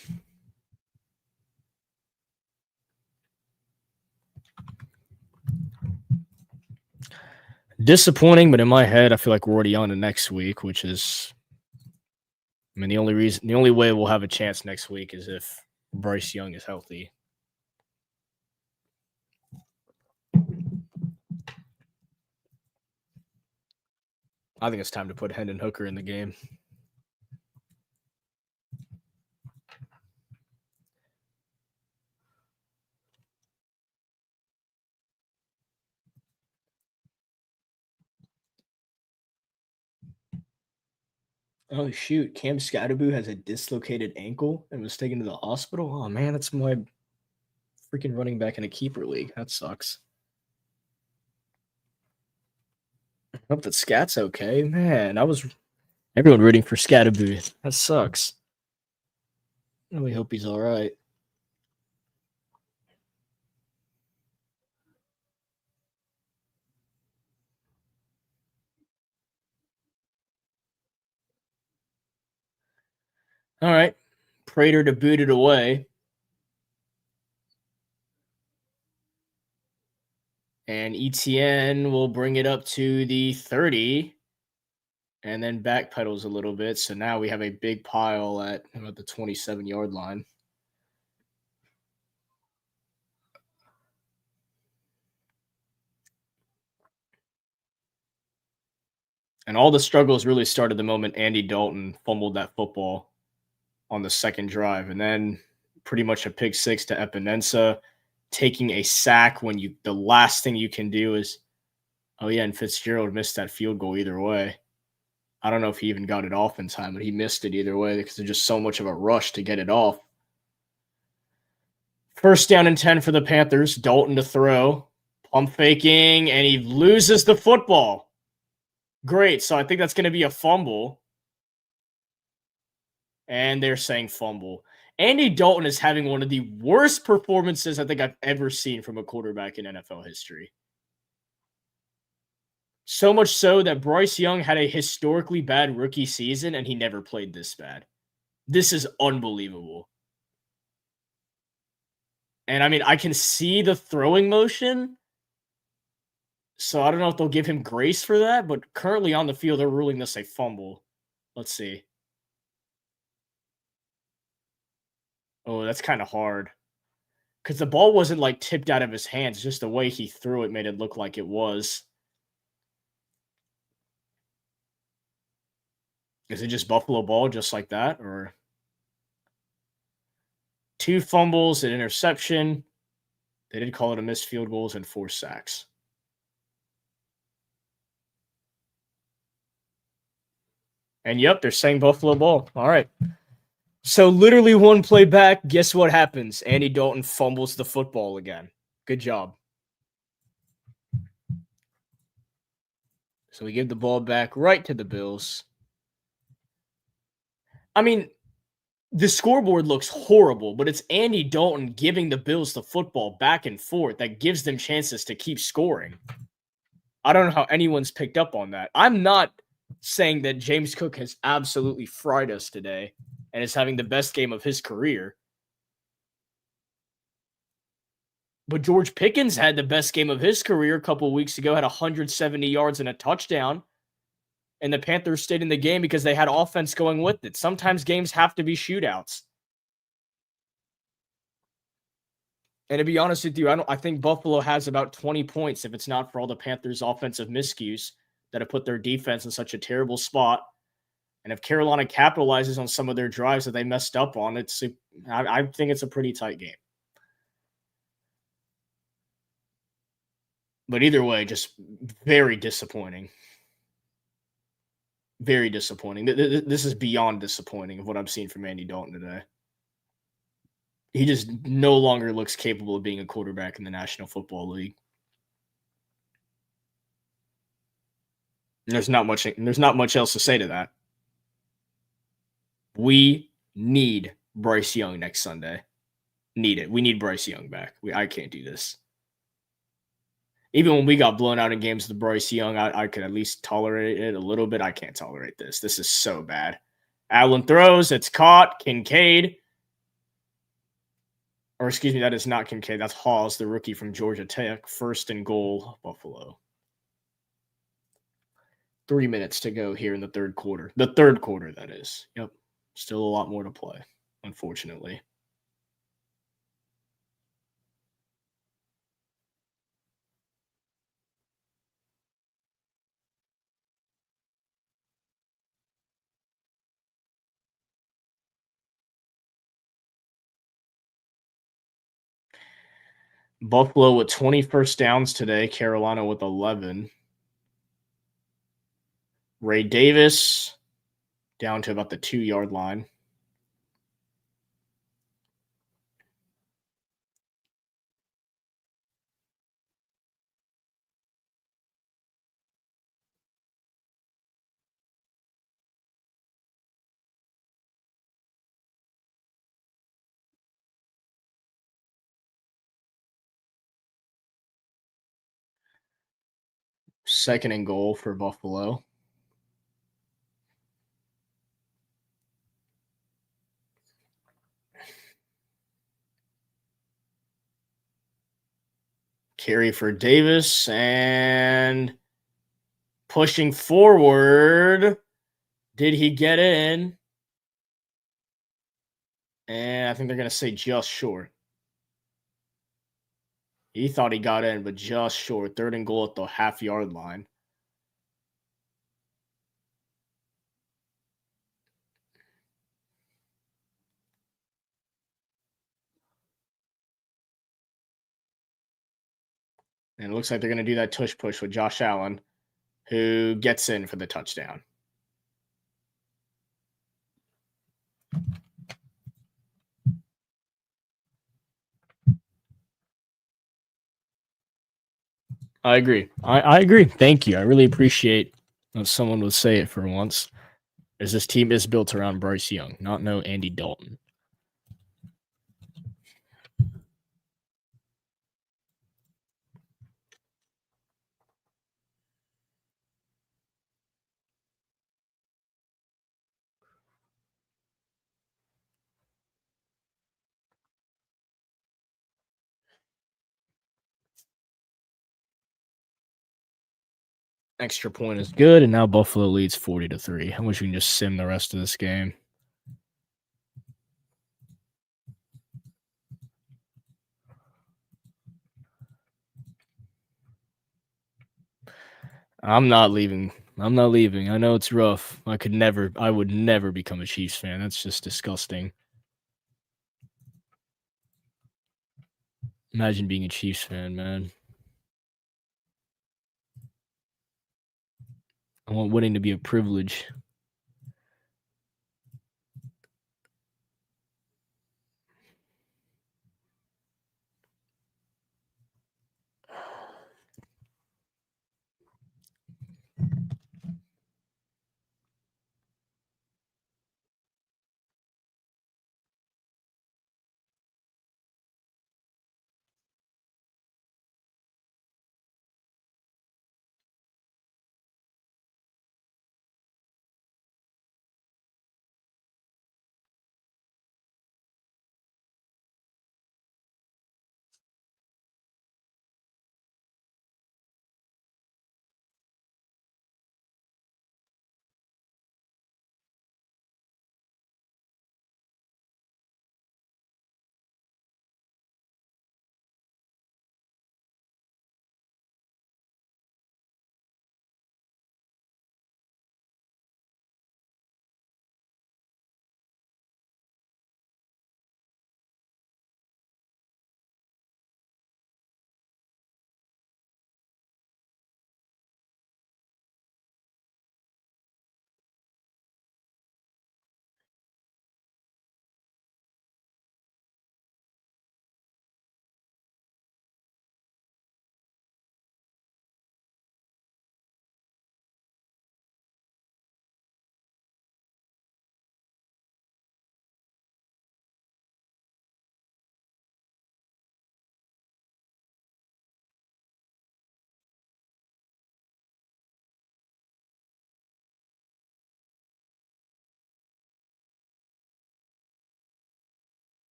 Disappointing, but in my head, I feel like we're already on to next week, which is, I mean, the only way we'll have a chance next week is if Bryce Young is healthy. I think it's time to put Hendon Hooker in the game. Oh, shoot. Cam Scatterboo has a dislocated ankle and was taken to the hospital. Oh, man, that's my freaking running back in a keeper league. That sucks. Hope that Scat's okay. Man, I was everyone rooting for Scatterboo. That sucks. I really hope he's all right. All right. Prater to boot it away. And ETN will bring it up to the 30 and then backpedals a little bit. So now we have a big pile at about the 27-yard line. And all the struggles really started the moment Andy Dalton fumbled that football on the second drive. And then pretty much a pick six to Epinensa, taking a sack when the last thing you can do is, oh yeah, and Fitzgerald missed that field goal either way. I don't know if he even got it off in time, but he missed it either way because there's just so much of a rush to get it off. First down and 10 for the Panthers. Dalton to throw. Pump faking, and he loses the football. Great. So I think that's going to be a fumble. And they're saying fumble. Andy Dalton is having one of the worst performances I think I've ever seen from a quarterback in NFL history. So much so that Bryce Young had a historically bad rookie season, and he never played this bad. This is unbelievable. And I mean, I can see the throwing motion. So I don't know if they'll give him grace for that, but currently on the field, they're ruling this a fumble. Let's see. Oh, that's kind of hard. Because the ball wasn't like tipped out of his hands. Just the way he threw it made it look like it was. Is it just Buffalo ball just like that? Or 2 fumbles, an interception. They did call it a missed field goals and 4 sacks. And yep, they're saying Buffalo ball. All right. So literally one play back, guess what happens? Andy Dalton fumbles the football again. Good job. So we give the ball back right to the Bills. I mean, the scoreboard looks horrible, but it's Andy Dalton giving the Bills the football back and forth that gives them chances to keep scoring. I don't know how anyone's picked up on that. I'm not saying that James Cook has absolutely fried us today and is having the best game of his career. But George Pickens had the best game of his career a couple of weeks ago, had 170 yards and a touchdown. And the Panthers stayed in the game because they had offense going with it. Sometimes games have to be shootouts. And to be honest with you, I think Buffalo has about 20 points if it's not for all the Panthers' offensive miscues that have put their defense in such a terrible spot. And if Carolina capitalizes on some of their drives that they messed up on, I think it's a pretty tight game. But either way, just very disappointing. Very disappointing. This is beyond disappointing of what I've seen from Andy Dalton today. He just no longer looks capable of being a quarterback in the National Football League. There's not much else to say to that. We need Bryce Young next Sunday. Need it. We need Bryce Young back. I can't do this. Even when we got blown out in games with Bryce Young, I could at least tolerate it a little bit. I can't tolerate this. This is so bad. Allen throws. It's caught. Kincaid. Or excuse me, that is not Kincaid. That's Hawes, the rookie from Georgia Tech. First and goal, Buffalo. 3 minutes to go here in the third quarter. The third quarter, that is. Yep. Still a lot more to play, unfortunately. Buffalo with 20 first downs today. Carolina with 11. Ray Davis down to about the 2-yard line. Second and goal for Buffalo. Carry for Davis and pushing forward. Did he get in? And I think they're going to say just short. He thought he got in, but just short. Third and goal at the half-yard line. And it looks like they're going to do that tush push with Josh Allen, who gets in for the touchdown. I agree. I agree. Thank you. I really appreciate if someone would say it for once. As this team is built around Bryce Young, not no Andy Dalton. Extra point is good, and now Buffalo leads 40-3. I wish we can just sim the rest of this game. I'm not leaving. I know it's rough. I would never become a Chiefs fan. That's just disgusting. Imagine being a Chiefs fan, man. I want winning to be a privilege.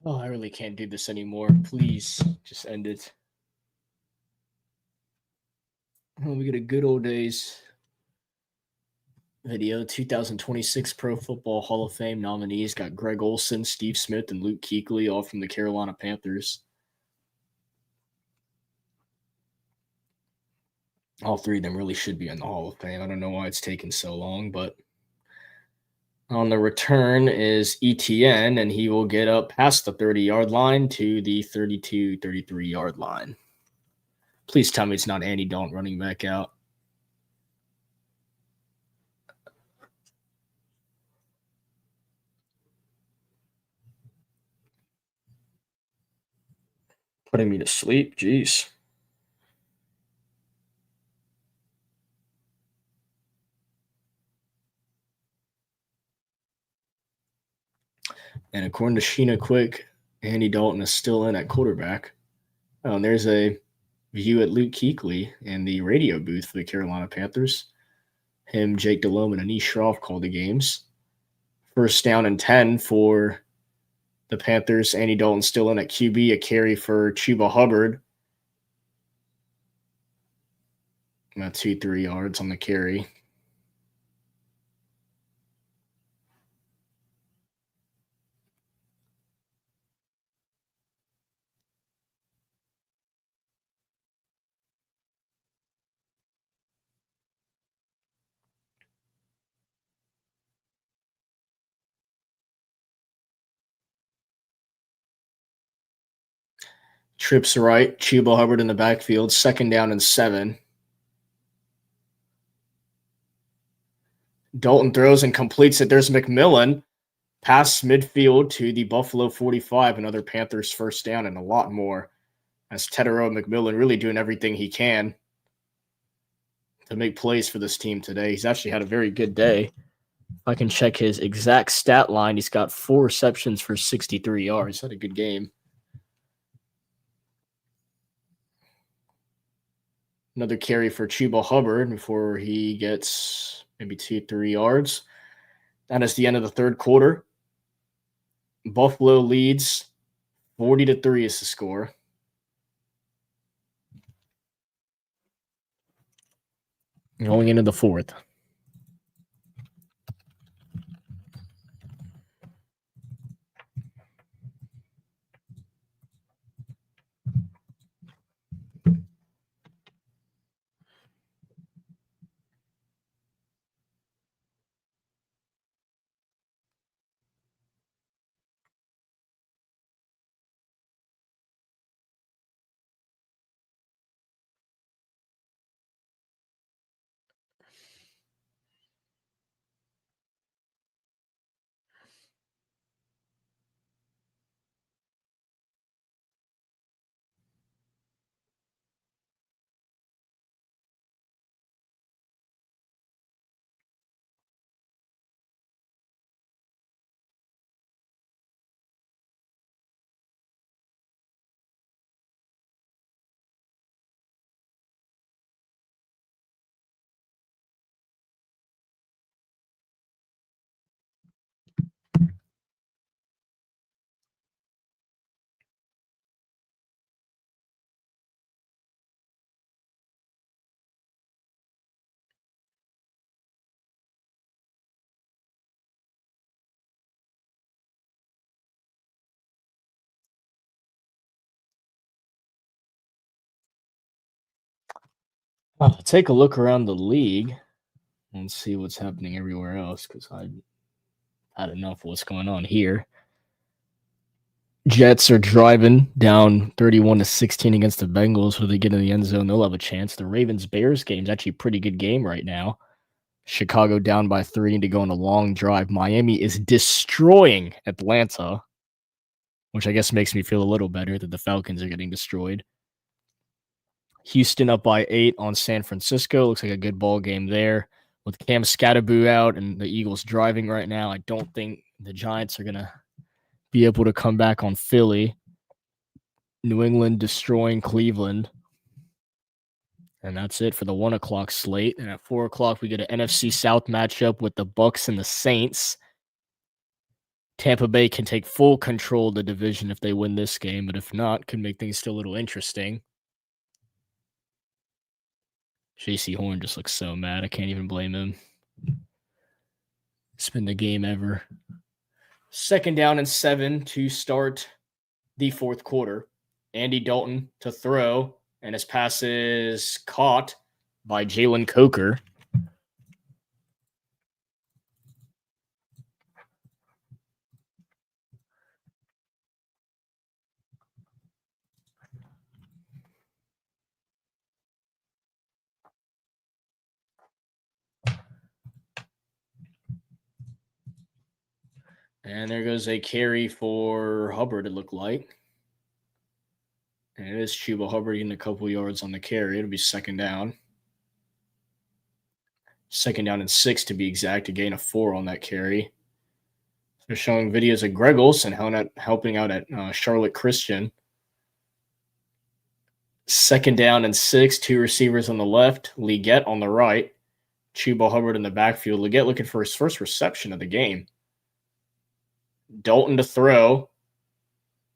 Oh, I really can't do this anymore. Please, just end it. Oh, we get a good old days video. 2026 Pro Football Hall of Fame nominees got Greg Olson, Steve Smith, and Luke Kuechly, all from the Carolina Panthers. All three of them really should be in the Hall of Fame. I don't know why it's taken so long, but on the return is ETN, and he will get up past the 30-yard line to the 32, 33-yard line. Please tell me it's not Andy Dalton running back out. Putting me to sleep. Jeez. And according to Sheena Quick, Andy Dalton is still in at quarterback. Oh, and there's a view at Luke Kuechly in the radio booth for the Carolina Panthers. Him, Jake Delhomme, and Anish Shroff call the games. First down and 10 for the Panthers. Andy Dalton still in at QB. A carry for Chuba Hubbard. About 2-3 yards on the carry. Trips right. Chuba Hubbard in the backfield. Second down and 7. Dalton throws and completes it. There's McMillan. Pass midfield to the Buffalo 45. Another Panthers first down and a lot more. As Tedero McMillan really doing everything he can to make plays for this team today. He's actually had a very good day. If I can check his exact stat line, he's got 4 receptions for 63 yards. Had a good game. Another carry for Chuba Hubbard before he gets maybe 2-3 yards. That is the end of the third quarter. Buffalo leads 40-3 is the score. Going into the fourth. I'll take a look around the league and see what's happening everywhere else because I had enough of what's going on here. Jets are driving down 31-16 against the Bengals. So they get in the end zone, they'll have a chance. The Ravens-Bears game is actually a pretty good game right now. Chicago down by 3 to go on a long drive. Miami is destroying Atlanta, which I guess makes me feel a little better that the Falcons are getting destroyed. Houston up by 8 on San Francisco. Looks like a good ball game there. With Cam Scatterboo out and the Eagles driving right now, I don't think the Giants are going to be able to come back on Philly. New England destroying Cleveland. And that's it for the 1 o'clock slate. And at 4 o'clock, we get an NFC South matchup with the Bucs and the Saints. Tampa Bay can take full control of the division if they win this game, but if not, could make things still a little interesting. JC Horn just looks so mad. I can't even blame him. It's been the game ever. Second down and 7 to start the fourth quarter. Andy Dalton to throw, and his pass is caught by Jalen Coker. And there goes a carry for Hubbard, it looked like. And it is Chuba Hubbard getting a couple yards on the carry. It'll be second down. Second down and 6 to be exact, a gain of 4 on that carry. They're showing videos of Greg Olsen helping out at Charlotte Christian. Second down and 6, 2 receivers on the left, Leggett on the right, Chuba Hubbard in the backfield. Leggett looking for his first reception of the game. Dalton to throw.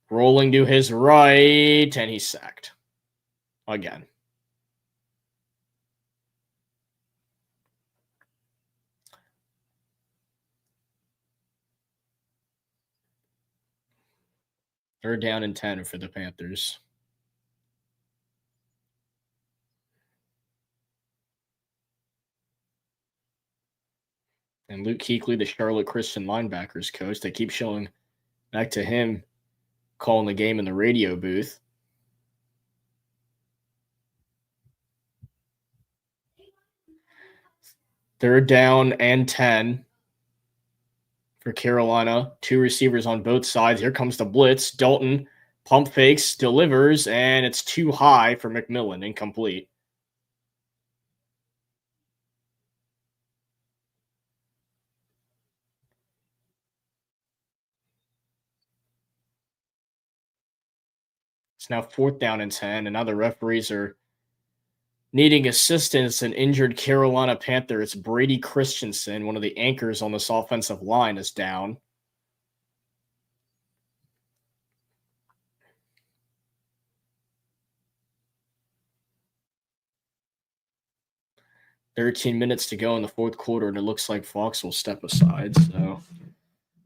Rolling to his right, and he's sacked. Again. Third down and 10 for the Panthers. And Luke Kuechly, the Charlotte Christian linebackers coach, they keep showing back to him calling the game in the radio booth. Third down and 10 for Carolina. 2 receivers on both sides. Here comes the blitz. Dalton pump fakes, delivers, and it's too high for McMillan. Incomplete. It's now fourth down and 10, and now the referees are needing assistance. An injured Carolina Panther. It's Brady Christensen, one of the anchors on this offensive line, is down. $13 to go in the fourth quarter, and it looks like Fox will step aside. So,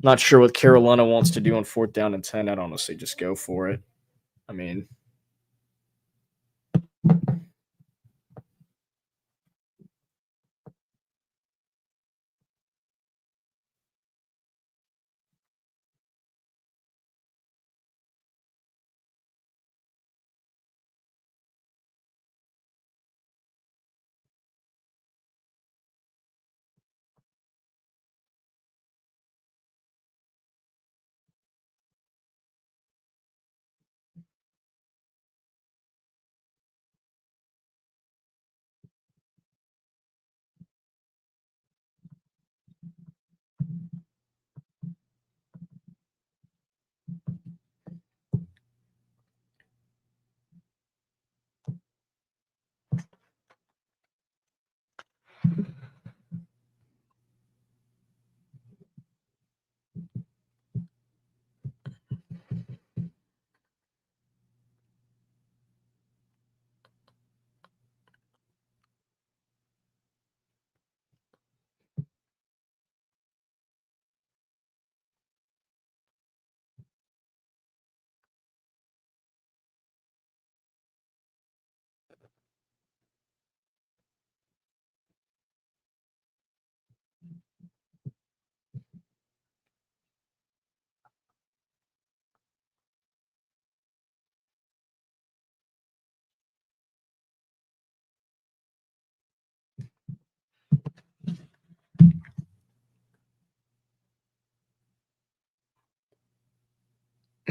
not sure what Carolina wants to do on fourth down and 10. I'd honestly just go for it. I mean,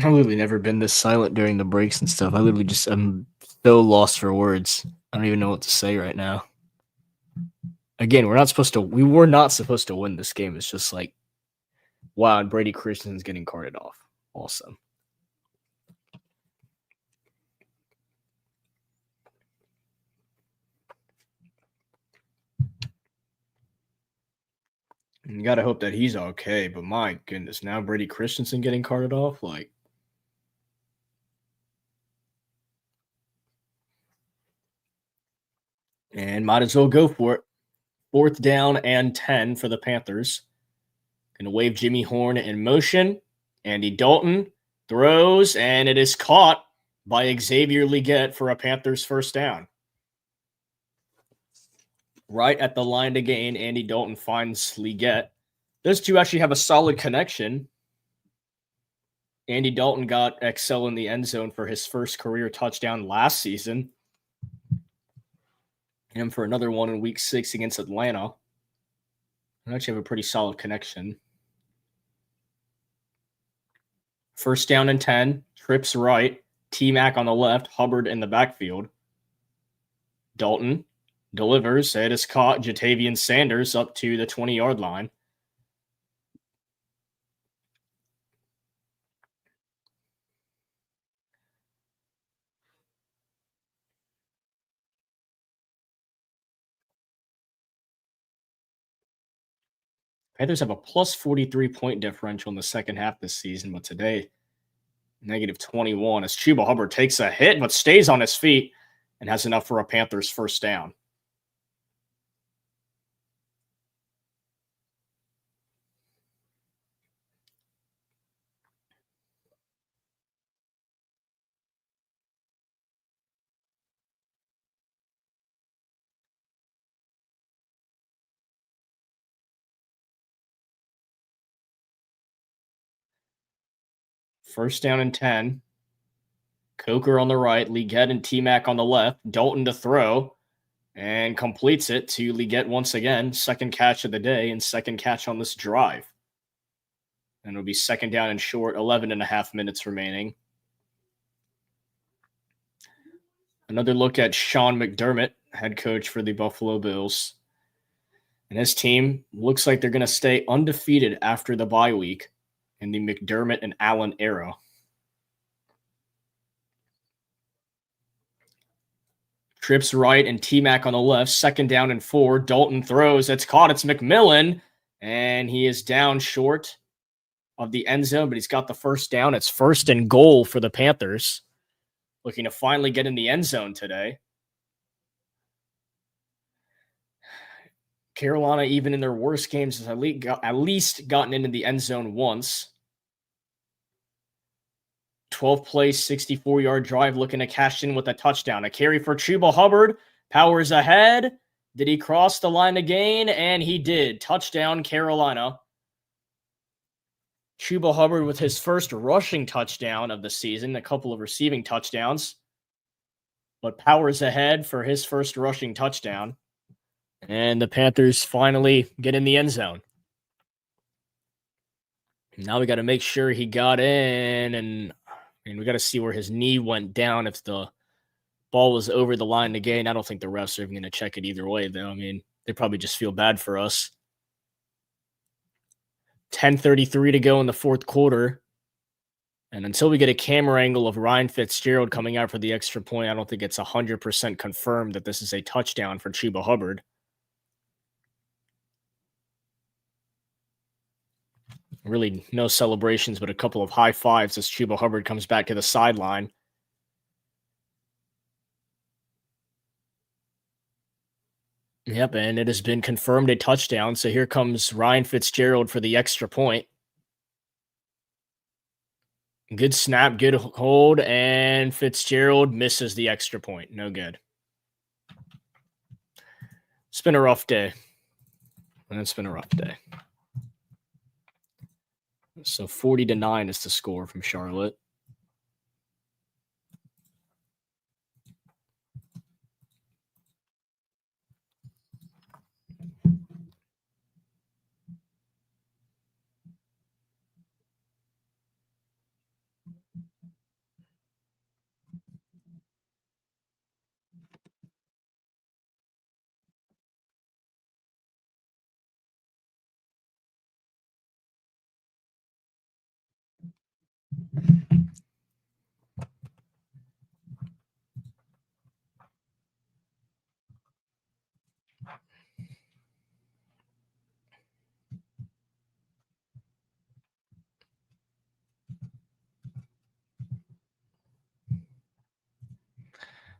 I've literally never been this silent during the breaks and stuff. I'm so lost for words. I don't even know what to say right now. Again, we were not supposed to win this game. It's just like, wow, and Brady Christensen's getting carted off. Awesome. You gotta hope that he's okay, but my goodness, now Brady Christensen getting carted off, like. And might as well go for it. Fourth down and 10 for the Panthers. Gonna wave Jimmy Horn in motion. Andy Dalton throws, and it is caught by Xavier Leggett for a Panthers first down. Right at the line to gain, Andy Dalton finds Leggett. Those two actually have a solid connection. Andy Dalton got Excel in the end zone for his first career touchdown last season. And for another one in week 6 against Atlanta. They actually have a pretty solid connection. First down and 10. Trips right. T-Mac on the left, Hubbard in the backfield. Dalton delivers. It is caught. Jatavian Sanders up to the 20-yard line. Panthers have a plus 43 point differential in the second half this season, but today, negative 21 as Chuba Hubbard takes a hit but stays on his feet and has enough for a Panthers first down. First down and 10. Coker on the right, Leggett and T-Mac on the left. Dalton to throw and completes it to Leggett once again. Second catch of the day and second catch on this drive. And it'll be second down and short, 11 and a half minutes remaining. Another look at Sean McDermott, head coach for the Buffalo Bills. And his team looks like they're going to stay undefeated after the bye week in the McDermott and Allen era. Trips right and T-Mac on the left. Second down and 4. Dalton throws. It's caught. It's McMillan. And he is down short of the end zone, but he's got the first down. It's first and goal for the Panthers. Looking to finally get in the end zone today. Carolina, even in their worst games, has at least gotten into the end zone once. 12-play, 64-yard drive looking to cash in with a touchdown. A carry for Chuba Hubbard. Powers ahead. Did he cross the line to gain? And he did. Touchdown, Carolina. Chuba Hubbard with his first rushing touchdown of the season. A couple of receiving touchdowns. But Powers ahead for his first rushing touchdown. And the Panthers finally get in the end zone. Now we got to make sure he got in, and we got to see where his knee went down if the ball was over the line to gain. I don't think the refs are even going to check it either way, though. I mean, they probably just feel bad for us. 10:33 to go in the fourth quarter. And until we get a camera angle of Ryan Fitzgerald coming out for the extra point, I don't think it's 100% confirmed that this is a touchdown for Chuba Hubbard. Really no celebrations, but a couple of high fives as Chuba Hubbard comes back to the sideline. Yep, and it has been confirmed a touchdown. So here comes Ryan Fitzgerald for the extra point. Good snap, good hold, and Fitzgerald misses the extra point. No good. It's been a rough day. It's been a rough day. So 40-9 is the score from Charlotte.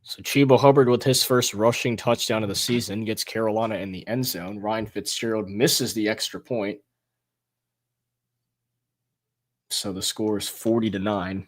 So Chuba Hubbard with his first rushing touchdown of the season gets Carolina in the end zone. Ryan Fitzgerald misses the extra point. So the score is 40-9.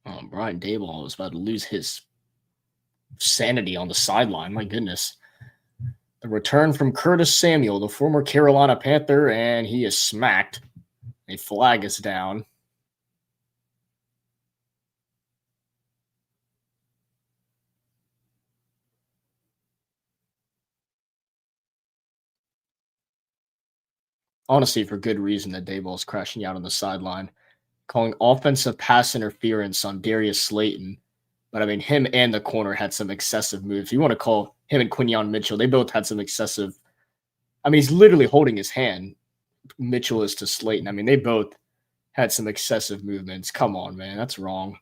Oh, Brian Daboll was about to lose his sanity on the sideline. My goodness. The return from Curtis Samuel, the former Carolina Panther, and he is smacked. A flag is down. Honestly, for good reason that Daboll is crashing out on the sideline, calling offensive pass interference on Darius Slayton. But I mean, him and the corner had some excessive moves. You want to call him and Quinyon Mitchell, they both had some excessive. I mean, he's literally holding his hand. Mitchell is to Slayton. I mean, they both had some excessive movements. Come on, man. That's wrong.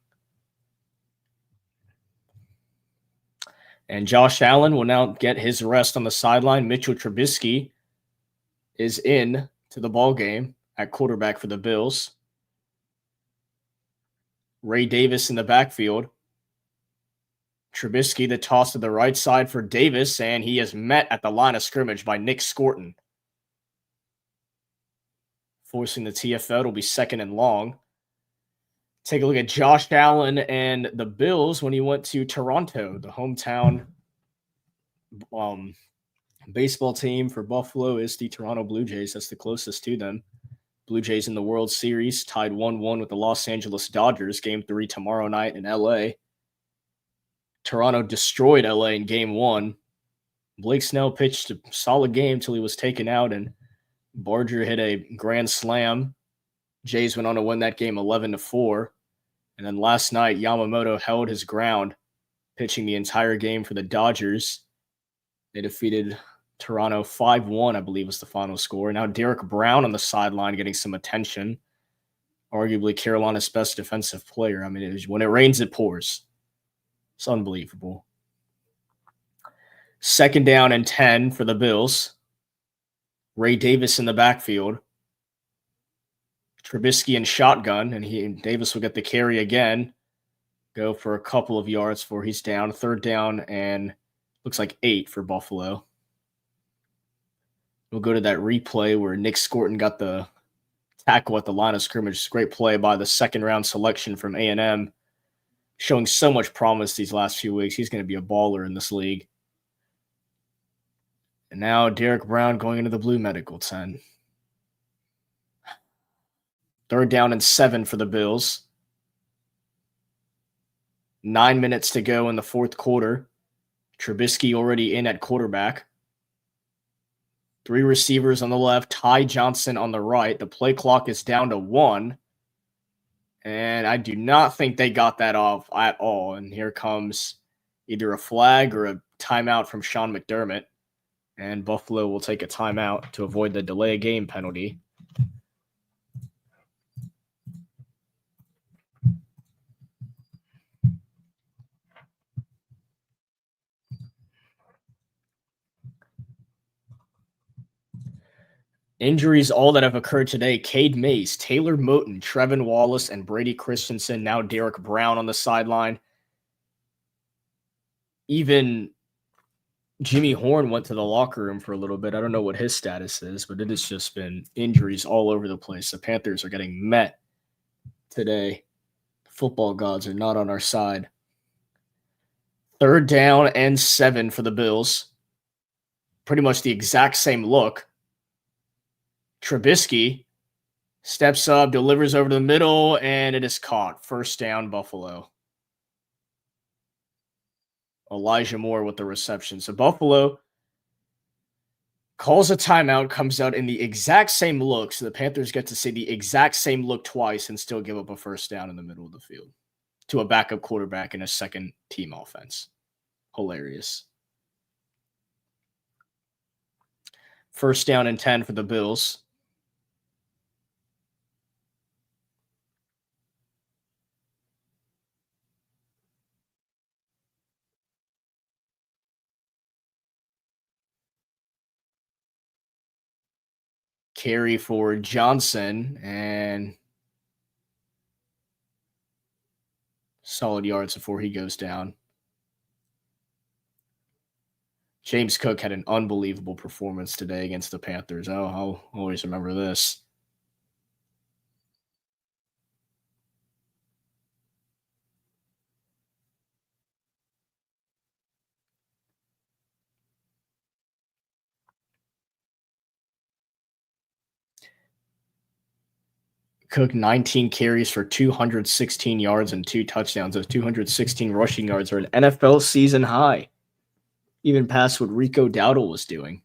And Josh Allen will now get his rest on the sideline. Mitchell Trubisky is in to the ball game at quarterback for the Bills. Ray Davis in the backfield. Trubisky, the toss to the right side for Davis, and he is met at the line of scrimmage by Nick Scorton. Forcing the TFL, it'll be second and long. Take a look at Josh Allen and the Bills when he went to Toronto, the hometown baseball team for Buffalo is the Toronto Blue Jays. That's the closest to them. Blue Jays in the World Series, tied 1-1 with the Los Angeles Dodgers. Game 3 tomorrow night in LA. Toronto destroyed LA in Game 1. Blake Snell pitched a solid game till he was taken out, and Barger hit a grand slam. Jays went on to win that game 11-4. And then last night, Yamamoto held his ground, pitching the entire game for the Dodgers. They defeated Toronto 5-1, I believe was the final score. Now Derek Brown on the sideline getting some attention. Arguably Carolina's best defensive player. I mean, when it rains, it pours. It's unbelievable. Second down and 10 for the Bills. Ray Davis in the backfield. Trubisky in shotgun, and Davis will get the carry again. Go for a couple of yards before he's down. Third down and looks like 8 for Buffalo. We'll go to that replay where Nick Scorton got the tackle at the line of scrimmage. Great play by the second-round selection from A&M. Showing so much promise these last few weeks. He's going to be a baller in this league. And now Derek Brown going into the blue medical tent. Third down and 7 for the Bills. 9 minutes to go in the fourth quarter. Trubisky already in at quarterback. 3 receivers on the left, Ty Johnson on the right. The play clock is down to 1. And I do not think they got that off at all. And here comes either a flag or a timeout from Sean McDermott. And Buffalo will take a timeout to avoid the delay game penalty. Injuries, all that have occurred today. Cade Mays, Taylor Moton, Trevin Wallace, and Brady Christensen. Now Derek Brown on the sideline. Even Jimmy Horn went to the locker room for a little bit. I don't know what his status is, but it has just been injuries all over the place. The Panthers are getting met today. Football gods are not on our side. Third down and 7 for the Bills. Pretty much the exact same look. Trubisky steps up, delivers over the middle, and it is caught. First down, Buffalo. Elijah Moore with the reception. So Buffalo calls a timeout, comes out in the exact same look. So the Panthers get to see the exact same look twice and still give up a first down in the middle of the field to a backup quarterback in a second team offense. Hilarious. First down and 10 for the Bills. Carry for Johnson, and Solid yards before he goes down. James Cook had an unbelievable performance today against the Panthers. I'll always remember this. Cook 19 carries for 216 yards and 2 touchdowns. Those 216 rushing yards are an NFL season high, even past what Rico Dowdle was doing.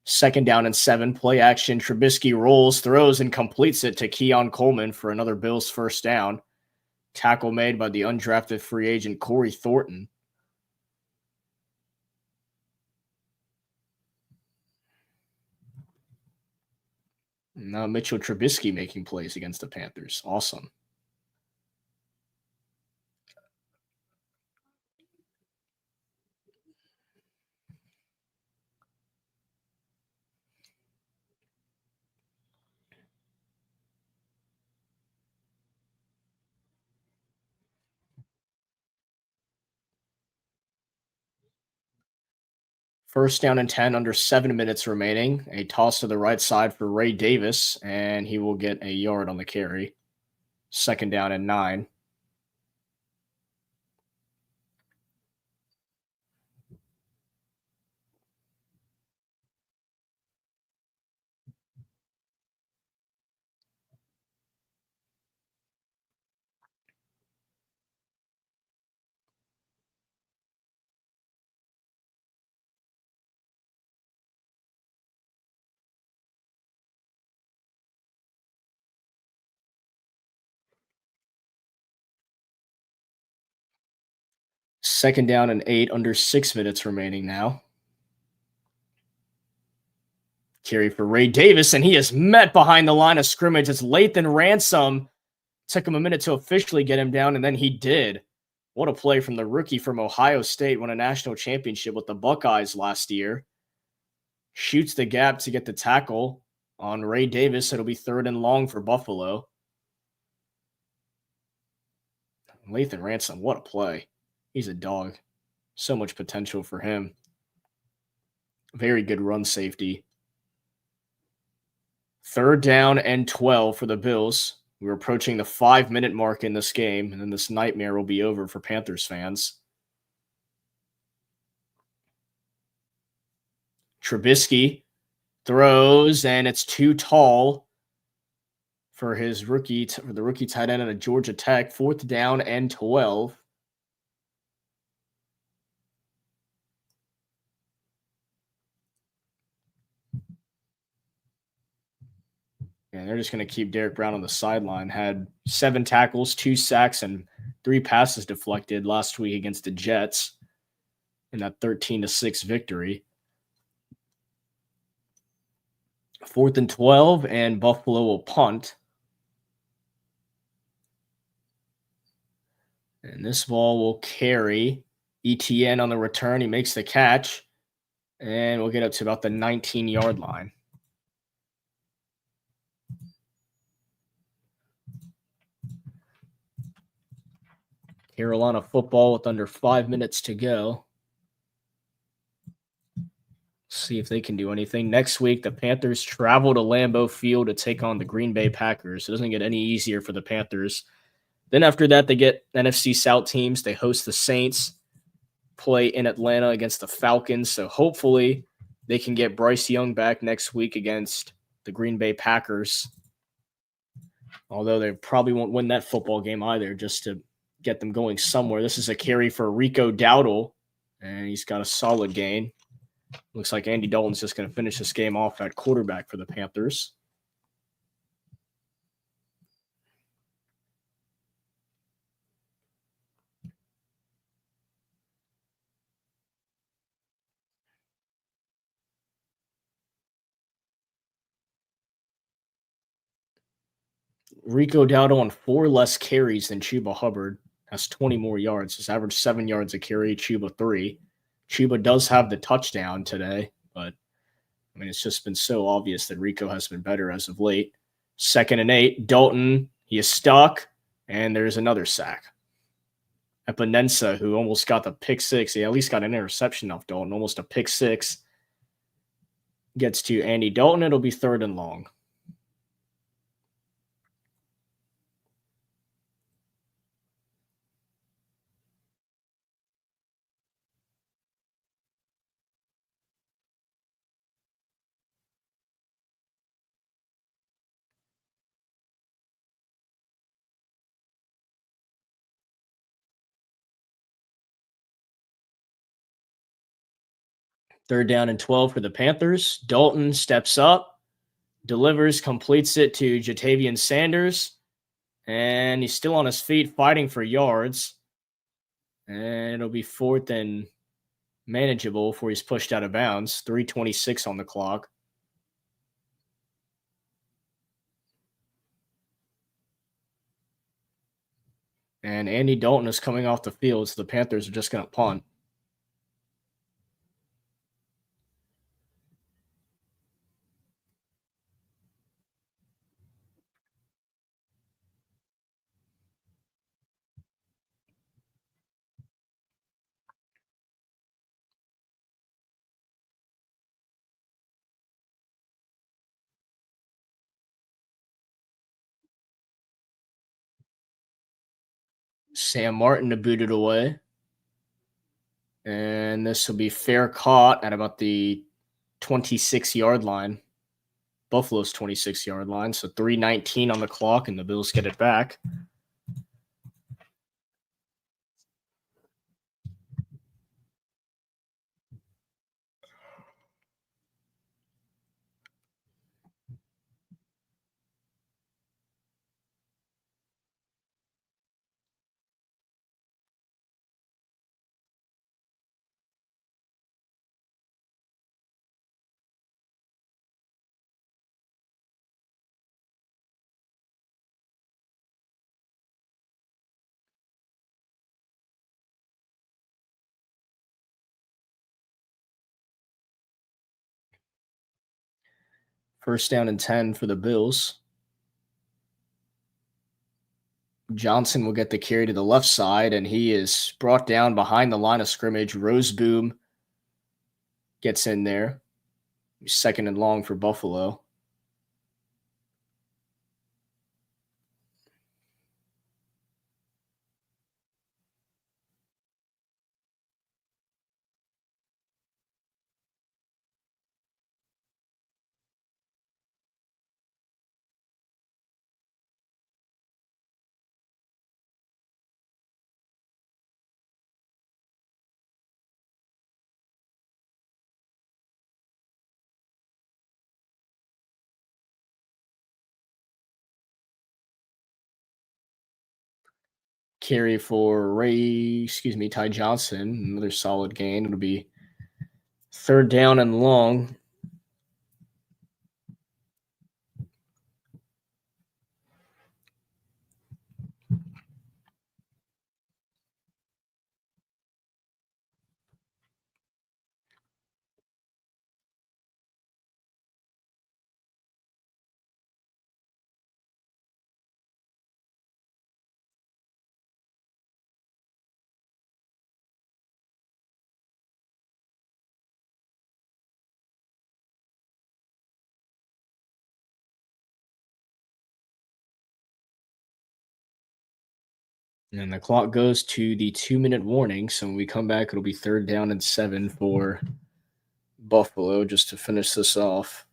2nd down and 7, play action. Trubisky rolls, throws, and completes it to Keon Coleman for another Bills first down. Tackle made by the undrafted free agent Corey Thornton. Now Mitchell Trubisky making plays against the Panthers. Awesome. First down and 10, under 7 minutes remaining. A toss to the right side for Ray Davis, and he will get a yard on the carry. 2nd down and 9. Second down and 8, under 6 minutes remaining now. Carry for Ray Davis, and he is met behind the line of scrimmage. It's Lathan Ransom. Took him a minute to officially get him down, and then he did. What a play from the rookie from Ohio State. Won a national championship with the Buckeyes last year. Shoots the gap to get the tackle on Ray Davis. It'll be 3rd and long for Buffalo. Lathan Ransom, what a play. He's a dog. So much potential for him. Very good run safety. 3rd down and 12 for the Bills. We're approaching the 5-minute mark in this game, and then this nightmare will be over for Panthers fans. Trubisky throws, and it's too tall for the rookie tight end at Georgia Tech. 4th down and 12. And they're just going to keep Derek Brown on the sideline. Had 7 tackles, 2 sacks, and 3 passes deflected last week against the Jets in that 13-6 victory. 4th and 12, and Buffalo will punt. And this ball will carry ETN on the return. He makes the catch, and we'll get up to about the 19-yard line. Carolina football with under 5 minutes to go. See if they can do anything. Next week, the Panthers travel to Lambeau Field to take on the Green Bay Packers. It doesn't get any easier for the Panthers. Then after that, they get NFC South teams. They host the Saints, play in Atlanta against the Falcons. So hopefully they can get Bryce Young back next week against the Green Bay Packers. Although they probably won't win that football game either, just to get them going somewhere. This is a carry for Rico Dowdle, and he's got a solid gain. Looks like Andy Dalton's just going to finish this game off at quarterback for the Panthers. Rico Dowdle on 4 less carries than Chuba Hubbard. Has 20 more yards. His average 7 yards a carry, Chuba 3. Chuba does have the touchdown today, but I mean, it's just been so obvious that Rico has been better as of late. 2nd and 8, Dalton, he is stuck, and there's another sack. Epinensa, who almost got the pick six. He at least got an interception off Dalton, almost a pick six. Gets to Andy Dalton. It'll be 3rd and long. Third down and 12 for the Panthers. Dalton steps up, delivers, completes it to Jatavian Sanders, and he's still on his feet fighting for yards. And it'll be 4th and manageable before he's pushed out of bounds. 3:26 on the clock. And Andy Dalton is coming off the field, so the Panthers are just going to punt. Sam Martin to boot it away. And this will be fair caught at about the 26-yard line. Buffalo's 26-yard line. So 3:19 on the clock, and the Bills get it back. First down and 10 for the Bills. Johnson will get the carry to the left side, and he is brought down behind the line of scrimmage. Roseboom gets in there. 2nd and long for Buffalo. Carry for Ty Johnson. Another solid gain. It'll be 3rd down and long. And the clock goes to the 2-minute warning. So when we come back, it'll be 3rd down and 7 for Buffalo just to finish this off.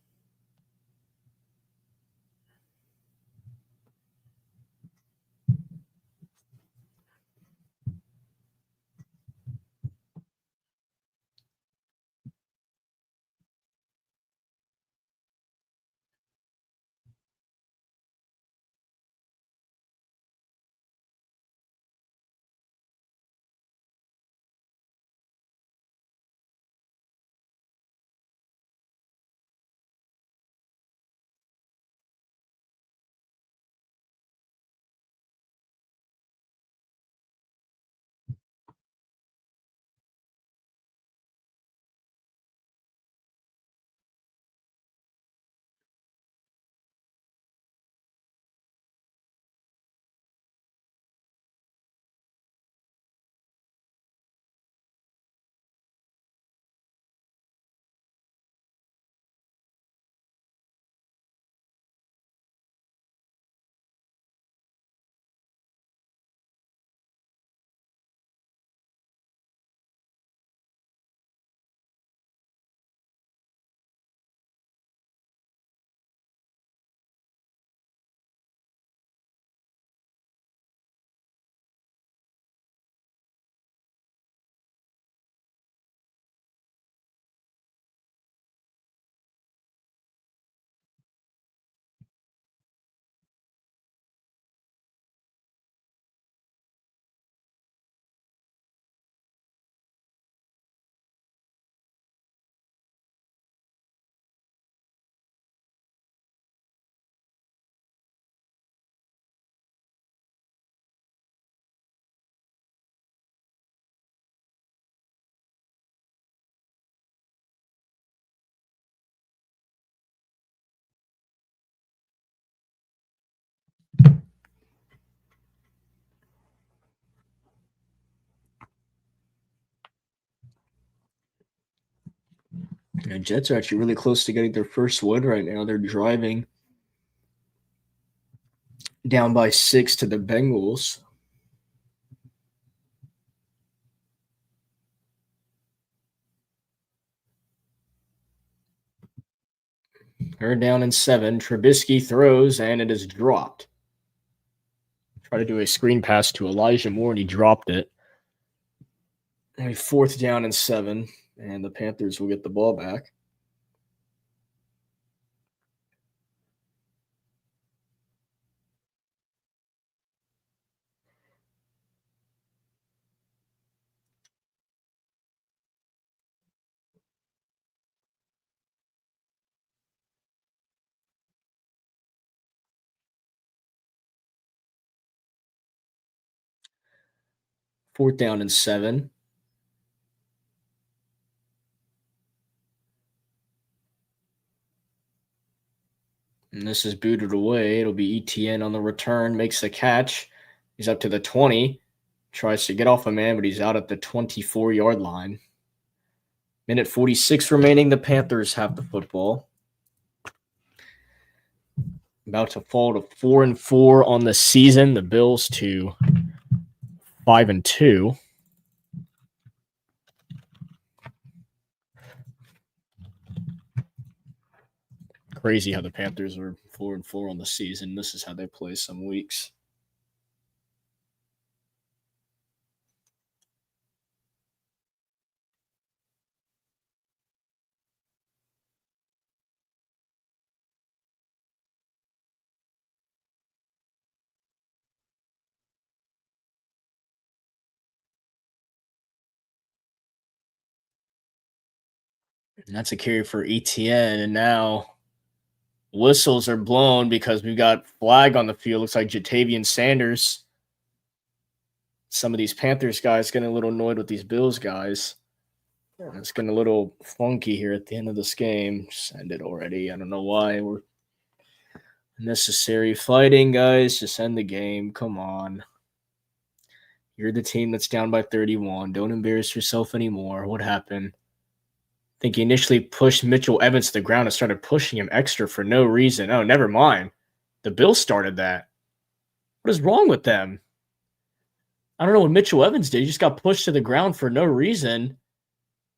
The Jets are actually really close to getting their first win right now. They're driving down by 6 to the Bengals. They're down in 7. Trubisky throws, and it is dropped. Try to do a screen pass to Elijah Moore, and he dropped it. A 4th down and 7, and the Panthers will get the ball back. Fourth down and 7. And this is booted away. It'll be ETN on the return, makes the catch. He's up to the 20, tries to get off a man, but he's out at the 24-yard line. Minute 46 remaining. The Panthers have the football. About to fall to 4-4 on the season. The Bills to 5-2. Crazy how the Panthers are 4-4 on the season. This is how they play some weeks. And that's a carry for ETN. And now whistles are blown because we've got flag on the field. Looks like Jatavian Sanders. Some of these Panthers guys getting a little annoyed with these Bills guys. It's getting a little funky here at the end of this game. Just end it already. I don't know why. We're unnecessary fighting, guys. Just end the game. Come on. You're the team that's down by 31. Don't embarrass yourself anymore. What happened? I think he initially pushed Mitchell Evans to the ground and started pushing him extra for no reason. Oh, never mind. The Bills started that. What is wrong with them? I don't know what Mitchell Evans did. He just got pushed to the ground for no reason.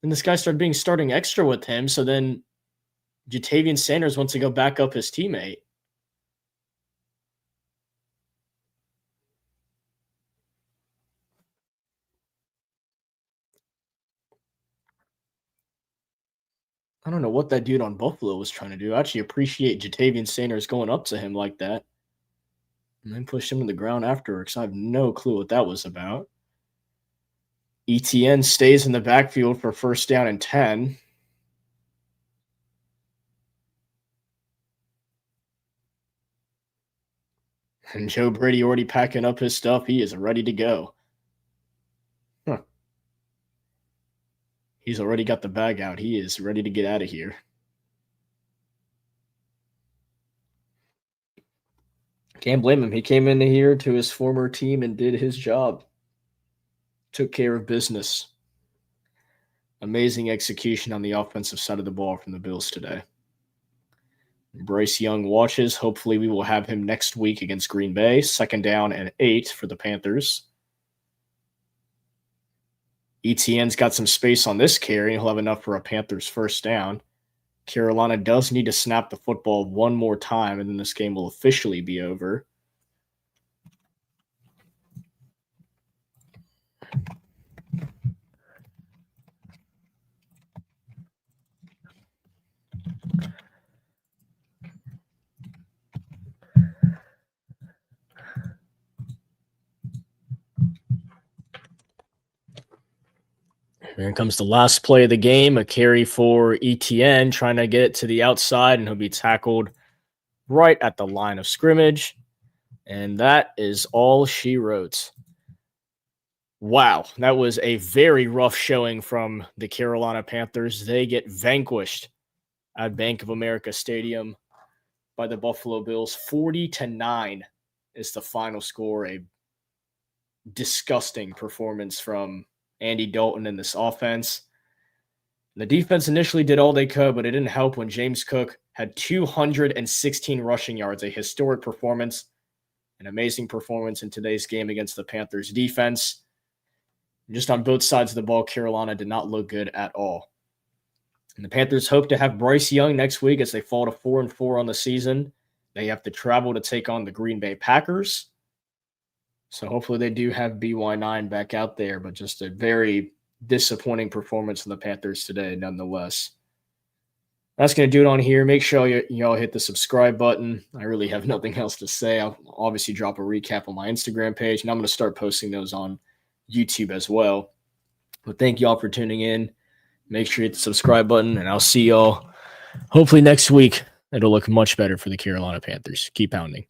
And this guy started starting extra with him. So then Jatavian Sanders wants to go back up his teammate. I don't know what that dude on Buffalo was trying to do. I actually appreciate Jatavian Sanders going up to him like that. And then pushed him to the ground afterwards. I have no clue what that was about. ETN stays in the backfield for first down and 10. And Joe Brady already packing up his stuff. He is ready to go. Huh. He's already got the bag out. He is ready to get out of here. Can't blame him. He came into here to his former team and did his job. Took care of business. Amazing execution on the offensive side of the ball from the Bills today. Bryce Young watches. Hopefully we will have him next week against Green Bay. Second down and 8 for the Panthers. ETN's got some space on this carry, and he'll have enough for a Panthers first down. Carolina does need to snap the football one more time, and then this game will officially be over. Here comes the last play of the game, a carry for ETN, trying to get it to the outside, and he'll be tackled right at the line of scrimmage. And that is all she wrote. Wow, that was a very rough showing from the Carolina Panthers. They get vanquished at Bank of America Stadium by the Buffalo Bills. 40-9 is the final score. A disgusting performance from Andy Dalton in this offense. The defense initially did all they could, but it didn't help when James Cook had 216 rushing yards, a historic performance, an amazing performance in today's game against the Panthers defense. Just on both sides of the ball, Carolina did not look good at all. And the Panthers hope to have Bryce Young next week as they fall to 4-4 on the season. They have to travel to take on the Green Bay Packers. So hopefully they do have BY9 back out there, but just a very disappointing performance from the Panthers today nonetheless. That's going to do it on here. Make sure y'all hit the subscribe button. I really have nothing else to say. I'll obviously drop a recap on my Instagram page, and I'm going to start posting those on YouTube as well. But thank y'all for tuning in. Make sure you hit the subscribe button, and I'll see y'all hopefully next week. It'll look much better for the Carolina Panthers. Keep pounding.